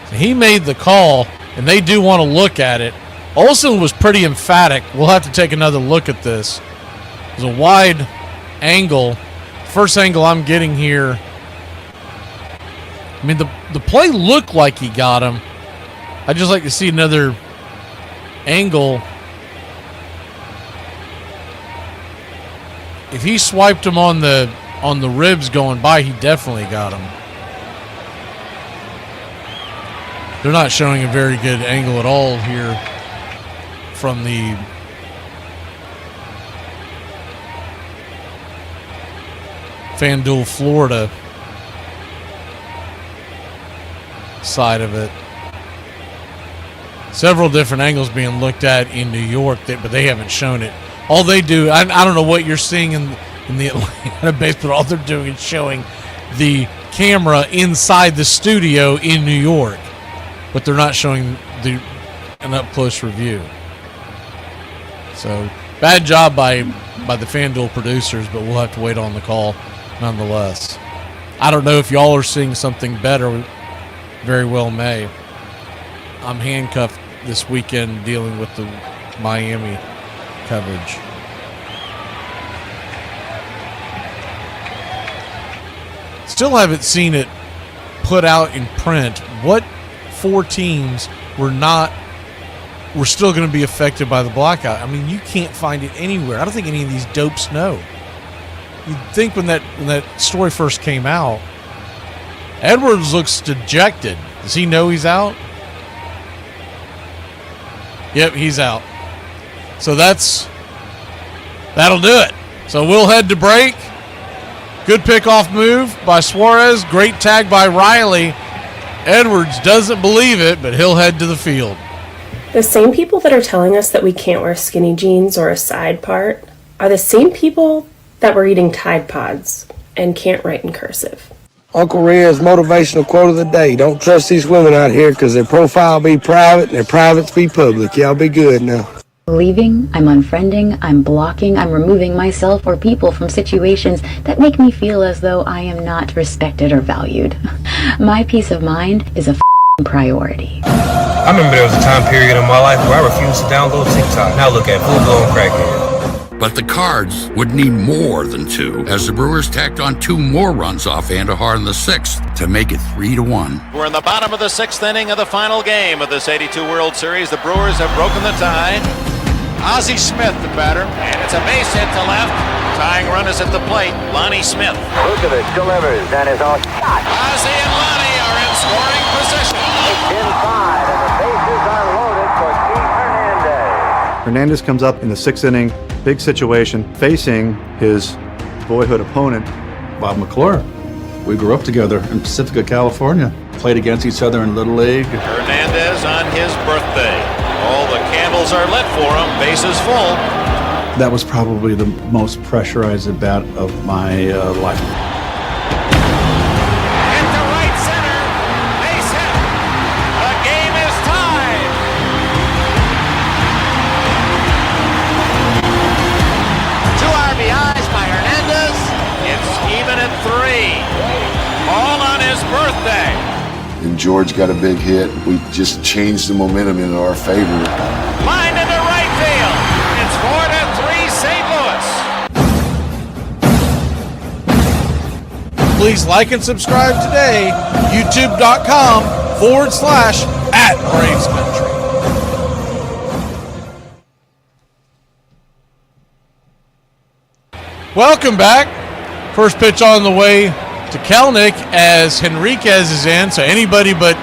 So he made the call, and they do want to look at it. Olsen was pretty emphatic. We'll have to take another look at this. It was a wide angle. First angle I'm getting here. I mean, the play looked like he got him. I'd just like to see another angle. If he swiped him on the ribs going by, he definitely got him. They're not showing a very good angle at all here from the FanDuel Florida side of it. Several different angles being looked at in New York, but they haven't shown it. All they do, I don't know what you're seeing in the Atlanta base, but all they're doing is showing the camera inside the studio in New York, but they're not showing an up-close review. So, bad job by the FanDuel producers, but we'll have to wait on the call nonetheless. I don't know if y'all are seeing something better. Very well may. I'm handcuffed this weekend dealing with the Miami coverage. Still haven't seen it put out in print. What 4 teams were still going to be affected by the blackout? I mean, you can't find it anywhere. I don't think any of these dopes know. You'd think when that story first came out, Edwards looks dejected. Does he know he's out? Yep, he's out. So that'll do it. So we'll head to break. Good pickoff move by Suarez. Great tag by Riley. Edwards doesn't believe it, but he'll head to the field. The same people that are telling us that we can't wear skinny jeans or a side part are the same people that were eating Tide Pods and can't write in cursive. Uncle Red's motivational quote of the day. Don't trust these women out here because their profile be private and their privates be public. Y'all be good now. Leaving, I'm unfriending, I'm blocking, I'm removing myself or people from situations that make me feel as though I am not respected or valued. My peace of mind is a priority. I remember there was a time period in my life where I refused to download TikTok. Now look at full-blown crackhead. But the Cards would need more than 2 as the Brewers tacked on 2 more runs off Andujar in the 6th to make it 3-1. We're in the bottom of the 6th inning of the final game of this 82 World Series. The Brewers have broken the tie. Ozzie Smith, the batter, and it's a base hit to left. Tying run is at the plate. Lonnie Smith. Vukovic delivers and is all shot. Ozzie and Lonnie are in scoring position. It's inside, and the bases are loaded for Keith Hernandez. Hernandez comes up in the 6th inning, big situation, facing his boyhood opponent, Bob McClure. We grew up together in Pacifica, California, played against each other in Little League. Hernandez on his birthday. All the candles are lit for him. Bases full. That was probably the most pressurized at bat of my life. Into right center. Base hit. The game is tied. Two RBIs by Hernandez. It's even at 3. All on his birthday. And George got a big hit. We just changed the momentum in our favor. Line into right field. It's 4-3 St. Louis. Please like and subscribe today. YouTube.com/@BravesCountry. Welcome back. First pitch on the way to Kelnick as Henriquez is in, so anybody but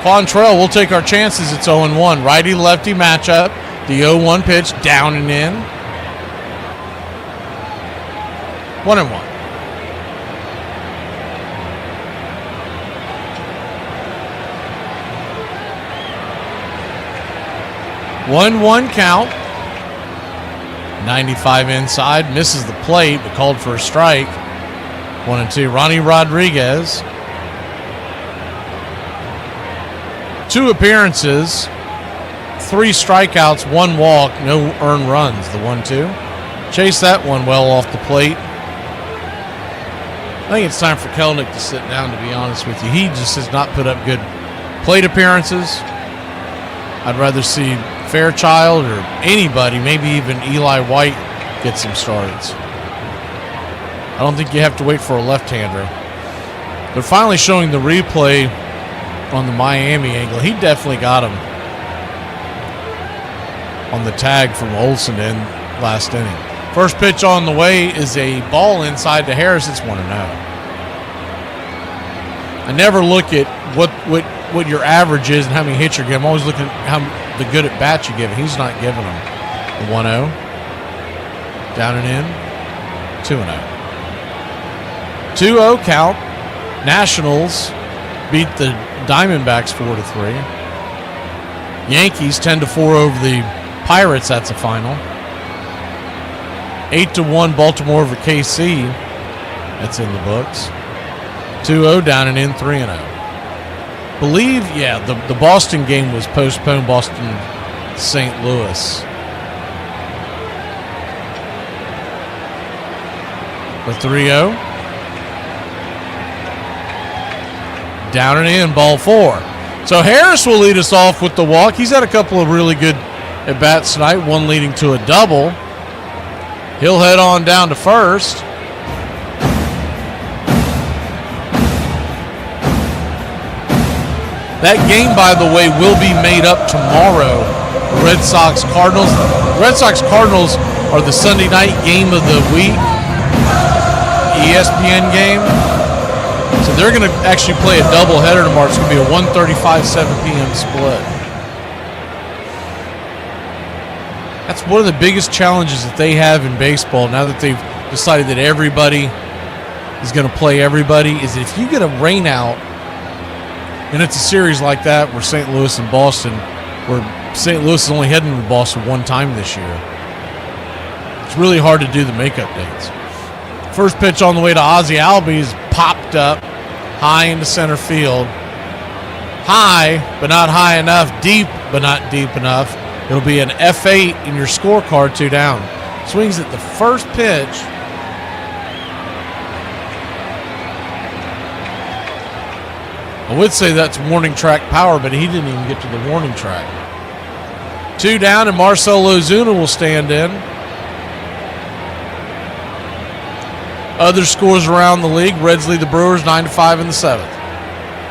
Quantrell will take our chances. It's 0-1. Righty-lefty matchup. The 0-1 pitch down and in. 1-1. One count. 95 inside. Misses the plate, but called for a strike. 1-2. Ronnie Rodriguez. 2 appearances, 3 strikeouts, 1 walk, no earned runs. The 1-2. Chase that one well off the plate. I think it's time for Kelnick to sit down, to be honest with you. He just has not put up good plate appearances. I'd rather see Fairchild or anybody, maybe even Eli White, get some starts. I don't think you have to wait for a left-hander. They're finally showing the replay on the Miami angle. He definitely got him on the tag from Olsen in last inning. First pitch on the way is a ball inside to Harris. It's 1-0. I never look at what your average is and how many hits you're giving. I'm always looking at how the good at bats you give. He's not giving them. The 1-0. Down and in. 2-0. 2-0 count. Nationals beat the Diamondbacks 4-3. Yankees 10-4 over the Pirates. That's a final. 8-1 Baltimore over KC. That's in the books. 2-0 down and in. 3-0. Believe, yeah, the Boston game was postponed. Boston, St. Louis. The 3-0. Down and in, ball 4. So Harris will lead us off with the walk. He's had a couple of really good at-bats tonight, one leading to a double. He'll head on down to first. That game, by the way, will be made up tomorrow. The Red Sox-Cardinals. The Red Sox-Cardinals are the Sunday night game of the week. ESPN game. So they're going to actually play a doubleheader tomorrow. It's going to be a 1:35, 7 p.m. split. That's one of the biggest challenges that they have in baseball now that they've decided that everybody is going to play everybody, is that if you get a rain out, and it's a series like that where St. Louis and Boston, where St. Louis is only heading to Boston one time this year, it's really hard to do the makeup dates. First pitch on the way to Ozzie Albies popped up high into center field. High, but not high enough. Deep, but not deep enough. It'll be an F8 in your scorecard, 2 down. Swings at the first pitch. I would say that's warning track power, but he didn't even get to the warning track. 2 down, and Marcell Ozuna will stand in. Other scores around the league. Reds lead the Brewers 9-5 in the 7th.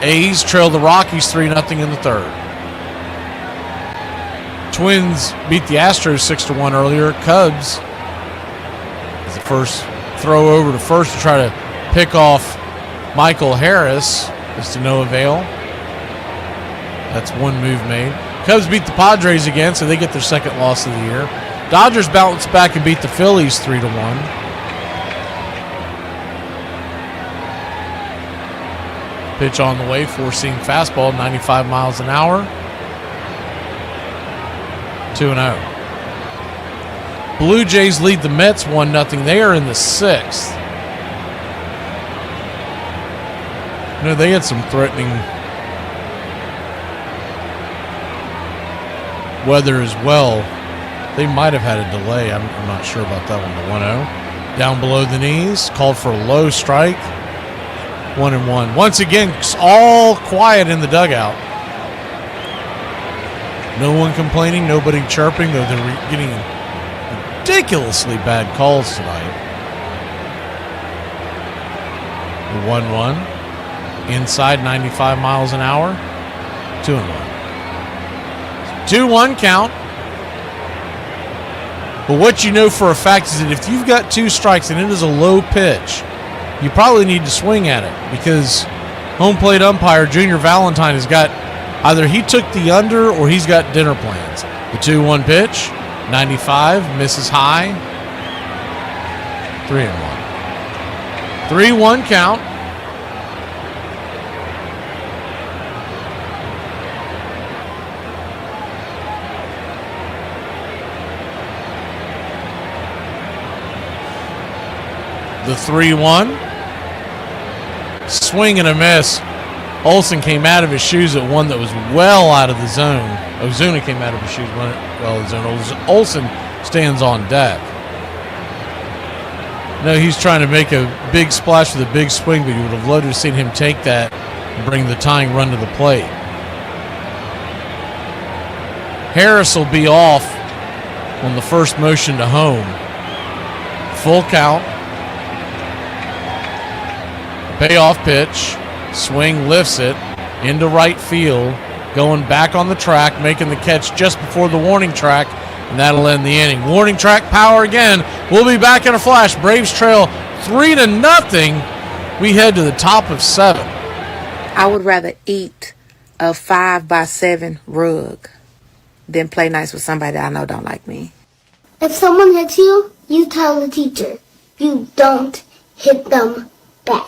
A's trail the Rockies 3-0 in the 3rd. Twins beat the Astros 6-1 earlier. Cubs is the first throw over to first to try to pick off Michael Harris. Is to no avail. That's one move made. Cubs beat the Padres again, so they get their 2nd loss of the year. Dodgers bounced back and beat the Phillies 3-1. Pitch on the way, four-seam fastball, 95 miles an hour. 2-0. Blue Jays lead the Mets 1-0. They are in the 6th. You know, they had some threatening weather as well. They might have had a delay. I'm not sure about that one. The 1-0. Down below the knees. Called for a low strike. 1-1. Once again, all quiet in the dugout. No one complaining. Nobody chirping, though they're getting ridiculously bad calls tonight. The 1-1. Inside 95 miles an hour. 2-1. 2-1 count. But what you know for a fact is that if you've got 2 strikes and it is a low pitch, you probably need to swing at it, because home plate umpire Junior Valentine has got either he took the under or he's got dinner plans. The 2-1 pitch, 95, misses high. 3-1. 3-1 count. The 3-1. Swing and a miss. Olsen came out of his shoes at one that was well out of the zone. Ozuna came out of his shoes well out of the zone. Olsen stands on deck. No, he's trying to make a big splash with a big swing, but you would have loved to have seen him take that and bring the tying run to the plate. Harris will be off on the first motion to home. Full count. Payoff pitch. Swing, lifts it into right field. Going back on the track, making the catch just before the warning track, and that'll end the inning. Warning track power again. We'll be back in a flash. Braves trail 3-0. We head to the top of 7. I would rather eat a 5x7 rug than play nice with somebody I know don't like me. If someone hits you, you tell the teacher. You don't hit them back.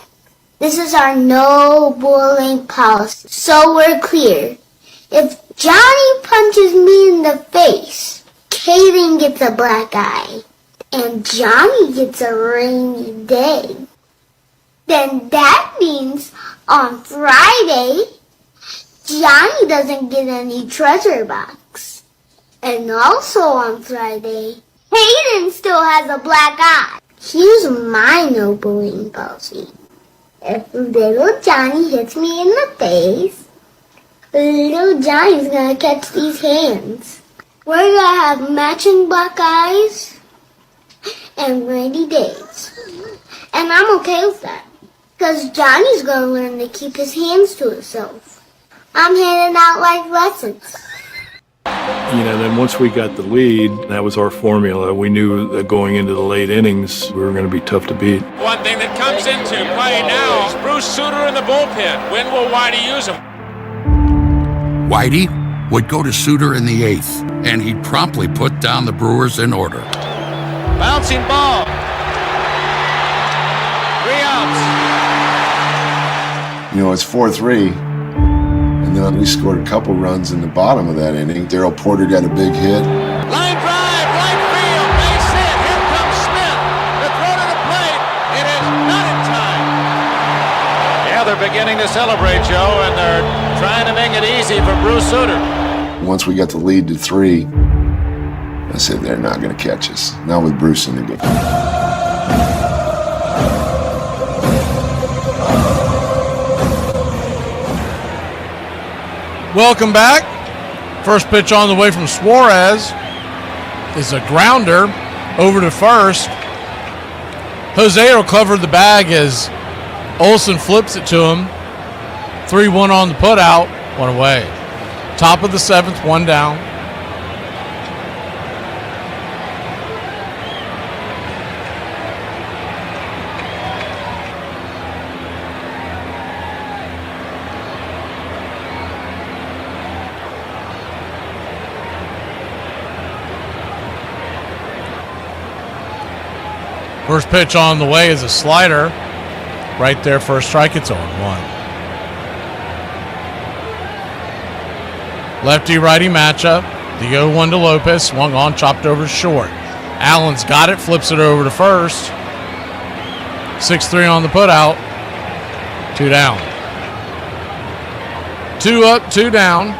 This is our no bullying policy, so we're clear. If Johnny punches me in the face, Kaden gets a black eye, and Johnny gets a rainy day. Then that means on Friday, Johnny doesn't get any treasure box. And also on Friday, Hayden still has a black eye. Here's my no bullying policy. If little Johnny hits me in the face, little Johnny's gonna catch these hands. We're gonna have matching black eyes and rainy days. And I'm okay with that, because Johnny's gonna learn to keep his hands to himself. I'm handing out life lessons. You know, then once we got the lead, that was our formula. We knew that going into the late innings, we were going to be tough to beat. One thing that comes into play now is Bruce Sutter in the bullpen. When will Whitey use him? Whitey would go to Suter in the 8th, and he'd promptly put down the Brewers in order. Bouncing ball. 3 outs. You know, it's 4-3. And then we scored a couple runs in the bottom of that inning. Darryl Porter got a big hit. Line drive, right field, base hit. Here comes Smith. The throw to the plate. It is not in time. Yeah, they're beginning to celebrate, Joe, and they're trying to make it easy for Bruce Sutter. Once we got the lead to 3, I said, they're not going to catch us. Not with Bruce in the game. Welcome back. First pitch on the way from Suarez is a grounder over to first. Jose will cover the bag as Olsen flips it to him. 3-1 on the putout, 1 away. Top of the 7th, 1 down. First pitch on the way is a slider. Right there for a strike. It's 0-1. Lefty-righty matchup. The 0-1 to Lopez. Swung on, chopped over short. Allen's got it, flips it over to first. 6-3 on the putout. 2 down. 2 up, 2 down.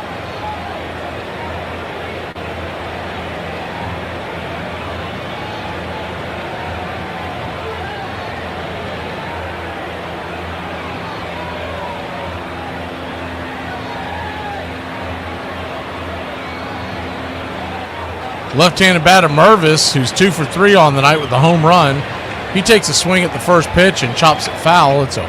Left-handed batter Mervis, who's 2 for 3 on the night with the home run. He takes a swing at the first pitch and chops it foul. It's 0-1.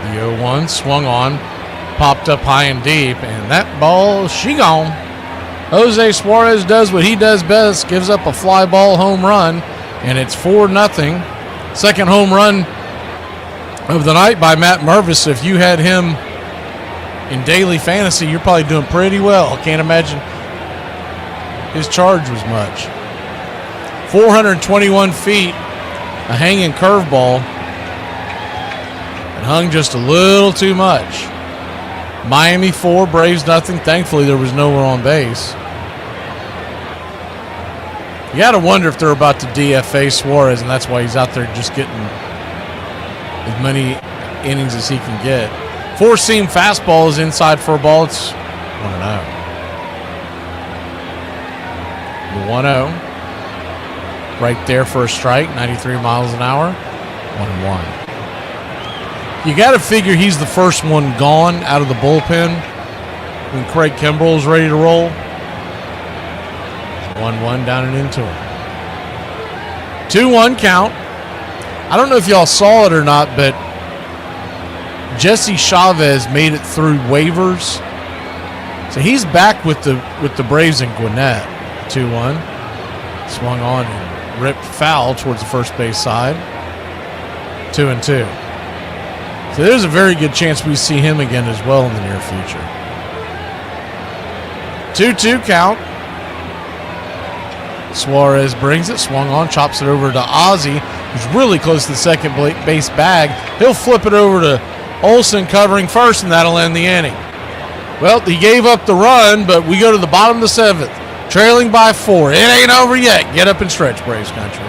The 0-1 swung on, popped up high and deep, and that ball, she gone. Jose Suarez does what he does best, gives up a fly ball home run, and it's 4-0. Second home run of the night by Matt Mervis. If you had him in daily fantasy, you're probably doing pretty well. Can't imagine his charge was much. 421 feet, a hanging curveball, and hung just a little too much. Miami 4, Braves nothing. Thankfully, there was no one on base. You got to wonder if they're about to DFA Suarez, and that's why he's out there just getting as many innings as he can get. 4-seam fastball is inside for a ball. It's 1-0. The 1-0. Right there for a strike, 93 miles an hour. 1-1. You got to figure he's the first one gone out of the bullpen when Craig Kimbrell's ready to roll. 1-1 down and into him. 2-1 count. I don't know if y'all saw it or not, but Jesse Chavez made it through waivers. So he's back with the Braves and Gwinnett. 2-1. Swung on and ripped foul towards the first base side. 2-2. So there's a very good chance we see him again as well in the near future. 2-2 count. Suarez brings it, swung on, chops it over to Ozzie, who's really close to the second base bag. He'll flip it over to Olsen covering first, and that'll end the inning. Well, he gave up the run, but we go to the bottom of the 7th, trailing by 4. It ain't over yet. Get up and stretch, Braves country.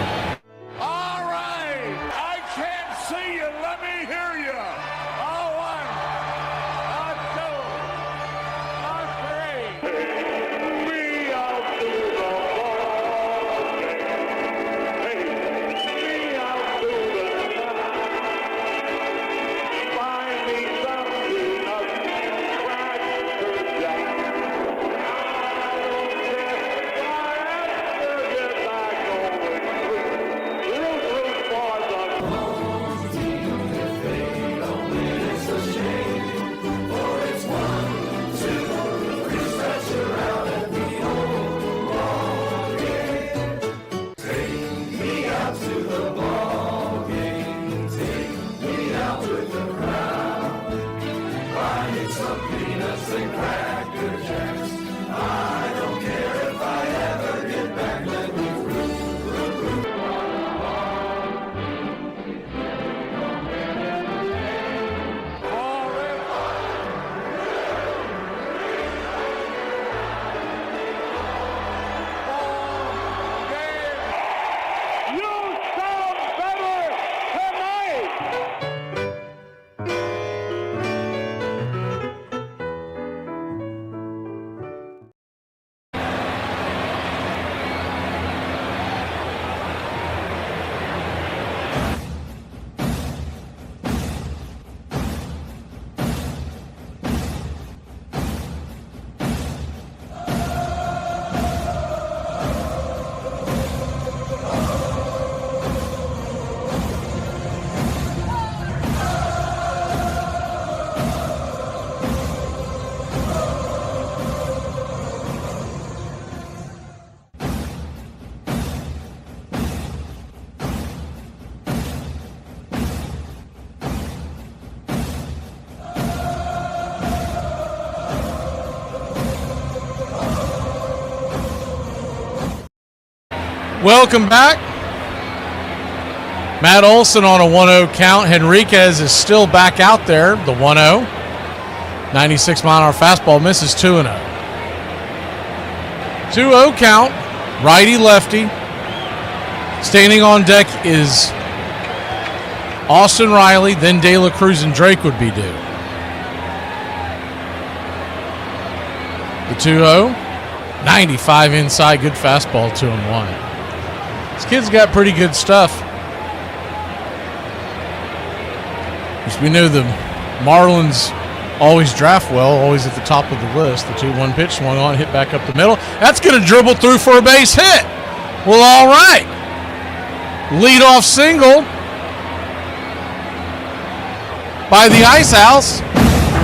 Welcome back. Matt Olson on a 1-0 count. Henriquez is still back out there, the 1-0. 96-mile-an-hour fastball misses 2-0. 2-0 count, righty-lefty. Standing on deck is Austin Riley, then De La Cruz and Drake would be due. The 2-0, 95 inside, good fastball, 2-1. This kid's got pretty good stuff. As we know, the Marlins always draft well, always at the top of the list. The 2-1 pitch swung on, hit back up the middle. That's going to dribble through for a base hit. Well, all right. Leadoff single by the Ice House.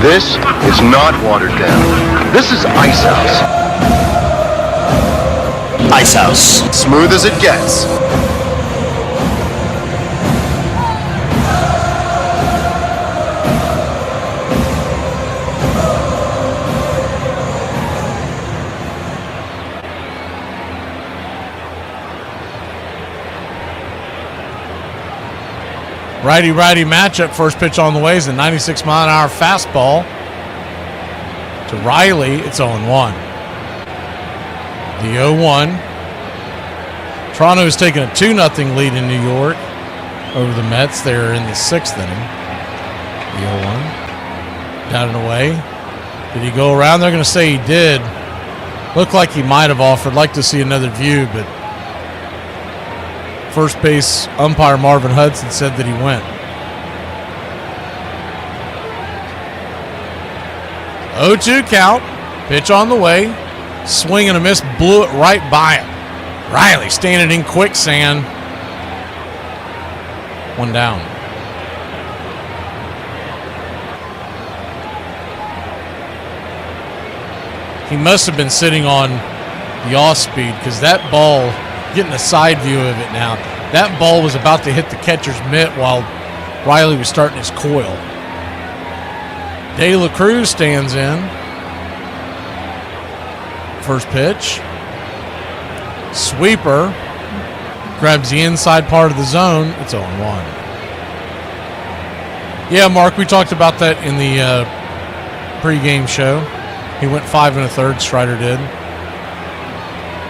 This is not watered down. This is Ice House. Ice House. Smooth as it gets. Righty-righty matchup. First pitch on the way is a 96-mile-an-hour fastball to Riley. It's 0-1. The 0-1. Toronto has taken a 2-0 lead in New York over the Mets. They're in the 6th inning. The 0-1. Down and away. Did he go around? They're going to say he did. Looked like he might have offered. Like to see another view, but first base umpire Marvin Hudson said that he went. 0-2 count. Pitch on the way. Swing and a miss. Blew it right by him. Riley standing in quicksand. One down. He must have been sitting on the off speed because that ball, getting a side view of it now, that ball was about to hit the catcher's mitt while Riley was starting his coil. De La Cruz stands in. First pitch. Sweeper. Grabs the inside part of the zone. It's 0-1. Yeah, Mark, we talked about that in the pregame show. He went 5 1/3, Strider did.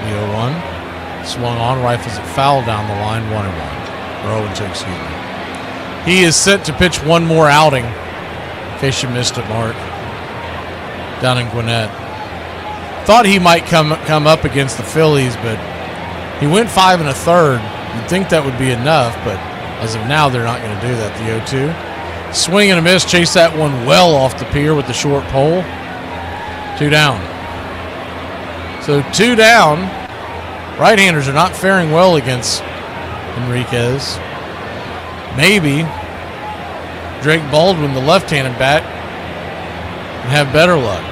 The 0-1. Swung on, rifles it foul down the line, 1-1. Or 0-2, excuse me. He is set to pitch one more outing. In case you missed it, Mark. Down in Gwinnett. Thought he might come up against the Phillies, but he went 5 1/3. You'd think that would be enough, but as of now, they're not going to do that. The 0-2. Swing and a miss. Chase that one well off the pier with the short pole. 2 down. So 2 down. Right-handers are not faring well against Henriquez. Maybe Drake Baldwin, the left-handed bat, can have better luck.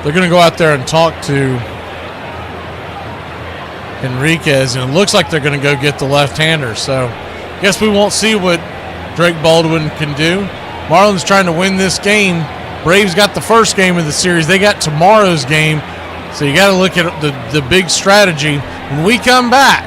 They're going to go out there and talk to Henriquez, and it looks like they're going to go get the left-hander. So I guess we won't see what Drake Baldwin can do. Marlins trying to win this game. Braves got the first game of the series. They got tomorrow's game. So you got to look at the big strategy. When we come back,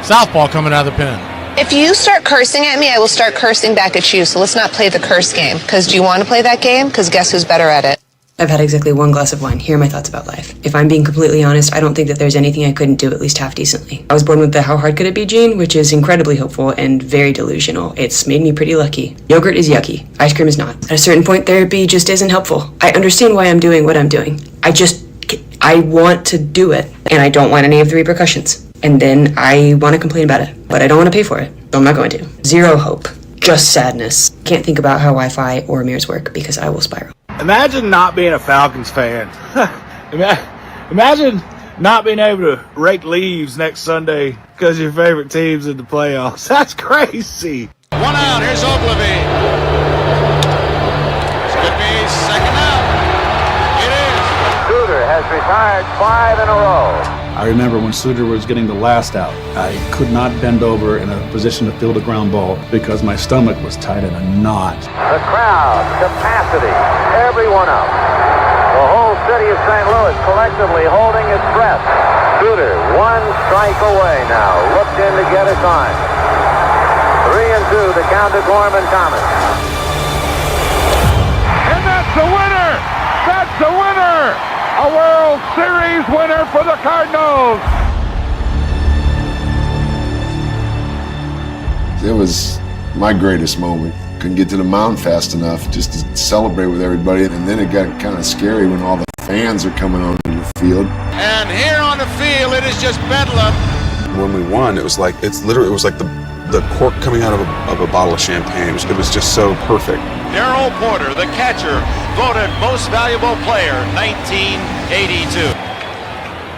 Southpaw coming out of the pen. If you start cursing at me, I will start cursing back at you. So let's not play the curse game. Because do you want to play that game? Because guess who's better at it? I've had exactly one glass of wine. Here are my thoughts about life. If I'm being completely honest, I don't think that there's anything I couldn't do at least half decently. I was born with the how hard could it be gene, which is incredibly hopeful and very delusional. It's made me pretty lucky. Yogurt is yucky. Ice cream is not. At a certain point, therapy just isn't helpful. I understand why I'm doing what I'm doing. I want to do it, and I don't want any of the repercussions. And then I want to complain about it, but I don't want to pay for it. So I'm not going to. Zero hope. Just sadness. Can't think about how Wi-Fi or mirrors work because I will spiral. Imagine not being a Falcons fan. Imagine not being able to rake leaves next Sunday because your favorite team's in the playoffs. That's crazy. 1 out. Here's Ogilvy. This could be second out. It is. Suter has retired 5 in a row. I remember when Suter was getting the last out, I could not bend over in a position to field a ground ball because my stomach was tied in a knot. The crowd, capacity, everyone up. The whole city of St. Louis collectively holding its breath. Suter, one strike away now, looked in to get a sign. 3-2, the count to Gorham and Thomas. And that's the winner! That's the winner! A World Series winner for the Cardinals! It was my greatest moment. Couldn't get to the mound fast enough just to celebrate with everybody. And then it got kind of scary when all the fans are coming onto the field. And here on the field, it is just bedlam. When we won, it was like the cork coming out of a bottle of champagne. It was just so perfect. Darryl Porter, the catcher, voted most valuable player, 1982.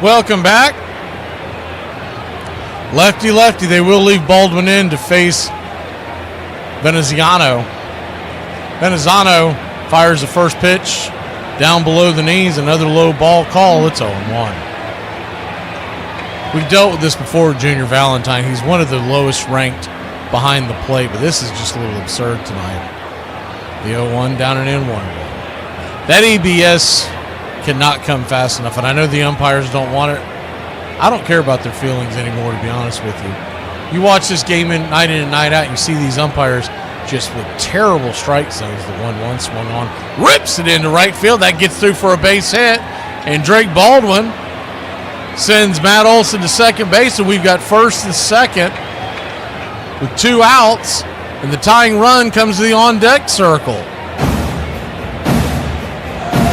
Welcome back. Lefty, they will leave Baldwin in to face Veneziano. Veneziano fires the first pitch down below the knees, another low ball call. It's 0-1. We've dealt with this before, Junior Valentine. He's one of the lowest ranked behind the plate, but this is just a little absurd tonight. The 0-1 down and in 1-1. That EBS cannot come fast enough, and I know the umpires don't want it. I don't care about their feelings anymore, to be honest with you. You watch this game in and night out, and you see these umpires just with terrible strike zones. The 1-1 swung on, rips it into right field. That gets through for a base hit, and Drake Baldwin sends Matt Olson to second base, and we've got first and second with 2 outs, and the tying run comes to the on-deck circle.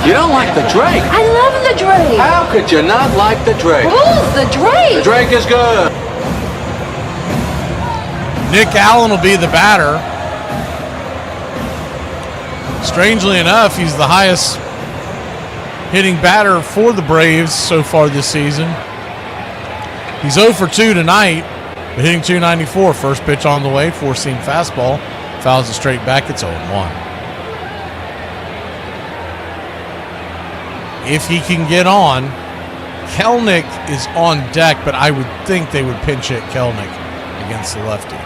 You don't like the Drake? I love the Drake. How could you not like the Drake? Who's the Drake? The Drake is good. Nick Allen will be the batter. Strangely enough, he's the highest hitting batter for the Braves so far this season. He's 0 for 2 tonight, but hitting .294. First pitch on the way, four-seam fastball. Fouls it straight back. It's 0-1. If he can get on, Kelnick is on deck, but I would think they would pinch hit Kelnick against the lefty.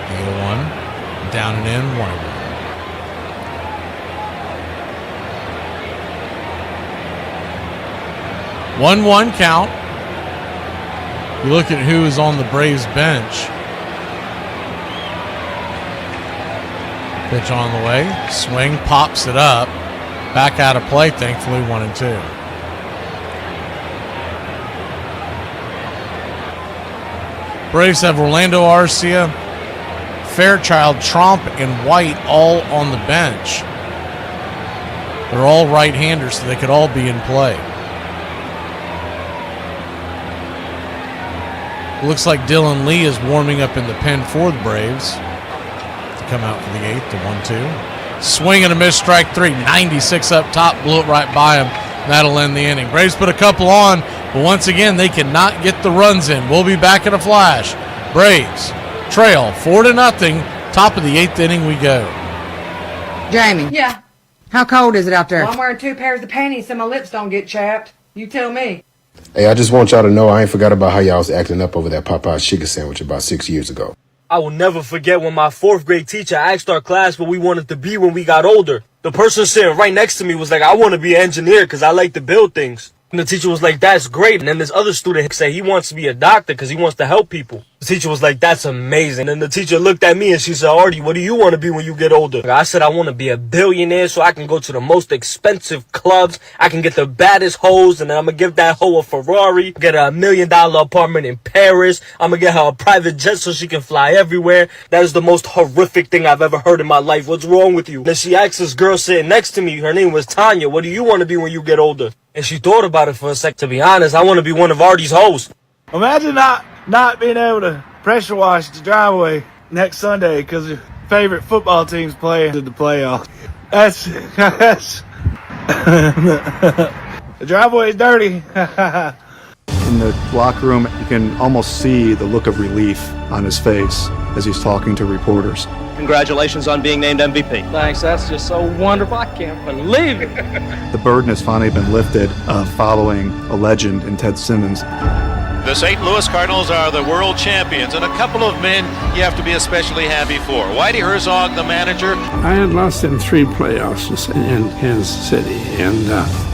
The 0-1, down and in, 1-1. 1-1 count. You look at who is on the Braves bench. Pitch on the way. Swing, pops it up. Back out of play, thankfully, 1-2. Braves have Orlando Arcia, Fairchild, Tromp, and White all on the bench. They're all right-handers, so they could all be in play. It looks like Dylan Lee is warming up in the pen for the Braves to come out for the 8th to 1-2. Swing and a miss, strike 3. 96 up top, blew it right by him. That'll end the inning. Braves put a couple on, but once again, they cannot get the runs in. We'll be back in a flash. Braves trail 4-0. Top of the 8th inning we go. Jamie. Yeah. How cold is it out there? Well, I'm wearing 2 pairs of panties so my lips don't get chapped. You tell me. Hey, I just want y'all to know I ain't forgot about how y'all was acting up over that Popeye's chicken sandwich about 6 years ago. I will never forget when my 4th grade teacher asked our class what we wanted to be when we got older. The person sitting right next to me was like, I want to be an engineer because I like to build things. And the teacher was like, that's great. And then this other student said he wants to be a doctor because he wants to help people. The teacher was like, that's amazing. And the teacher looked at me and she said, Artie, what do you want to be when you get older? I said, I want to be a billionaire so I can go to the most expensive clubs. I can get the baddest hoes, and then I'm going to give that hoe a Ferrari, get her $1 million apartment in Paris. I'm going to get her a private jet so she can fly everywhere. That is the most horrific thing I've ever heard in my life. What's wrong with you? And then she asked this girl sitting next to me, her name was Tanya, what do you want to be when you get older? And she thought about it for a sec. To be honest, I want to be one of Artie's hoes. Imagine not being able to pressure wash the driveway next Sunday because your favorite football team's playing in the playoffs. That's the driveway's dirty. In the locker room, you can almost see the look of relief on his face. as he's talking to reporters. Congratulations on being named MVP. Thanks, that's just so wonderful. I can't believe it. The burden has finally been lifted following a legend in Ted Simmons. The St. Louis Cardinals are the world champions, and a couple of men you have to be especially happy for. Whitey Herzog, the manager. I had lost in 3 playoffs in Kansas City, and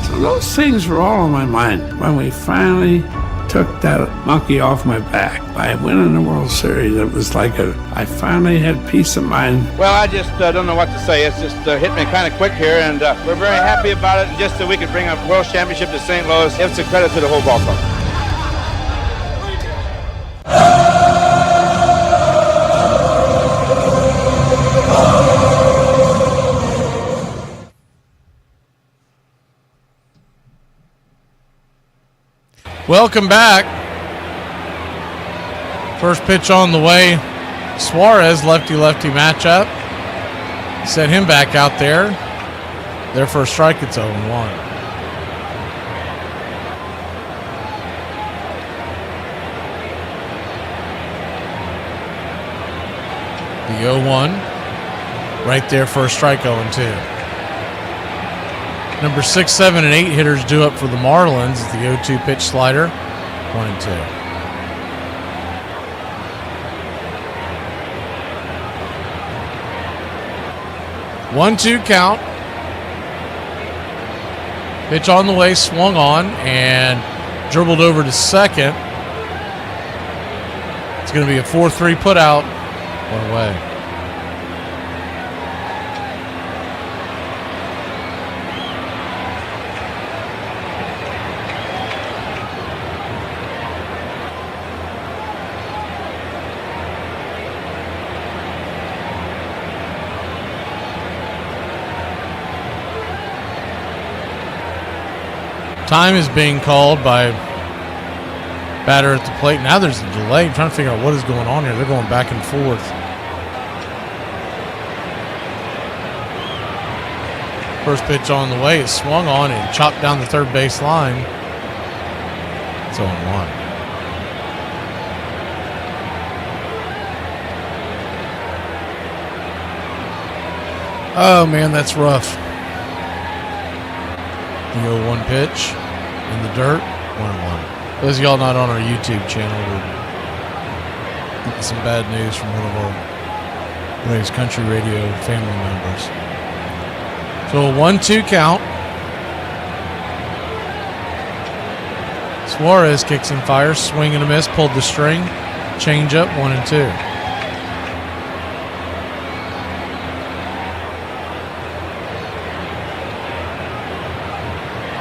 so those things were all on my mind. When we finally took that monkey off my back by winning the World Series, it was like I finally had peace of mind. Well, I just don't know what to say. It's just hit me kind of quick here, and we're very happy about it. And just that we could bring a World Championship to St. Louis, it's a credit to the whole ball club. Welcome back. First pitch on the way. Suarez, lefty-lefty matchup. Set him back out there. Their first strike, it's 0-1. The 0-1. Right there, first strike, 0-2. Number 6, 7, and 8 hitters due up for the Marlins is the 0-2 pitch slider, 1-2. One-two count. Pitch on the way, swung on, and dribbled over to second. It's going to be a 4-3 put out, one away. Time is being called by batter at the plate. Now there's a delay. I'm trying to figure out what is going on here. They're going back and forth. First pitch on the way. It's swung on and chopped down the third base line. It's 0-1. Oh, man, that's rough. The 0-1 pitch in the dirt, 1-1. Those of y'all not on our YouTube channel, we're getting some bad news from one of our greatest country radio family members. So a 1-2 count. Suarez kicks and fires, swing and a miss, pulled the string, change up, 1-2.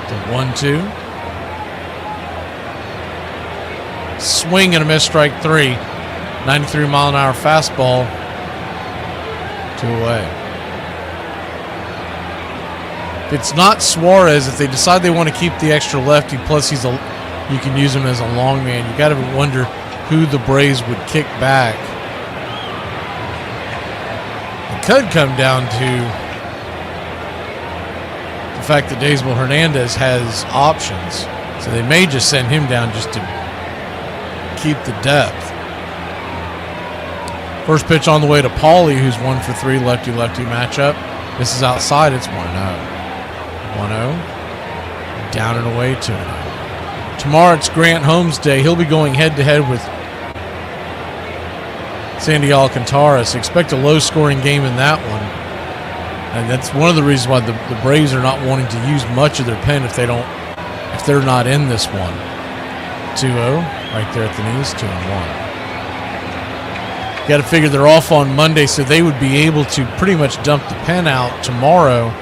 The 1-2. Swing and a miss, strike 3. 93 mile an hour fastball. 2 away. If it's not Suarez, if they decide they want to keep the extra lefty, plus you can use him as a long man, you got to wonder who the Braves would kick back. It could come down to the fact that Daysbel Hernandez has options, so they may just send him down just to keep the depth. First pitch on the way to Paulie, who's 1 for 3, lefty-lefty matchup. This is outside. It's 1-0. 1-0. Down and away, 2-0. Tomorrow it's Grant Holmes Day. He'll be going head-to-head with Sandy Alcantara, so expect a low-scoring game in that one. And that's one of the reasons why the Braves are not wanting to use much of their pen if they're not in this one. 2-0, right there at the knees, 2-1. Got to figure they're off on Monday, so they would be able to pretty much dump the pen out tomorrow,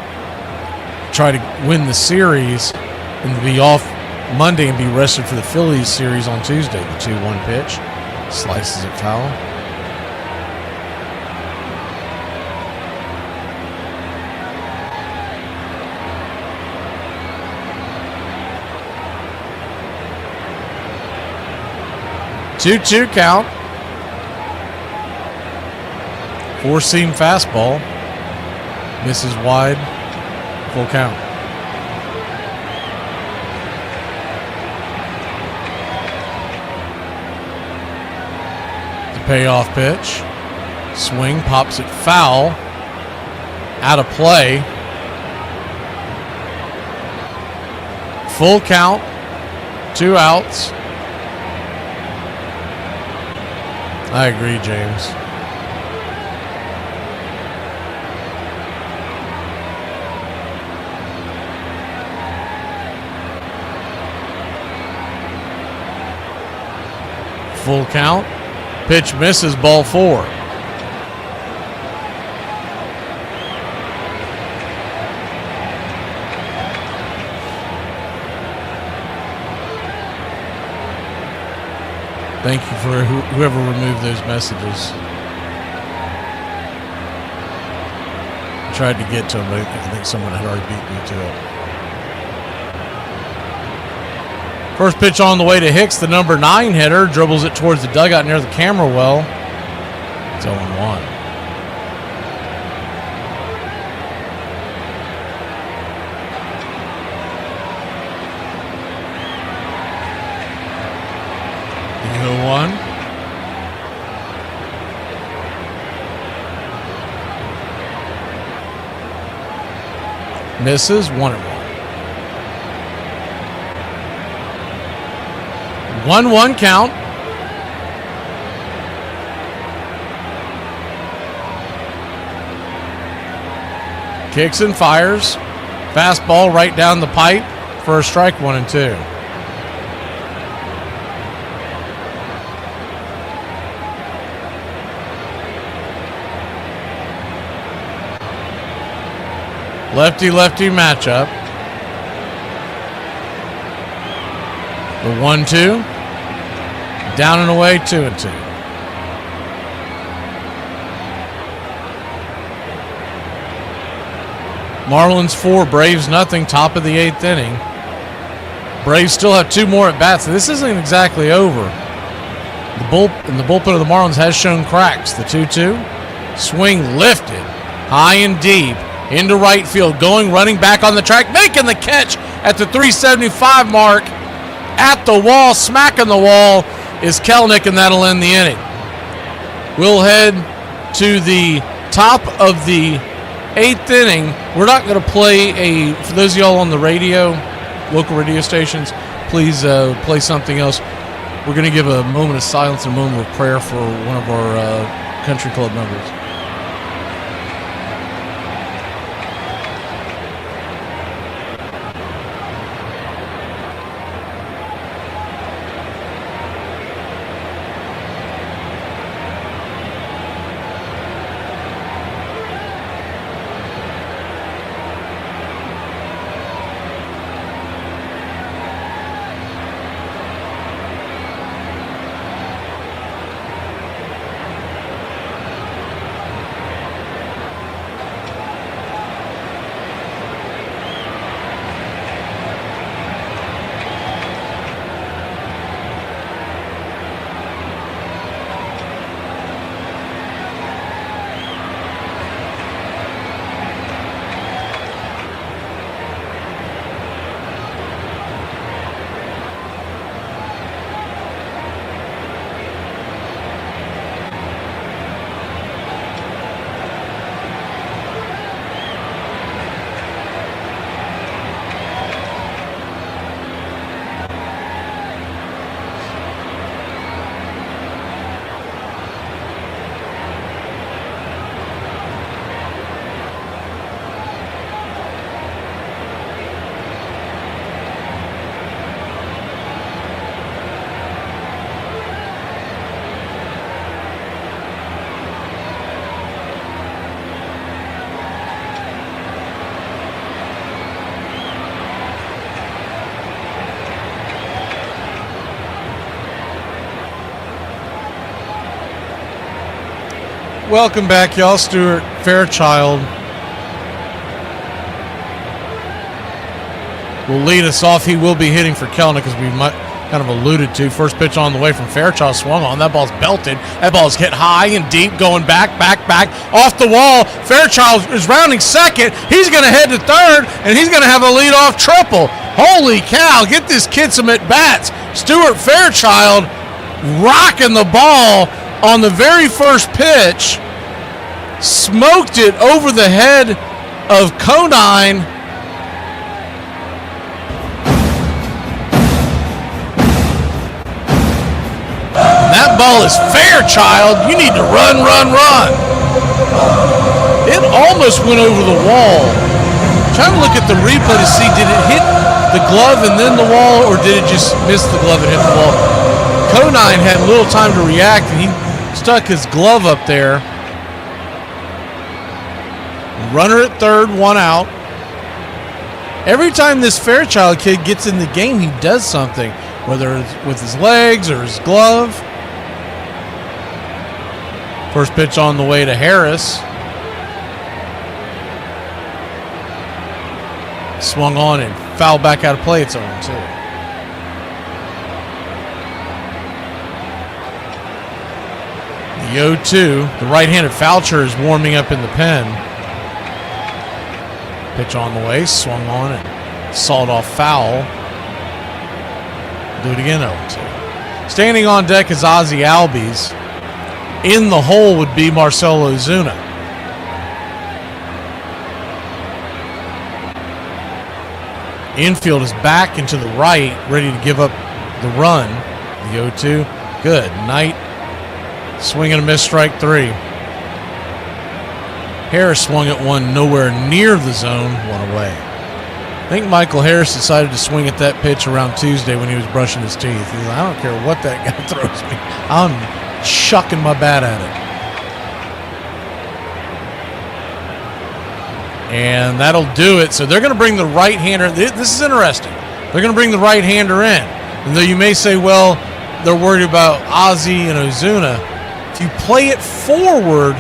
try to win the series, and be off Monday and be rested for the Phillies series on Tuesday. The 2-1 pitch, slices it foul. Two count. 4-seam fastball. Misses wide. Full count. The payoff pitch. Swing, pops it foul. Out of play. Full count. 2 outs. I agree, James. Full count. Pitch misses, ball 4. Thank you for whoever removed those messages. I tried to get to them, but I think someone had already beat me to it. First pitch on the way to Hicks, the number 9 hitter. Dribbles it towards the dugout near the camera well. It's 0-1. One. Misses. 1-1. 1-1 count. Kicks and fires. Fastball right down the pipe for a strike. 1-2. Lefty-lefty matchup. The 1-2. Down and away, 2-2. Marlins 4, Braves nothing, top of the 8th inning. Braves still have 2 more at bats. This isn't exactly over. The bullpen of the Marlins has shown cracks. The 2-2. Swing lifted, high and deep. Into right field, running back on the track, making the catch at the 375 mark. At the wall, smacking the wall is Kelenic, and that'll end the inning. We'll head to the top of the 8th inning. We're not going to play for those of y'all on the radio, local radio stations, please play something else. We're going to give a moment of silence and a moment of prayer for one of our country club members. Welcome back, y'all. Stuart Fairchild will lead us off. He will be hitting for Kelenic, as we kind of alluded to. First pitch on the way from Fairchild, swung on. That ball's belted. That ball's hit high and deep, going back, off the wall. Fairchild is rounding second. He's going to head to third, and he's going to have a leadoff triple. Holy cow, get this kid some at-bats. Stuart Fairchild rocking the ball on the very first pitch smoked it over the head of Conine. That ball is Fairchild. You need to run, run, run. It almost went over the wall. I'm trying to look at the replay to see, did it hit the glove and then the wall, or did it just miss the glove and hit the wall? Conine had little time to react, and he stuck his glove up there. Runner at third, one out. Every time this Fairchild kid gets in the game, he does something, whether it's with his legs or his glove. First pitch on the way to Harris. Swung on and fouled back out of play. It's 0-2. The 0-2. The right-handed Foucher is warming up in the pen. Pitch on the way. Swung on and sawed off foul. Do it again, 0-2. Standing on deck is Ozzie Albies. In the hole would be Marcelo Ozuna. Infield is back and to the right, ready to give up the run. The 0-2. Good. Knight swing and a miss, strike three. Harris swung at one nowhere near the zone, one away. I think Michael Harris decided to swing at that pitch around Tuesday when he was brushing his teeth. He's like, I don't care what that guy throws me. I'm chucking my bat at it. And that'll do it. So they're going to bring the right-hander. This is interesting. They're going to bring the right-hander in. And though you may say, well, they're worried about Ozzie and Ozuna, if you play it forward,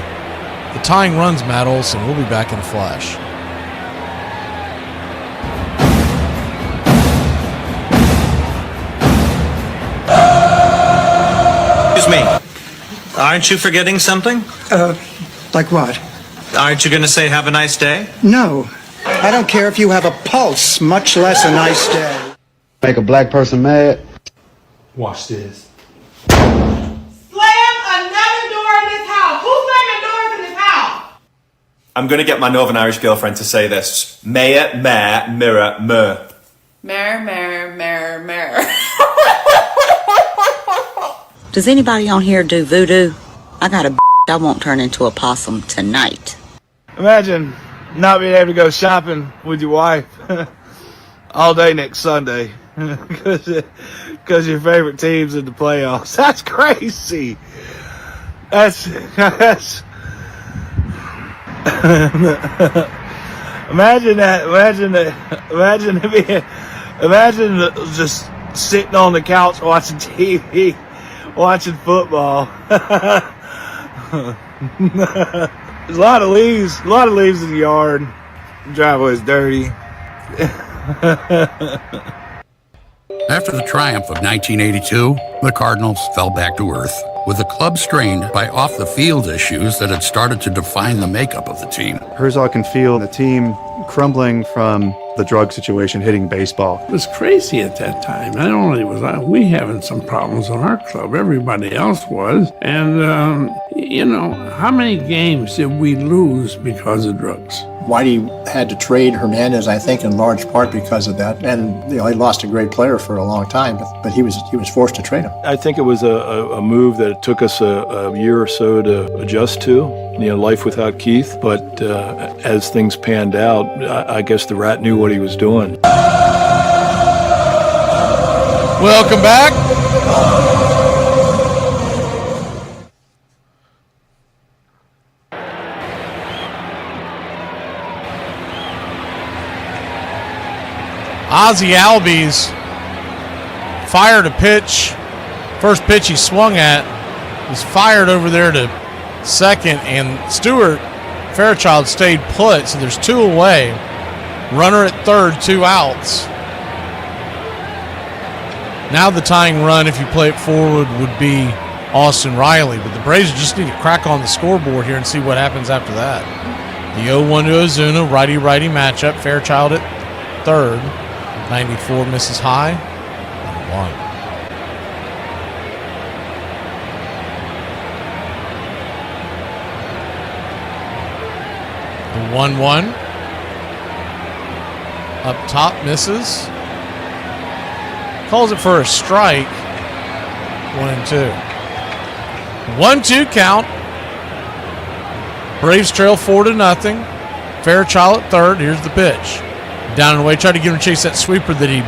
the tying runs, Matt Olson. We'll be back in a flash. Excuse me. Aren't you forgetting something? Like what? Aren't you going to say have a nice day? No. I don't care if you have a pulse, much less a nice day. Make a black person mad? Watch this. Slam another door in this house. Who's slamming doors in this house? I'm going to get my Northern Irish girlfriend to say this. Mayor, mare, mirror, mer. Mare, mare, mare, mare. Does anybody on here do voodoo? I got a I won't turn into a possum tonight. Imagine not being able to go shopping with your wife all day next Sunday because your favorite team's in the playoffs. That's crazy. That's imagine that. Imagine just sitting on the couch watching TV, watching football. There's a lot of leaves in the yard. The driveway's dirty. After the triumph of 1982, the Cardinals fell back to earth, with the club strained by off-the-field issues that had started to define the makeup of the team. Herzog can feel the team crumbling from the drug situation hitting baseball. It was crazy at that time. Not only was we having some problems on our club, everybody else was. And, how many games did we lose because of drugs? Whitey had to trade Hernandez, I think, in large part because of that. And he lost a great player for a long time, but he was forced to trade him. I think it was a move that it took us a year or so to adjust to, life without Keith. But as things panned out, I guess the rat knew what he was doing. Welcome back. Ozzie Albies fired a pitch. First pitch he swung at was fired over there to second, and Stuart Fairchild stayed put, so there's two away. Runner at third, 2 outs. Now the tying run, if you play it forward, would be Austin Riley, but the Braves just need to crack on the scoreboard here and see what happens after that. The 0-1 to Ozuna, righty-righty matchup. Fairchild at third. 94 misses high. 1. 1-1. Up top, misses. Calls it for a strike. 1-2. 1-2 count. Braves trail 4-0. Fairchild at third. Here's the pitch. Down and away. Tried to get him to chase that sweeper that he...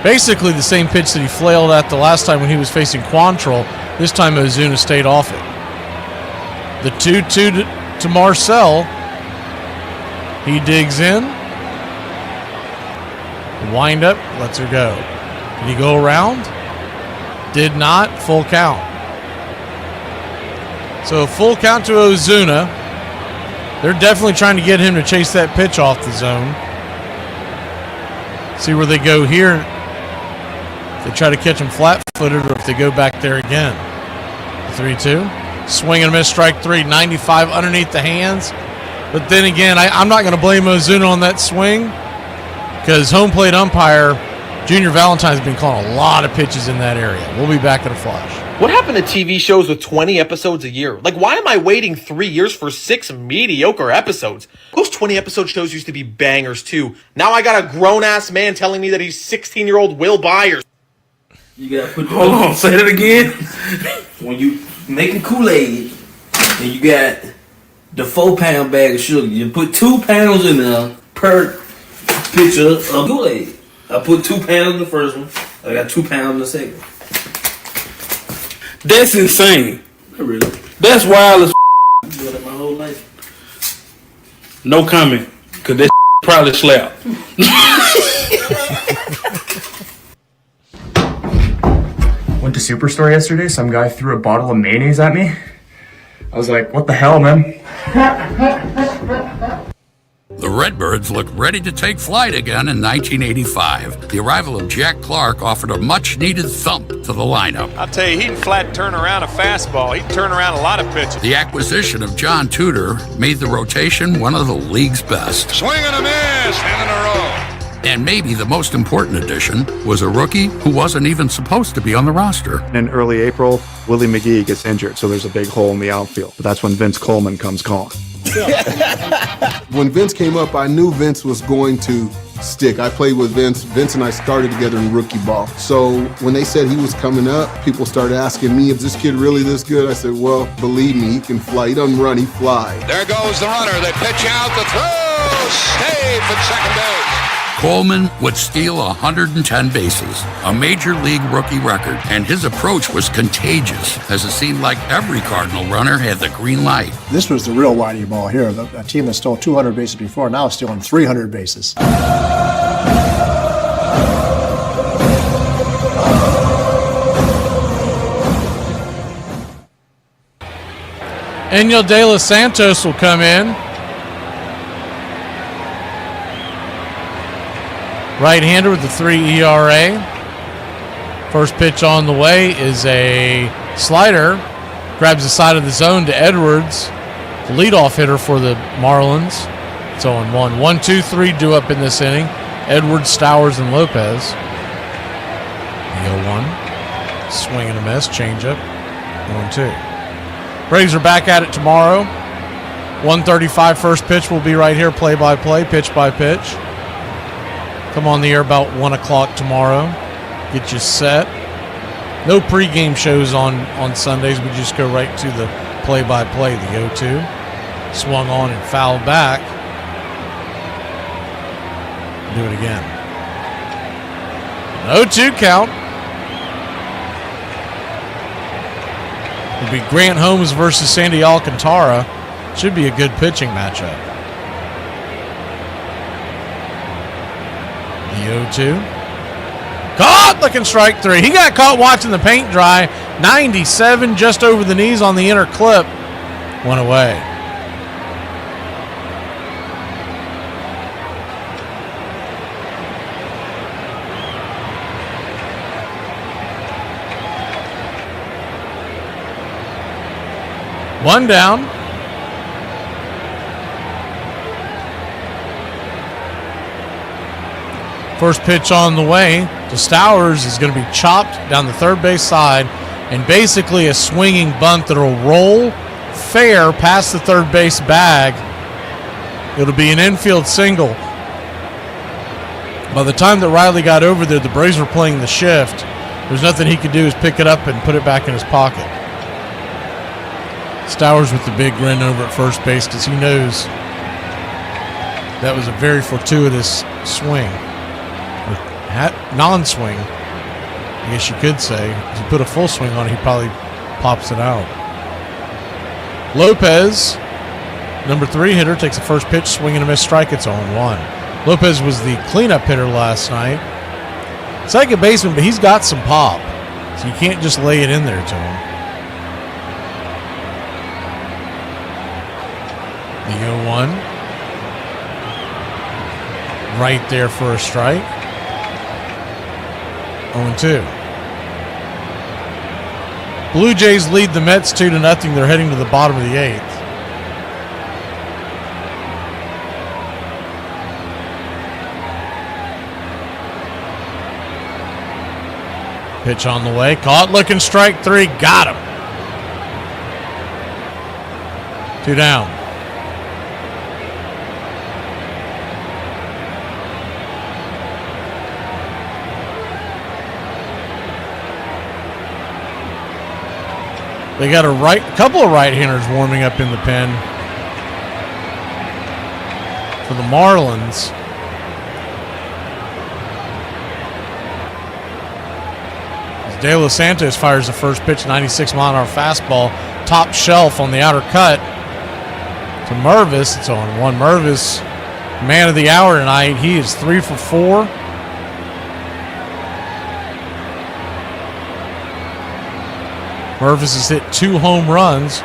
Basically the same pitch that he flailed at the last time when he was facing Quantrill. This time Ozuna stayed off it. The 2-2 to Marcel. He digs in. Wind up. Lets her go. Did he go around? Did not. Full count. So full count to Ozuna. They're definitely trying to get him to chase that pitch off the zone. See where they go here. If they try to catch him flat-footed or if they go back there again. 3-2. Swing and a miss, strike three. 95 underneath the hands. But then again, I'm not going to blame Ozuna on that swing because home plate umpire Junior Valentine's been calling a lot of pitches in that area. We'll be back in a flash. What happened to TV shows with 20 episodes a year? Like, why am I waiting 3 years for 6 mediocre episodes? Those 20-episode shows used to be bangers, too. Now I got a grown-ass man telling me that he's 16-year-old Will Byers. You gotta put... Hold on, say that again. When you making Kool-Aid, and you got the 4-pound bag of sugar, you put 2 pounds in there per pitcher of Kool-Aid. I put 2 pounds in the first one. I got 2 pounds in the second. That's insane. Not really. That's wild as I've been doing it my whole life. No comment, because that probably slapped. Went to Superstore yesterday. Some guy threw a bottle of mayonnaise at me. I was like, what the hell, man? The Redbirds looked ready to take flight again in 1985. The arrival of Jack Clark offered a much-needed thump to the lineup. I'll tell you, he can flat turn around a fastball. He can turn around a lot of pitches. The acquisition of John Tudor made the rotation one of the league's best. Swing and a miss, and in a row. And maybe the most important addition was a rookie who wasn't even supposed to be on the roster. In early April, Willie McGee gets injured, so there's a big hole in the outfield. But that's when Vince Coleman comes calling. When Vince came up, I knew Vince was going to stick. I played with Vince. Vince and I started together in rookie ball. So when they said he was coming up, people started asking me, is this kid really this good? I said, well, believe me, he can fly. He doesn't run, he flies. There goes the runner. They pitch out the throw. Safe at second base. Coleman would steal 110 bases, a major league rookie record, and his approach was contagious, as it seemed like every Cardinal runner had the green light. This was the real Whitey ball here. A team that stole 200 bases before, now is stealing 300 bases. Enyel De Los Santos will come in. Right-hander with the 3 ERA. First pitch on the way is a slider. Grabs the side of the zone to Edwards. The leadoff hitter for the Marlins. It's 0-1. 1-2-3 due up in this inning. Edwards, Stowers, and Lopez. The 0-1. Swing and a miss. Changeup. 1-2. Braves are back at it tomorrow. 1:35 first pitch will be right here. Play-by-play, pitch-by-pitch. Come on the air about 1 o'clock tomorrow. Get you set. No pregame shows on Sundays. We just go right to the play-by-play, the 0-2. Swung on and fouled back. Do it again. An 0-2 count. It'll be Grant Holmes versus Sandy Alcantara. Should be a good pitching matchup. The 0-2. Caught, looking strike three. He got caught watching the paint dry. 97 just over the knees on the inner clip. One away. One down. First pitch on the way to Stowers is going to be chopped down the third base side, and basically a swinging bunt that'll roll fair past the third base bag It'll be an infield single. By the time that Riley got over there, the Braves were playing the shift. There's nothing he could do is pick it up and put it back in his pocket. Stowers with the big grin over at first base because he knows that was a very fortuitous swing. Or non-swing, I guess you could say. If you put a full swing on it, he probably pops it out. Lopez, number 3 hitter, takes the first pitch, swing and a miss, strike. It's 0-1. Lopez was the cleanup hitter last night. Second baseman, but he's got some pop, so you can't just lay it in there to him. The 0-1. Right there for a strike. 0-2. Blue Jays lead the Mets 2-0. They're heading to the bottom of the 8th. Pitch on the way. Caught, looking, strike 3. Got him. 2 down. They got a couple of right-handers warming up in the pen for the Marlins. De Los Santos fires the first pitch, 96-mile-an-hour fastball, top shelf on the outer cut to Mervis. It's 0-1. Mervis, man of the hour tonight. He is 3 for 4. Mervis has hit 2 home runs,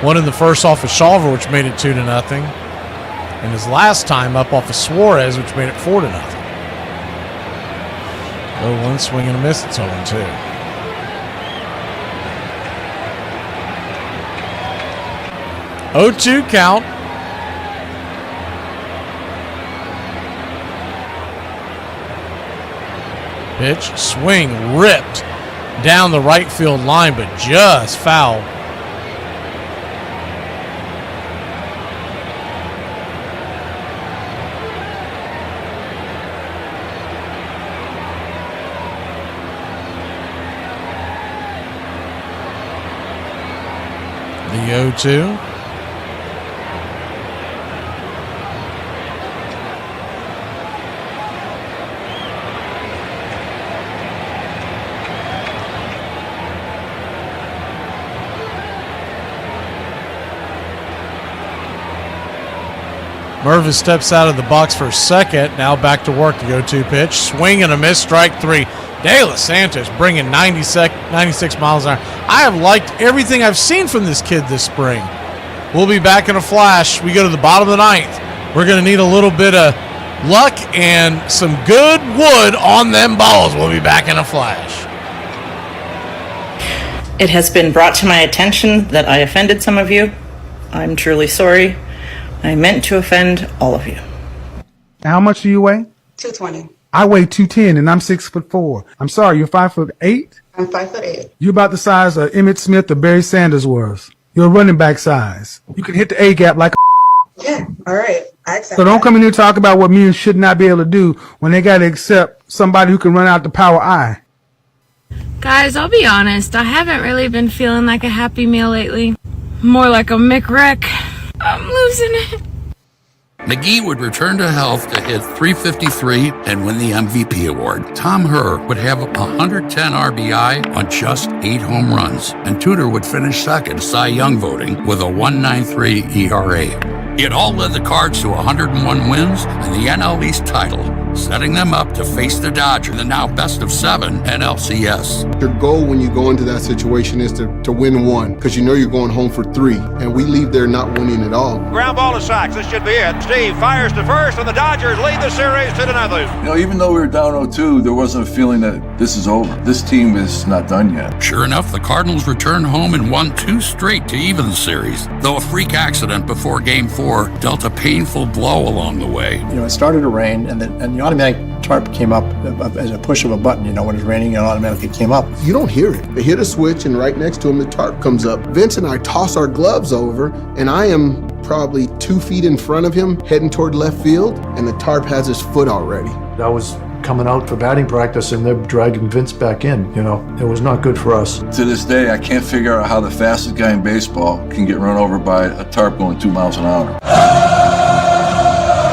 one in the first off of Shawver, which made it 2-0, and his last time up off of Suarez, which made it 4-0. 0-1, swing and a miss. It's 0-2. Oh-2 count. Pitch, swing, ripped down the right field line, but just foul. The 0-2. Mervis steps out of the box for a second. Now back to work. The 0-2 pitch. Swing and a miss. Strike 3. De Los Santos bringing 96 miles an hour. I have liked everything I've seen from this kid this spring. We'll be back in a flash. We go to the bottom of the 9th. We're going to need a little bit of luck and some good wood on them balls. We'll be back in a flash. It has been brought to my attention that I offended some of you. I'm truly sorry. I meant to offend all of you. How much do you weigh? 220. I weigh 210 and I'm 6'4". I'm sorry, you're 5'8"? I'm 5'8". You're about the size of Emmitt Smith or Barry Sanders was. You're a running back size. You can hit the A gap like a Yeah, all right. I accept So don't that. come in here and talk about what men should not be able to do when they got to accept somebody who can run out the power I. Guys, I'll be honest. I haven't really been feeling like a Happy Meal lately. More like a McWreck. I'm losing it. McGee would return to health to hit .353 and win the MVP award. Tom Herr would have 110 RBI on just 8 home runs, and Tudor would finish second Cy Young voting with a 1.93 ERA. It all led the Cards to 101 wins and the NL East title, setting them up to face the Dodgers in the now best-of-7 NLCS. Your goal when you go into that situation is to win 1, because you know you're going home for 3, and we leave there not winning at all. Ground ball to Sachs. This should be it. Steve fires to first, and the Dodgers lead the series 2-0. You know, even though we were down 0-2, there wasn't a feeling that this is over. This team is not done yet. Sure enough, the Cardinals returned home and won 2 straight to even the series, though a freak accident before Game 4 dealt a painful blow along the way. You know, it started to rain, and the automatic tarp came up as a push of a button. You know, when it's raining, it automatically came up. You don't hear it. They hit a switch, and right next to him, the tarp comes up. Vince and I toss our gloves over, and I am probably 2 feet in front of him, heading toward left field, and the tarp has his foot already. I was coming out for batting practice and they're dragging Vince back in, you know. It was not good for us. To this day, I can't figure out how the fastest guy in baseball can get run over by a tarp going 2 miles an hour.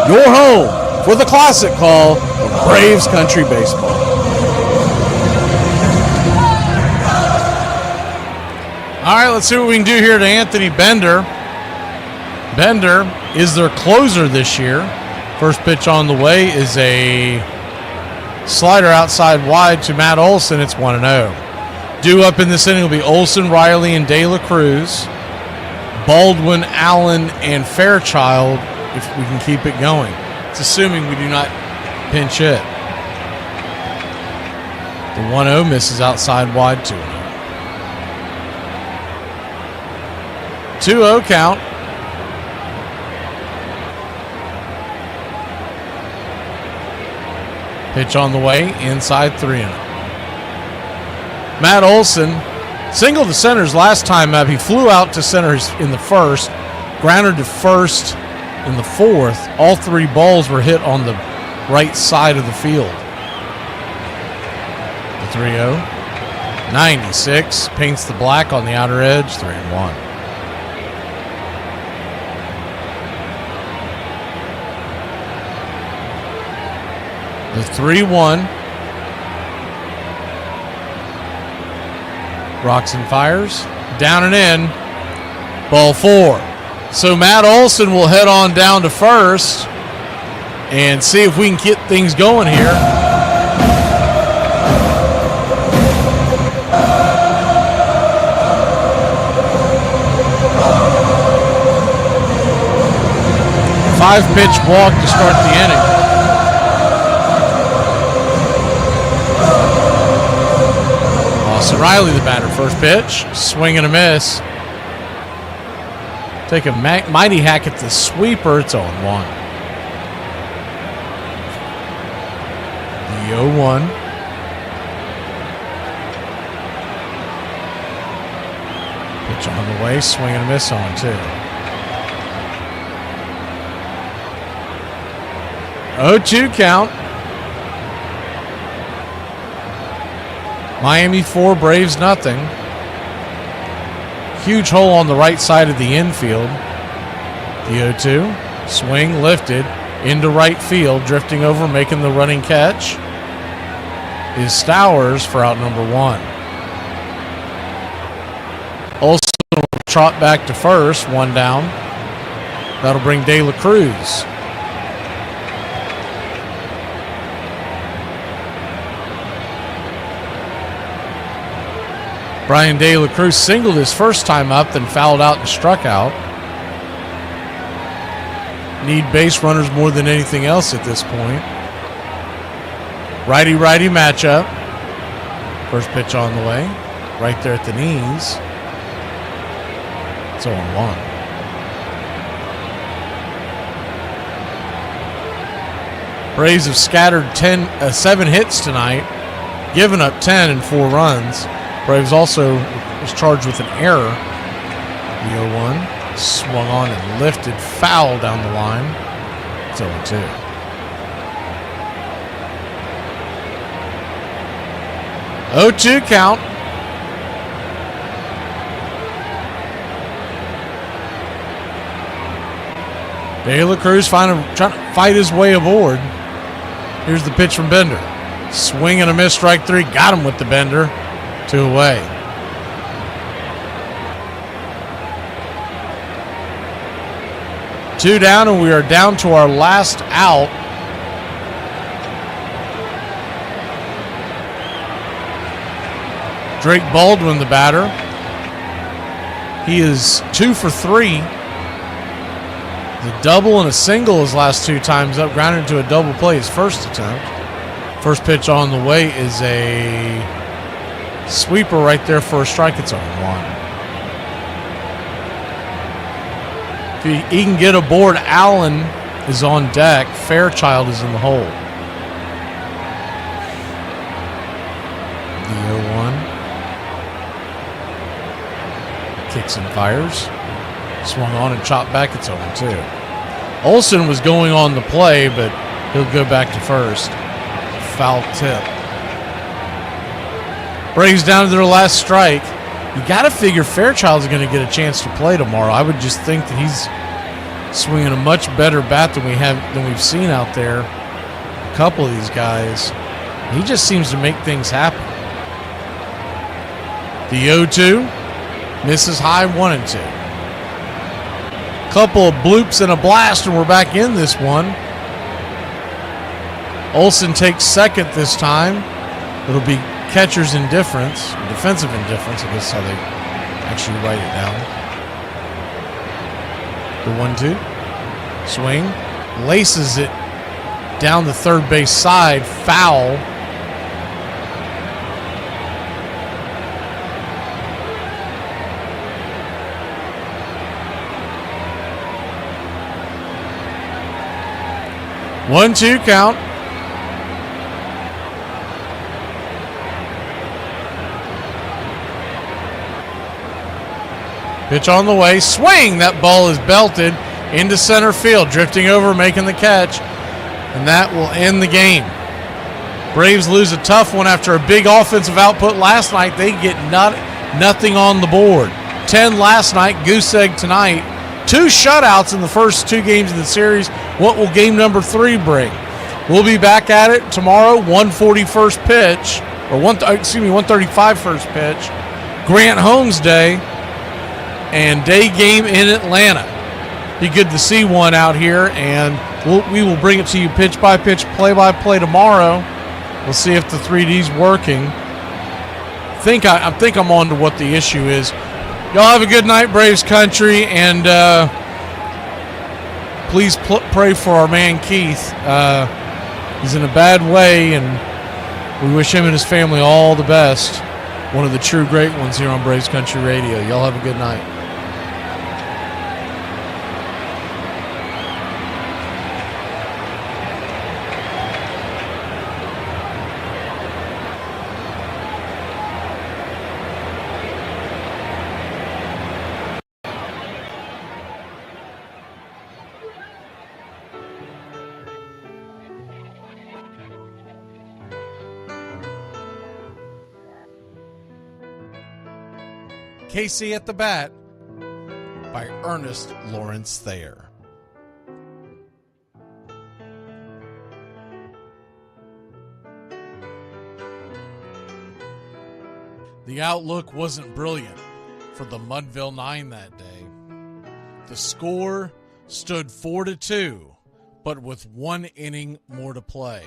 Your home for the classic call of Braves Country Baseball. All right, let's see what we can do here to Anthony Bender. Bender is their closer this year. First pitch on the way is a slider outside wide to Matt Olson. It's 1-0. Due up in this inning will be Olson, Riley, and De La Cruz. Baldwin, Allen, and Fairchild if we can keep it going. It's assuming we do not pinch hit. The 1-0 misses outside wide to him. 2-0 count. Pitch on the way, inside 3-0. Matt Olson singled to centers last time up. He flew out to centers in the first, grounded to first in the fourth. All 3 balls were hit on the right side of the field. The 3-0. 96 paints the black on the outer edge, 3-1. The 3-1. Rocks and fires. Down and in. Ball 4. So Matt Olson will head on down to first and see if we can get things going here. Five-pitch walk to start the inning. Austin Riley, the batter. First pitch, swing and a miss. Take a mighty hack at the sweeper. It's 0-1. The 0-1. Pitch on the way, swing and a miss on 2. 0-2 count. Miami 4, Braves nothing. Huge hole on the right side of the infield. The 0-2. Swing lifted into right field, drifting over, making the running catch is Stowers for out number 1. Olson will trot back to first, 1 down. That'll bring De La Cruz. Brian De La Cruz singled his first time up, then fouled out and struck out. Need base runners more than anything else at this point. Righty-righty matchup. First pitch on the way. Right there at the knees. It's 0-1. Braves have scattered 7 hits tonight, given up 10 and 4 runs. Braves also was charged with an error. The 0-1 swung on and lifted, foul down the line. It's 0-2. Oh-2 count. De La Cruz trying to fight his way aboard. Here's the pitch from Bender. Swing and a miss, strike 3. Got him with the Bender. 2 away. Two down, and we are down to our last out. Drake Baldwin, the batter. He is 2 for 3. The double and a single his last 2 times up, grounded into a double play his first attempt. First pitch on the way is a sweeper right there for a strike. It's 0-1. If he can get aboard, Allen is on deck. Fairchild is in the hole. The 0-1. Kicks and fires. Swung on and chopped back. It's 0-2. Olsen was going on the play, but he'll go back to first. Foul tip. Braves down to their last strike. You got to figure Fairchild's going to get a chance to play tomorrow. I would just think that he's swinging a much better bat than we've seen out there. A couple of these guys, he just seems to make things happen. The 0-2 misses high, 1-2. Couple of bloops and a blast, and we're back in this one. Olsen takes second this time. It'll be catcher's indifference, or defensive indifference, I guess how they actually write it down. The 1-2. Swing. Laces it down the third base side. Foul. One-two count. Pitch on the way. Swing. That ball is belted into center field. Drifting over, making the catch. And that will end the game. Braves lose a tough one after a big offensive output last night. They get nothing on the board. 10 last night. Goose egg tonight. 2 shutouts in the first 2 games of the series. What will game number 3 bring? We'll be back at it tomorrow. 1:40 first pitch, or 1:35 first pitch. Grant Holmes Day and day game in Atlanta. Be good to see one out here, and we will bring it to you pitch by pitch, play by play tomorrow. We'll see if the 3D's working. I think I'm on to what the issue is. Y'all have a good night, Braves country, and please pray for our man Keith. He's in a bad way, and we wish him and his family all the best. One of the true great ones here on Braves Country Radio. Y'all have a good night. Casey at the Bat by Ernest Lawrence Thayer. The outlook wasn't brilliant for the Mudville Nine that day. The score stood 4-2, but with 1 inning more to play.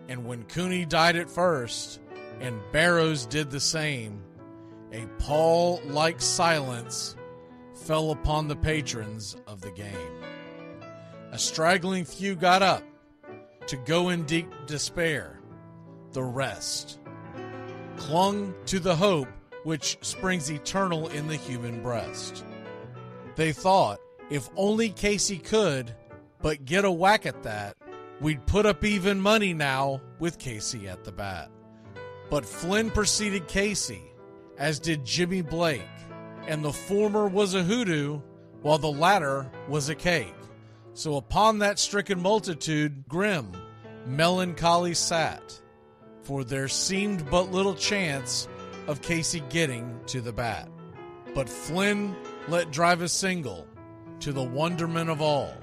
And when Cooney died at first and Barrows did the same, a pall-like silence fell upon the patrons of the game. A straggling few got up to go in deep despair. The rest clung to the hope which springs eternal in the human breast. They thought, if only Casey could but get a whack at that, we'd put up even money now with Casey at the bat. But Flynn preceded Casey, as did Jimmy Blake, and the former was a hoodoo, while the latter was a cake. So upon that stricken multitude, grim, melancholy sat, for there seemed but little chance of Casey getting to the bat. But Flynn let drive a single, to the wonderment of all,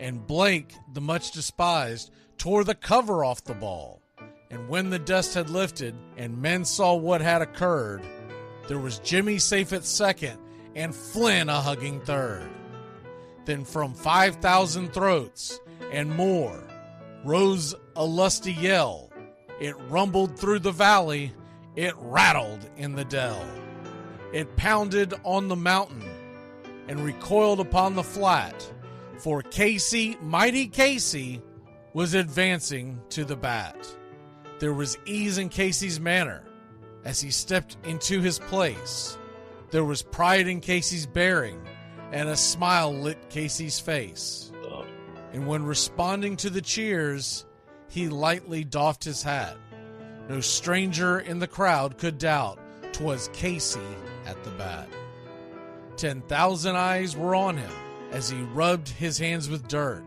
and Blake, the much despised, tore the cover off the ball. And when the dust had lifted, and men saw what had occurred, there was Jimmy safe at second, and Flynn a hugging third. Then from 5,000 throats and more rose a lusty yell. It rumbled through the valley, it rattled in the dell. It pounded on the mountain and recoiled upon the flat, for Casey, mighty Casey, was advancing to the bat. There was ease in Casey's manner as he stepped into his place. There was pride in Casey's bearing, and a smile lit Casey's face. And when responding to the cheers, he lightly doffed his hat. No stranger in the crowd could doubt 'twas Casey at the bat. 10,000 eyes were on him as he rubbed his hands with dirt.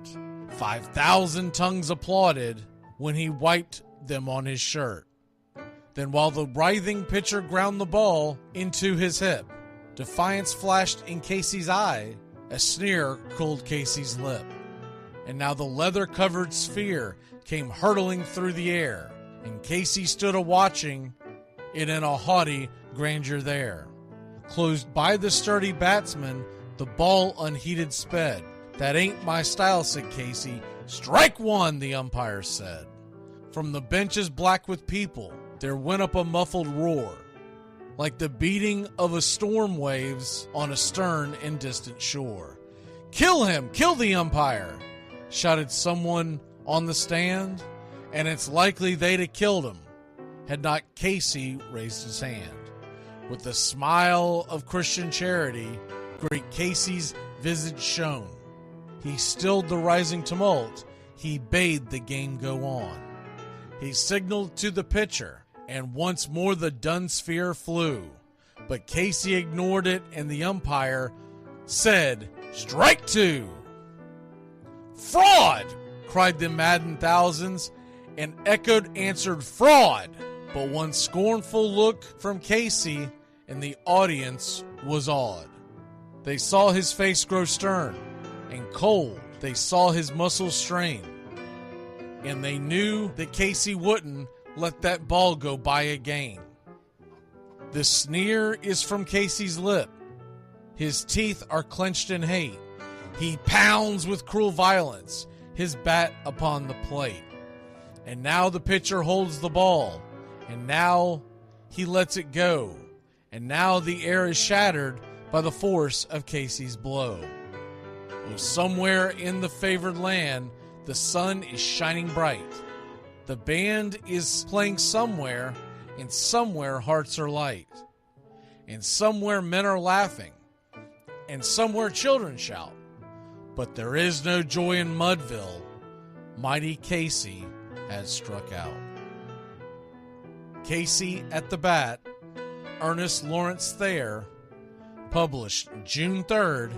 5,000 tongues applauded when he wiped them on his shirt. Then while the writhing pitcher ground the ball into his hip, defiance flashed in Casey's eye, a sneer cooled Casey's lip. And now the leather-covered sphere came hurtling through the air, and Casey stood a-watching it in a haughty grandeur there. Closed by the sturdy batsman, the ball unheeded sped. "That ain't my style," said Casey. "Strike one," the umpire said. From the benches black with people, there went up a muffled roar, like the beating of a storm waves on a stern and distant shore. "Kill him! Kill the umpire!" shouted someone on the stand, and it's likely they'd have killed him had not Casey raised his hand. With a smile of Christian charity, great Casey's visage shone. He stilled the rising tumult, he bade the game go on. He signaled to the pitcher, and once more the dun sphere flew. But Casey ignored it, and the umpire said, "Strike two!" "Fraud!" cried the maddened thousands, and echoed answered, "Fraud!" But one scornful look from Casey, and the audience was awed. They saw his face grow stern and cold. They saw his muscles strain. And they knew that Casey wouldn't let that ball go by again. The sneer is from Casey's lip. His teeth are clenched in hate. He pounds with cruel violence his bat upon the plate. And now the pitcher holds the ball. And now he lets it go. And now the air is shattered by the force of Casey's blow. Oh, somewhere in the favored land, the sun is shining bright. The band is playing somewhere, and somewhere hearts are light. And somewhere men are laughing, and somewhere children shout. But there is no joy in Mudville. Mighty Casey has struck out. Casey at the Bat, Ernest Lawrence Thayer, published June 3rd,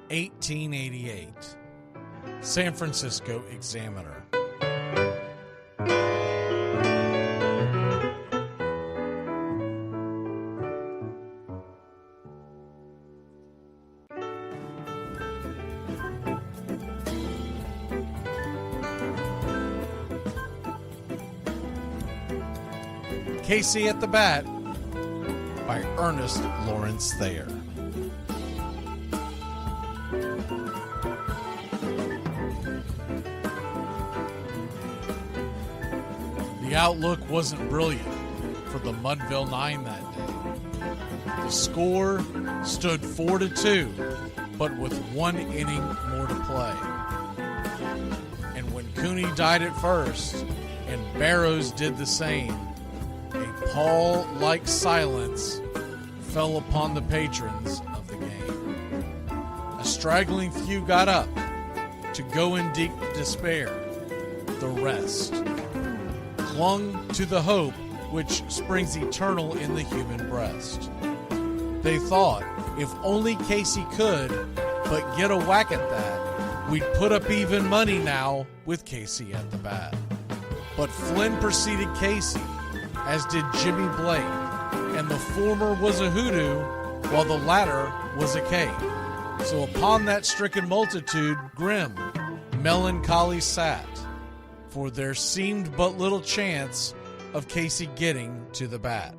1888. San Francisco Examiner. Casey at the Bat by Ernest Lawrence Thayer. The outlook wasn't brilliant for the Mudville Nine that day. The score stood 4-2, but with 1 inning more to play. And when Cooney died at first, and Barrows did the same, a pall-like silence fell upon the patrons of the game. A straggling few got up to go in deep despair. The rest clung to the hope which springs eternal in the human breast. They thought, if only Casey could but get a whack at that, we'd put up even money now with Casey at the bat. But Flynn preceded Casey, as did Jimmy Blake, and the former was a hoodoo, while the latter was a cake. So upon that stricken multitude, grim, melancholy sat, for there seemed but little chance of Casey getting to the bat.